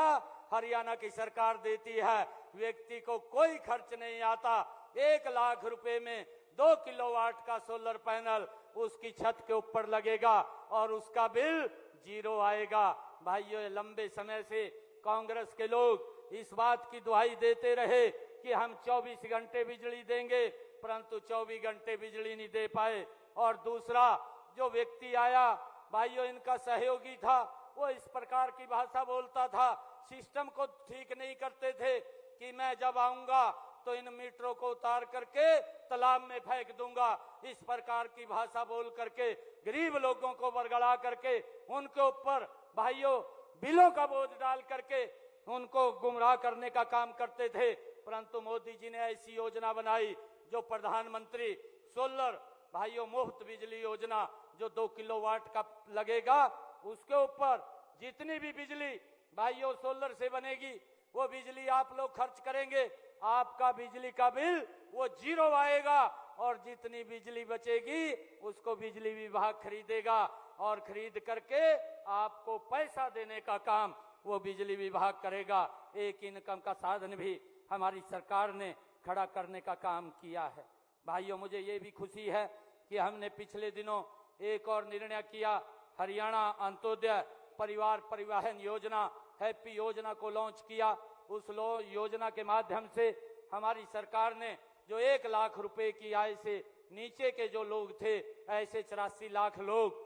हरियाणा की सरकार देती है। व्यक्ति को कोई खर्च नहीं आता। 1 लाख रुपए में 2 किलोवाट का सोलर पैनल उसकी छत के ऊपर लगेगा और उसका बिल 0 आएगा। भाइयों, लंबे समय से कांग्रेस के लोग इस बात की दुहाई देते रहे कि हम 24 घंटे बिजली देंगे, परंतु 24 घंटे बिजली नहीं दे पाए। और दूसरा जो व्यक्ति आया, भाइयों इनका सहयोगी था, वो इस प्रकार की भाषा बोलता था, सिस्टम को ठीक नहीं करते थे कि मैं जब आऊंगा तो इन मीटरों को उतार करके तालाब में फेंक दूंगा। इस प्रकार की भाषा बोल करके गरीब लोगों को बरगड़ा करके उनके ऊपर भाइयों बिलों का बोझ डाल करके उनको गुमराह करने का काम करते थे। परंतु मोदी जी ने ऐसी योजना बनाई जो प्रधानमंत्री सोलर भाइयों मुफ्त बिजली योजना, जो 2 किलोवाट का लगेगा, उसके ऊपर जितनी भी बिजली भाइयों सोलर से बनेगी वो बिजली आप लोग खर्च करेंगे, आपका बिजली का बिल वो 0 आएगा और जितनी बिजली बचेगी उसको बिजली विभाग खरीदेगा और खरीद करके आपको पैसा देने का काम वो बिजली विभाग करेगा। एक इनकम का साधन भी हमारी सरकार ने खड़ा करने का काम किया है। भाइयों, मुझे ये भी खुशी है कि हमने पिछले दिनों एक और निर्णय किया, हरियाणा अंत्योदय परिवार परिवहन योजना हैप्पी योजना को लॉन्च किया। उस योजना के माध्यम से हमारी सरकार ने जो 1 लाख रुपए की आय से नीचे के जो लोग थे, ऐसे 84 लाख लोग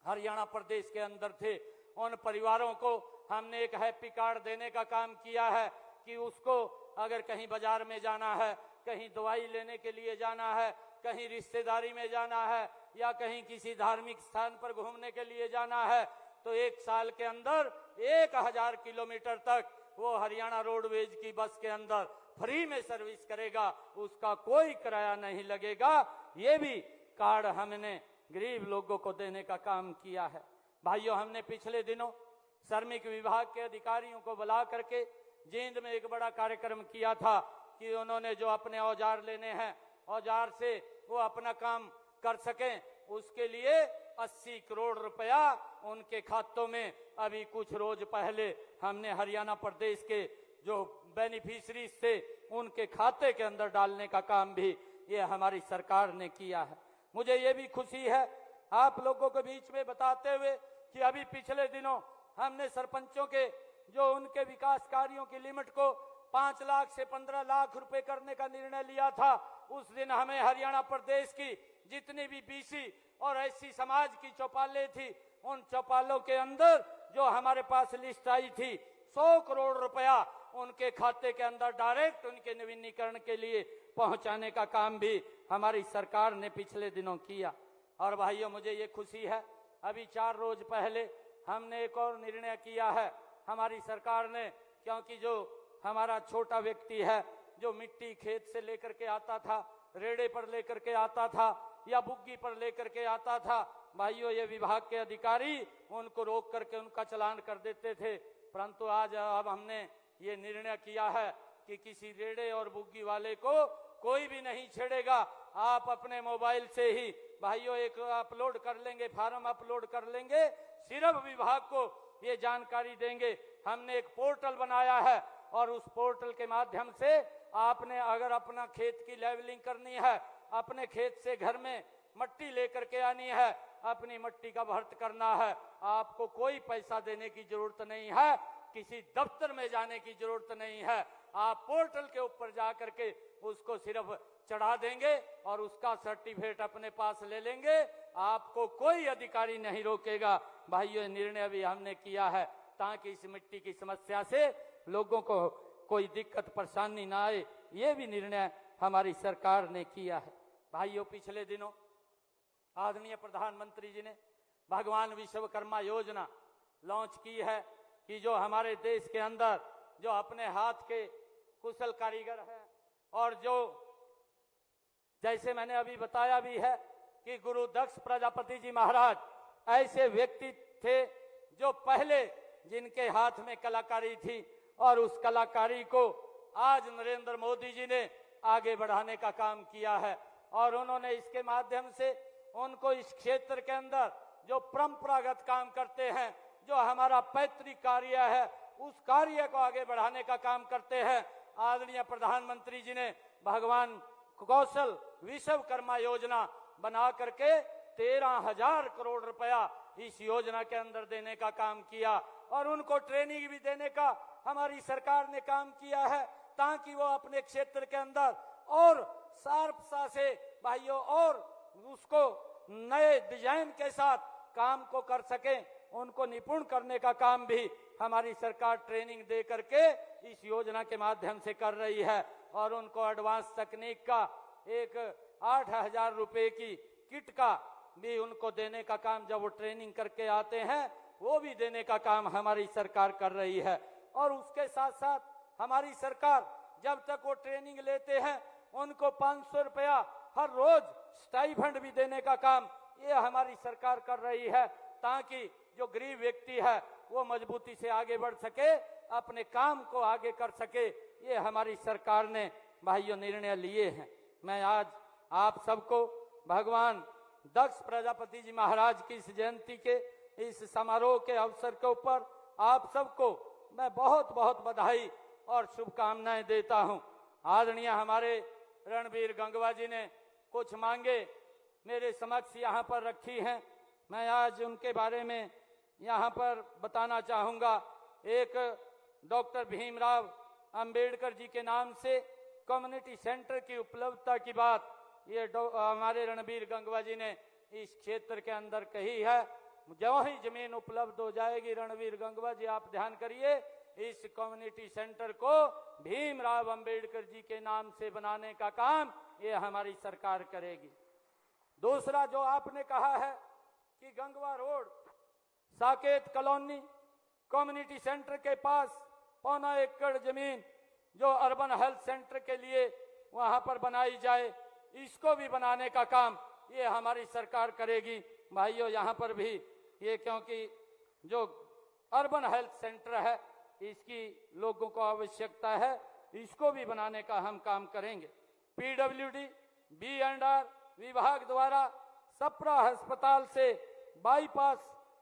हरियाणा प्रदेश के अंदर थे, उन परिवारों को हमने एक हैप्पी कार्ड देने का काम किया है कि उसको अगर कहीं बाजार में जाना है, कहीं दवाई लेने के लिए जाना है, कहीं रिश्तेदारी में जाना है या कहीं किसी धार्मिक स्थान पर घूमने के लिए जाना है, तो 1 साल के अंदर 1000 किलोमीटर तक वो हरियाणा रोडवेज की बस के अंदर फ्री में सर्विस करेगा, उसका कोई किराया नहीं लगेगा। ये भी कार्ड हमने गरीब लोगों को देने का काम किया है। भाइयों, हमने पिछले दिनों श्रमिक विभाग के अधिकारियों को बुला करके जींद में एक बड़ा कार्यक्रम किया था कि उन्होंने जो अपने औजार लेने हैं, औजार से वो अपना काम कर सकें, उसके लिए 80 करोड़ रुपया उनके खातों में अभी कुछ रोज पहले हमने हरियाणा प्रदेश के जो बेनिफिशरीज थे उनके खाते के अंदर डालने का काम भी ये हमारी सरकार ने किया है। मुझे ये भी खुशी है आप लोगों के बीच में बताते हुए कि अभी पिछले दिनों हमने सरपंचों के जो उनके विकास कार्यों की लिमिट को 5 लाख से 15 लाख रुपए करने का निर्णय लिया था। उस दिन हमें हरियाणा प्रदेश की जितनी भी बीसी और एससी समाज की चौपालें थी, उन चौपालों के अंदर जो हमारे पास लिस्ट आई थी, 100 करोड़ रुपया उनके खाते के अंदर डायरेक्ट उनके नवीनीकरण के लिए पहुंचाने का काम भी हमारी सरकार ने पिछले दिनों किया। और भाइयों, मुझे ये खुशी है अभी 4 रोज पहले हमने एक और निर्णय किया है हमारी सरकार ने, क्योंकि जो हमारा छोटा व्यक्ति है जो मिट्टी खेत से लेकर के आता था, रेड़े पर लेकर के आता था या बुग्गी पर लेकर के आता था, भाइयों ये विभाग के अधिकारी उनको रोक करके उनका चालान कर देते थे। परंतु आज अब हमने ये निर्णय किया है कि किसी रेड़े और बुग्गी वाले को कोई भी नहीं छेड़ेगा। आप अपने मोबाइल से ही भाइयों एक अपलोड कर लेंगे, फॉर्म अपलोड कर लेंगे, सिर्फ विभाग को ये जानकारी देंगे। हमने एक पोर्टल बनाया है और उस पोर्टल के माध्यम से आपने अगर अपना खेत की लेवलिंग करनी है, अपने खेत से घर में मट्टी लेकर के आनी है, अपनी मट्टी का भर्त करना है, आपको कोई पैसा देने की जरूरत नहीं है, किसी दफ्तर में जाने की जरूरत नहीं है। आप पोर्टल के ऊपर जा करके उसको सिर्फ चढ़ा देंगे और उसका सर्टिफिकेट अपने पास ले लेंगे, आपको कोई अधिकारी नहीं रोकेगा। भाइयों, निर्णय भी हमने किया है ताकि इस मिट्टी की समस्या से लोगों को कोई दिक्कत परेशानी ना आए, ये भी निर्णय हमारी सरकार ने किया है। भाइयों, पिछले दिनों आदरणीय प्रधानमंत्री जी ने भगवान विश्वकर्मा योजना लॉन्च की है कि जो हमारे देश के अंदर जो अपने हाथ के कुशल कारीगर हैं और जो जैसे मैंने अभी बताया भी है कि गुरु दक्ष प्रजापति जी महाराज ऐसे व्यक्ति थे जो पहले जिनके हाथ में कलाकारी थी और उस कलाकारी को आज नरेंद्र मोदी जी ने आगे बढ़ाने का काम किया है। और उन्होंने इसके माध्यम से उनको इस क्षेत्र के अंदर जो परंपरागत काम करते हैं, जो हमारा पैतृक कार्य है, उस कार्य को आगे बढ़ाने का काम करते हैं। आदरणीय प्रधानमंत्री जी ने भगवान कौशल विश्वकर्मा योजना बना करके 13,000 करोड़ रुपया इस योजना के अंदर देने का काम किया और उनको ट्रेनिंग भी देने का हमारी सरकार ने काम किया है, ताकि वो अपने क्षेत्र के अंदर और शार्पता से भाइयों और उसको नए डिजाइन के साथ काम को कर सकें। उनको निपुण करने का काम भी हमारी सरकार ट्रेनिंग दे करके इस योजना के माध्यम से कर रही है। और उनको एडवांस तकनीक का एक 8,000 रुपए की किट का भी उनको देने का काम, जब वो ट्रेनिंग करके आते हैं, वो भी देने का काम हमारी सरकार कर रही है। और उसके साथ साथ हमारी सरकार जब तक वो ट्रेनिंग लेते हैं उनको 500 रुपया हर रोज स्टाइफंड भी देने का काम ये हमारी सरकार कर रही है, ताकि जो गरीब व्यक्ति है वो मजबूती से आगे बढ़ सके, अपने काम को आगे कर सके। ये हमारी सरकार ने भाइयों निर्णय लिए हैं। मैं आज आप सबको भगवान दक्ष प्रजापति जी महाराज की इस जयंती के इस समारोह के अवसर के ऊपर आप सबको मैं बहुत बहुत बधाई और शुभकामनाएं देता हूं। आदरणीय हमारे रणबीर गंगवा जी ने कुछ मांगे मेरे समक्ष यहाँ पर रखी हैं, मैं आज उनके बारे में यहाँ पर बताना चाहूँगा। एक डॉक्टर भीमराव अंबेडकर जी के नाम से कम्युनिटी सेंटर की उपलब्धता की बात ये हमारे रणबीर गंगवा जी ने इस क्षेत्र के अंदर कही है। जो ही जमीन उपलब्ध हो जाएगी, रणबीर गंगवा जी आप ध्यान करिए, इस कम्युनिटी सेंटर को भीमराव अंबेडकर जी के नाम से बनाने का काम ये हमारी सरकार करेगी। दूसरा जो आपने कहा है कि Gangwa road Saket colony community centre के पास 1.25 एकड़ जमीन जो अर्बन हेल्थ सेंटर के लिए वहां पर बनाई जाए, इसको भी बनाने का काम ये हमारी सरकार करेगी। भाइयों यहाँ पर भी ये, क्योंकि जो अर्बन हेल्थ सेंटर है इसकी लोगों को आवश्यकता है, इसको भी बनाने का हम काम करेंगे। पीडब्ल्यूडी B&R विभाग द्वारा सप्रा अस्पताल से बाईपास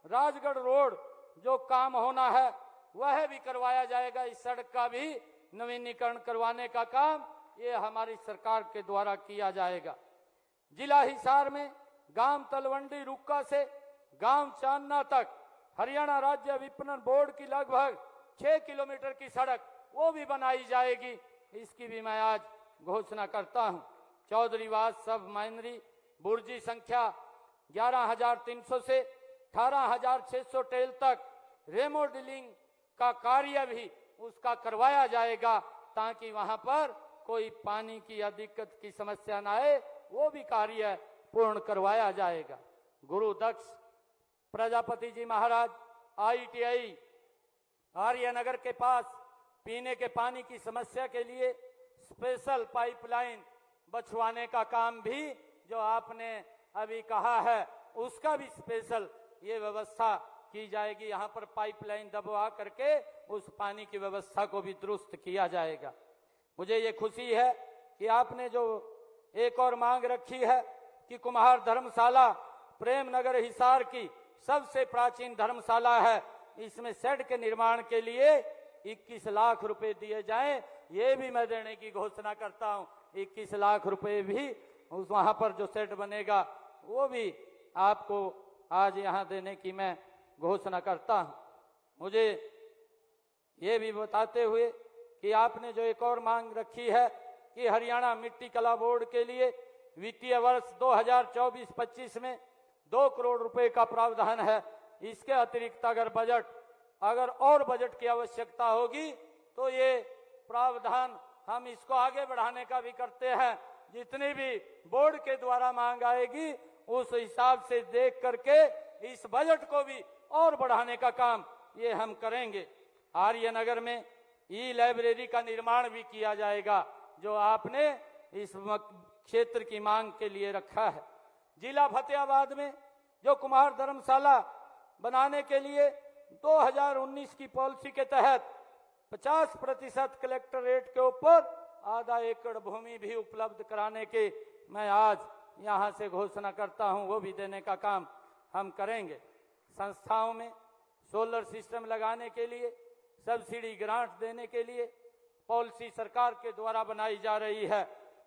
राजगढ़ रोड जो काम होना है वह भी करवाया जाएगा। इस सड़क का भी नवीनीकरण करवाने का काम ये हमारी सरकार के द्वारा किया जाएगा। जिला हिसार में गांव तलवंडी रुक्का से गांव चांदना तक हरियाणा राज्य विपणन बोर्ड की लगभग 6 किलोमीटर की सड़क वो भी बनाई जाएगी, इसकी भी मैं आज घोषणा करता हूं। चौधरीवास सब माइनरी बुर्जी संख्या 11,300 से 18,600 टेल तक रेमोडलिंग का कार्य भी उसका करवाया जाएगा, ताकि वहां पर कोई पानी की या दिक्कत की समस्या ना आए, वो भी कार्य पूर्ण करवाया जाएगा। गुरु दक्ष प्रजापति जी महाराज ITI आर्यनगर के पास पीने के पानी की समस्या के लिए स्पेशल पाइपलाइन बछवाने का काम भी जो आपने अभी कहा है उसका भी स्पेशल ये व्यवस्था की जाएगी। यहाँ पर पाइपलाइन दबवा करके उस पानी की व्यवस्था को भी दुरुस्त किया जाएगा। मुझे ये खुशी है कि आपने जो एक और मांग रखी है कि कुम्हार धर्मशाला प्रेमनगर हिसार की सबसे प्राचीन धर्मशाला है, इसमें शेड के निर्माण के लिए 21 लाख रुपए दिए जाएं, ये भी मैं देने की घोषणा करता हूं। 21 लाख रुपए भी उस वहां पर जो शेड बनेगा वो भी आपको आज यहां देने की मैं घोषणा करता हूं। मुझे ये भी बताते हुए कि आपने जो एक और मांग रखी है कि हरियाणा मिट्टी कला बोर्ड के लिए वित्तीय वर्ष 2024-25 में 2 करोड़ रुपए का प्रावधान है। इसके अतिरिक्त अगर और बजट की आवश्यकता होगी तो ये प्रावधान हम इसको आगे बढ़ाने का भी करते हैं। जितनी भी बोर्ड के द्वारा मांग आएगी उस हिसाब से देख करके इस बजट को भी और बढ़ाने का काम ये हम करेंगे। आर्यनगर में लाइब्रेरी का निर्माण भी किया जाएगा जो आपने इस क्षेत्र की मांग के लिए रखा है। जिला फतेहाबाद में जो कुम्हार धर्मशाला बनाने के लिए 2019 की पॉलिसी के तहत 50% कलेक्टर रेट के ऊपर आधा एकड़ भूमि भी उपलब्ध कराने के मैं आज यहाँ से घोषणा करता हूँ, वो भी देने का काम हम करेंगे। संस्थाओं में सोलर सिस्टम लगाने के लिए सब्सिडी ग्रांट देने के लिए पॉलिसी सरकार के द्वारा बनाई जा रही है।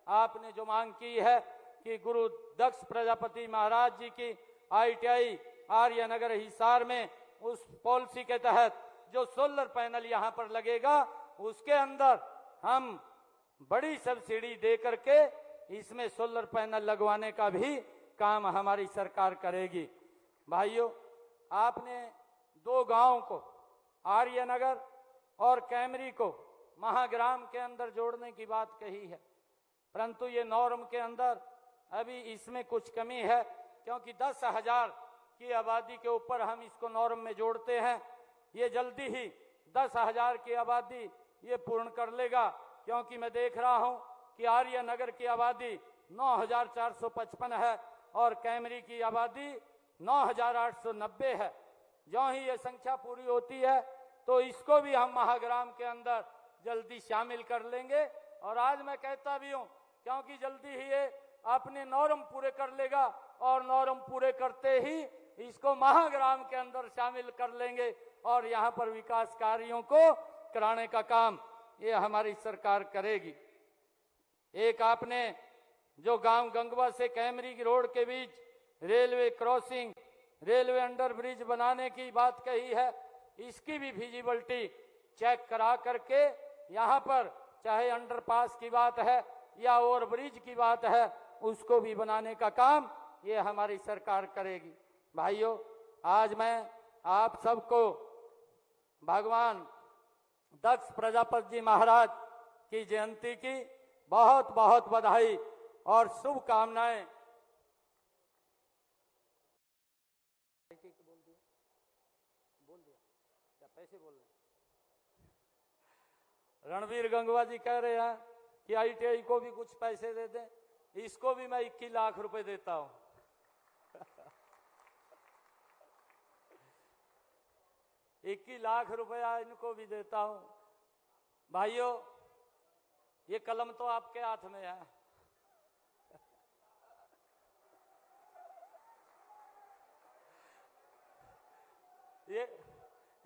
आपने जो मांग की है कि गुरु दक्ष प्रजापति महाराज जी की ITI आर्यनगर हिसार में उस पॉलिसी के तहत जो सोलर पैनल यहाँ पर लगेगा उसके अंदर हम बड़ी सब्सिडी दे करके इसमें सोलर पैनल लगवाने का भी काम हमारी सरकार करेगी। भाइयों, आपने 2 गांव को आर्यनगर और कैमरी को महाग्राम के अंदर जोड़ने की बात कही है, परंतु ये नॉर्म के अंदर अभी इसमें कुछ कमी है, क्योंकि 10,000 की आबादी के ऊपर हम इसको नॉर्म में जोड़ते हैं। ये जल्दी ही 10,000 की आबादी ये पूर्ण कर लेगा, क्योंकि मैं देख रहा हूं कि आर्यनगर की आबादी 9,455 है और कैमरी की आबादी 9,890 है। जो ही ये संख्या पूरी होती है तो इसको भी हम महाग्राम के अंदर जल्दी शामिल कर लेंगे। और आज मैं कहता भी हूं, क्योंकि जल्दी ही ये अपने नॉर्म पूरे कर लेगा और नॉर्म पूरे करते ही इसको महाग्राम के अंदर शामिल कर लेंगे और यहाँ पर विकास कार्यों को कराने का काम ये हमारी सरकार करेगी। एक आपने जो गांव गंगवा से कैमरी की रोड के बीच railway crossing, railway under bridge बनाने की बात कही है, इसकी भी फिजिबिलिटी चेक करा करके यहाँ पर चाहे अंडरपास की बात है या ओवर ब्रिज की बात है, उसको भी बनाने का काम ये हमारी सरकार करेगी। भाइयों, आज मैं आप सबको भगवान दक्ष प्रजापति जी महाराज की जयंती की बहुत बहुत बधाई और शुभकामनाएं। क्या पैसे बोल रहे? रणवीर गंगवा जी कह रहे हैं कि ITI को भी कुछ पैसे दे दें, इसको भी मैं 21 लाख रुपए देता हूं। 21 लाख रुपया इनको भी देता हूं। भाइयों, ये कलम तो आपके हाथ में है।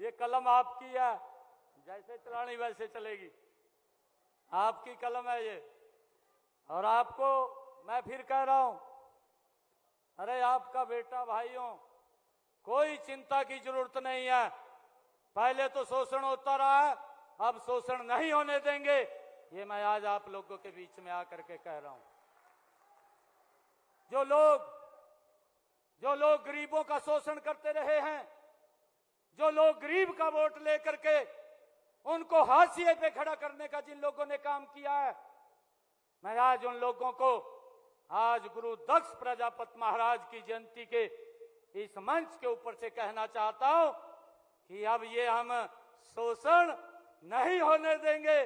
ये कलम आपकी है, जैसे चलानी वैसे चलेगी, आपकी कलम है ये। और आपको मैं फिर कह रहा हूं, अरे आपका बेटा, भाइयों कोई चिंता की जरूरत नहीं है। पहले तो शोषण होता रहा है, अब शोषण नहीं होने देंगे, ये मैं आज आप लोगों के बीच में आकर के कह रहा हूं। जो लोग गरीबों का शोषण करते रहे हैं, जो लोग गरीब का वोट लेकर के उनको हाशिए पे खड़ा करने का जिन लोगों ने काम किया है, मैं आज उन लोगों को आज गुरु दक्ष प्रजापति महाराज की जयंती के इस मंच के ऊपर से कहना चाहता हूं कि अब ये हम शोषण नहीं होने देंगे।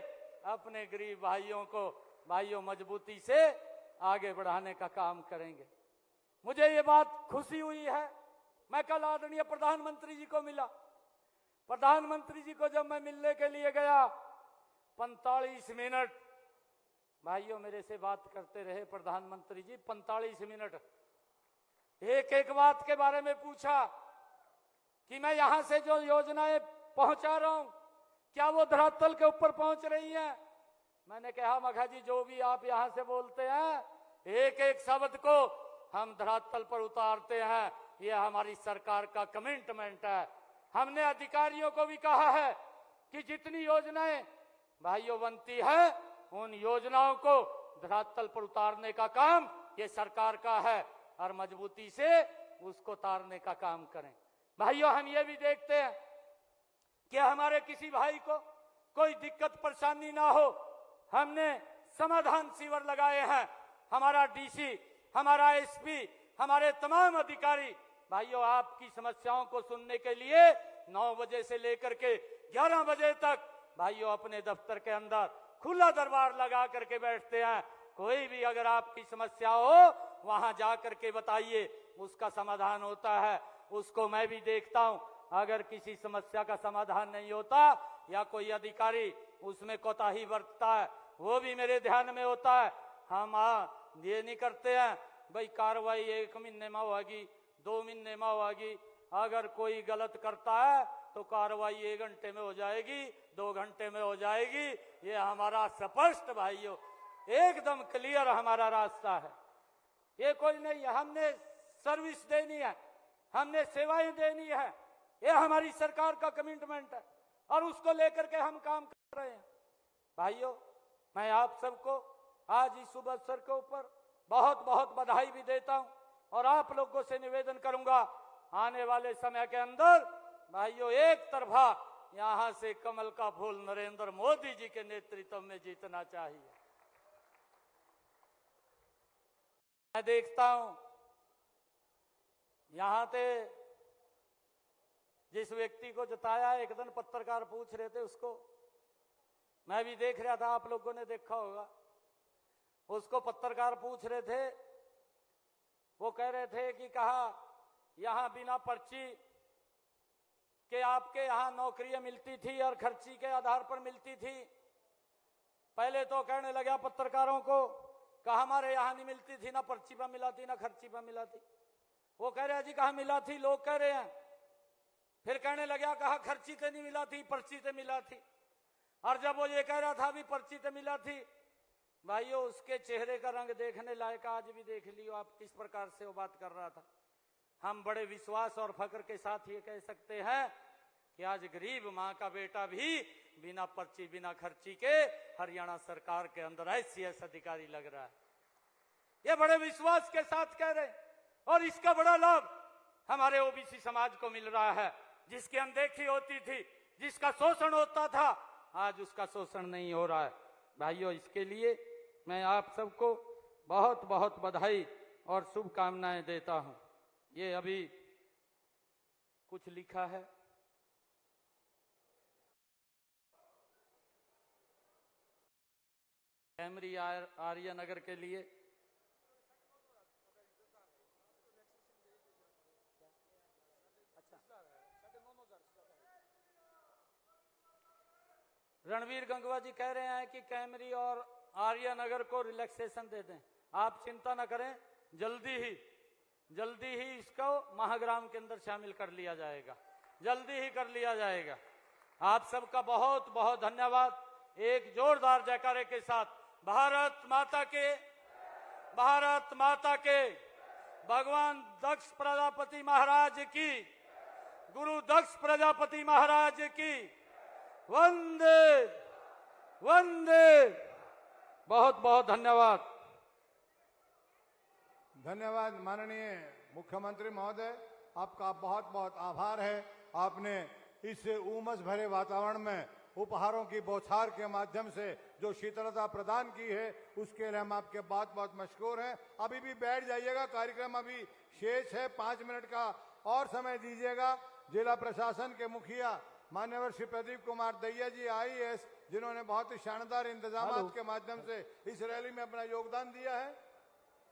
अपने गरीब भाइयों मजबूती से आगे बढ़ाने का काम करेंगे। मुझे ये बात खुशी हुई है, मैं कल आदरणीय प्रधानमंत्री जी को मिला। प्रधानमंत्री जी को जब मैं मिलने के लिए गया, 45 मिनट भाइयों मेरे से बात करते रहे प्रधानमंत्री जी। 45 मिनट एक एक बात के बारे में पूछा कि मैं यहां से जो योजनाएं पहुंचा रहा हूं, क्या वो धरातल के ऊपर पहुंच रही हैं? मैंने कहा, मघा जी जो भी आप यहां से बोलते हैं, एक एक शब्द को हम धरातल पर उतारते हैं। ये हमारी सरकार का कमिटमेंट है। हमने अधिकारियों को भी कहा है कि जितनी योजनाएं भाइयों बनती है, उन योजनाओं को धरातल पर उतारने का काम ये सरकार का है और मजबूती से उसको उतारने का काम करें। भाइयों, हम ये भी देखते हैं कि हमारे किसी भाई को कोई दिक्कत परेशानी ना हो, हमने समाधान शिविर लगाए हैं। हमारा DC, हमारा SP, हमारे तमाम अधिकारी भाइयों आपकी समस्याओं को सुनने के लिए 9 बजे से लेकर के 11 बजे तक भाइयों अपने दफ्तर के अंदर खुला दरबार लगा करके बैठते हैं। कोई भी अगर आपकी समस्या हो, वहां जा करके बताइए, उसका समाधान होता है। उसको मैं भी देखता हूं, अगर किसी समस्या का समाधान नहीं होता या कोई अधिकारी उसमें कोताही बरतता है वो भी मेरे ध्यान में होता है। हम ये नहीं करते हैं भाई कार्रवाई 1 महीने में होगी, 2 महीने में होगी। अगर कोई गलत करता है तो कार्रवाई 1 घंटे में हो जाएगी, 2 घंटे में हो जाएगी। ये हमारा स्पष्ट भाइयों एकदम क्लियर हमारा रास्ता है। ये कोई नहीं है, हमने सर्विस देनी है, हमने सेवाएं देनी है, ये हमारी सरकार का कमिटमेंट है और उसको लेकर के हम काम कर रहे हैं। भाइयों मैं आप सबको आज इस शुभ अवसर के ऊपर बहुत बहुत बधाई भी देता हूं और आप लोगों से निवेदन करूंगा आने वाले समय के अंदर भाइयों एक तरफा यहां से कमल का फूल नरेंद्र मोदी जी के नेतृत्व में जीतना चाहिए। मैं देखता हूं यहां से जिस व्यक्ति को जताया एक दिन पत्रकार पूछ रहे थे उसको, मैं भी देख रहा था, आप लोगों ने देखा होगा। उसको पत्रकार पूछ रहे थे, वो कह रहे थे कि कहा यहां बिना पर्ची के आपके यहां नौकरियां मिलती थी और खर्ची के आधार पर मिलती थी। पहले तो कहने लगा पत्रकारों को कहा हमारे यहां नहीं मिलती थी, ना पर्ची पर मिला थी ना खर्ची पर मिला थी। वो कह रहे जी कहा मिला थी, लोग कह रहे हैं। फिर कहने लगा कहा खर्ची से नहीं मिला थी, पर्ची से मिला थी। और जब वो ये कह रहा था भी पर्ची से मिला थी, भाइयों उसके चेहरे का रंग देखने लायक आज भी देख लियो आप किस प्रकार से वो बात कर रहा था। हम बड़े विश्वास और फक्र के साथ ये कह सकते हैं कि आज गरीब मां का बेटा भी बिना पर्ची बिना खर्ची के हरियाणा सरकार के अंदर ICS अधिकारी लग रहा है। ये बड़े विश्वास के साथ कह रहे और इसका बड़ा लाभ हमारे OBC समाज को मिल रहा है। जिसकी अनदेखी होती थी, जिसका शोषण होता था, आज उसका शोषण नहीं हो रहा है। भाइयों इसके लिए मैं आप सबको बहुत बहुत बधाई और शुभकामनाएं देता हूं। ये अभी कुछ लिखा है, कैमरी आर्य नगर के लिए रणवीर गंगवा जी कह रहे हैं कि कैमरी और आर्य नगर को रिलैक्सेशन दे दें। आप चिंता न करें, जल्दी ही इसको महाग्राम के अंदर शामिल कर लिया जाएगा, जल्दी ही कर लिया जाएगा। आप सबका बहुत बहुत धन्यवाद। एक जोरदार जयकारे के साथ भारत माता के, भारत माता के, भगवान दक्ष प्रजापति महाराज की, गुरु दक्ष प्रजापति महाराज की, वंदे वंदे। बहुत बहुत धन्यवाद। धन्यवाद माननीय मुख्यमंत्री महोदय, आपका बहुत बहुत आभार है। आपने इस उमस भरे वातावरण में उपहारों की बौछार के माध्यम से जो शीतलता प्रदान की है उसके लिए हम आपके बहुत बहुत मशकूर हैं। अभी भी बैठ जाइएगा, कार्यक्रम अभी शेष है, 5 मिनट का और समय दीजिएगा। जिला प्रशासन के मुखिया मान्यवर श्री प्रदीप कुमार दैया जी IAS, जिन्होंने बहुत ही शानदार इंतजाम के माध्यम से इस रैली में अपना योगदान दिया है,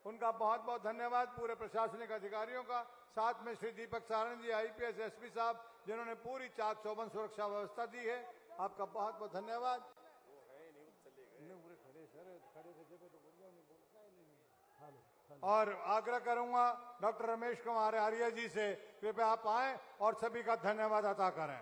उनका बहुत बहुत धन्यवाद। पूरे प्रशासनिक अधिकारियों का, साथ में श्री दीपक सारण जी IPS SP साहब, जिन्होंने पूरी चाक चौबंद सुरक्षा व्यवस्था दी है, आपका बहुत बहुत धन्यवाद। और आग्रह करूंगा डॉक्टर रमेश कुमार आर्य जी से कृपया आप आएं और सभी का धन्यवाद अदा करें।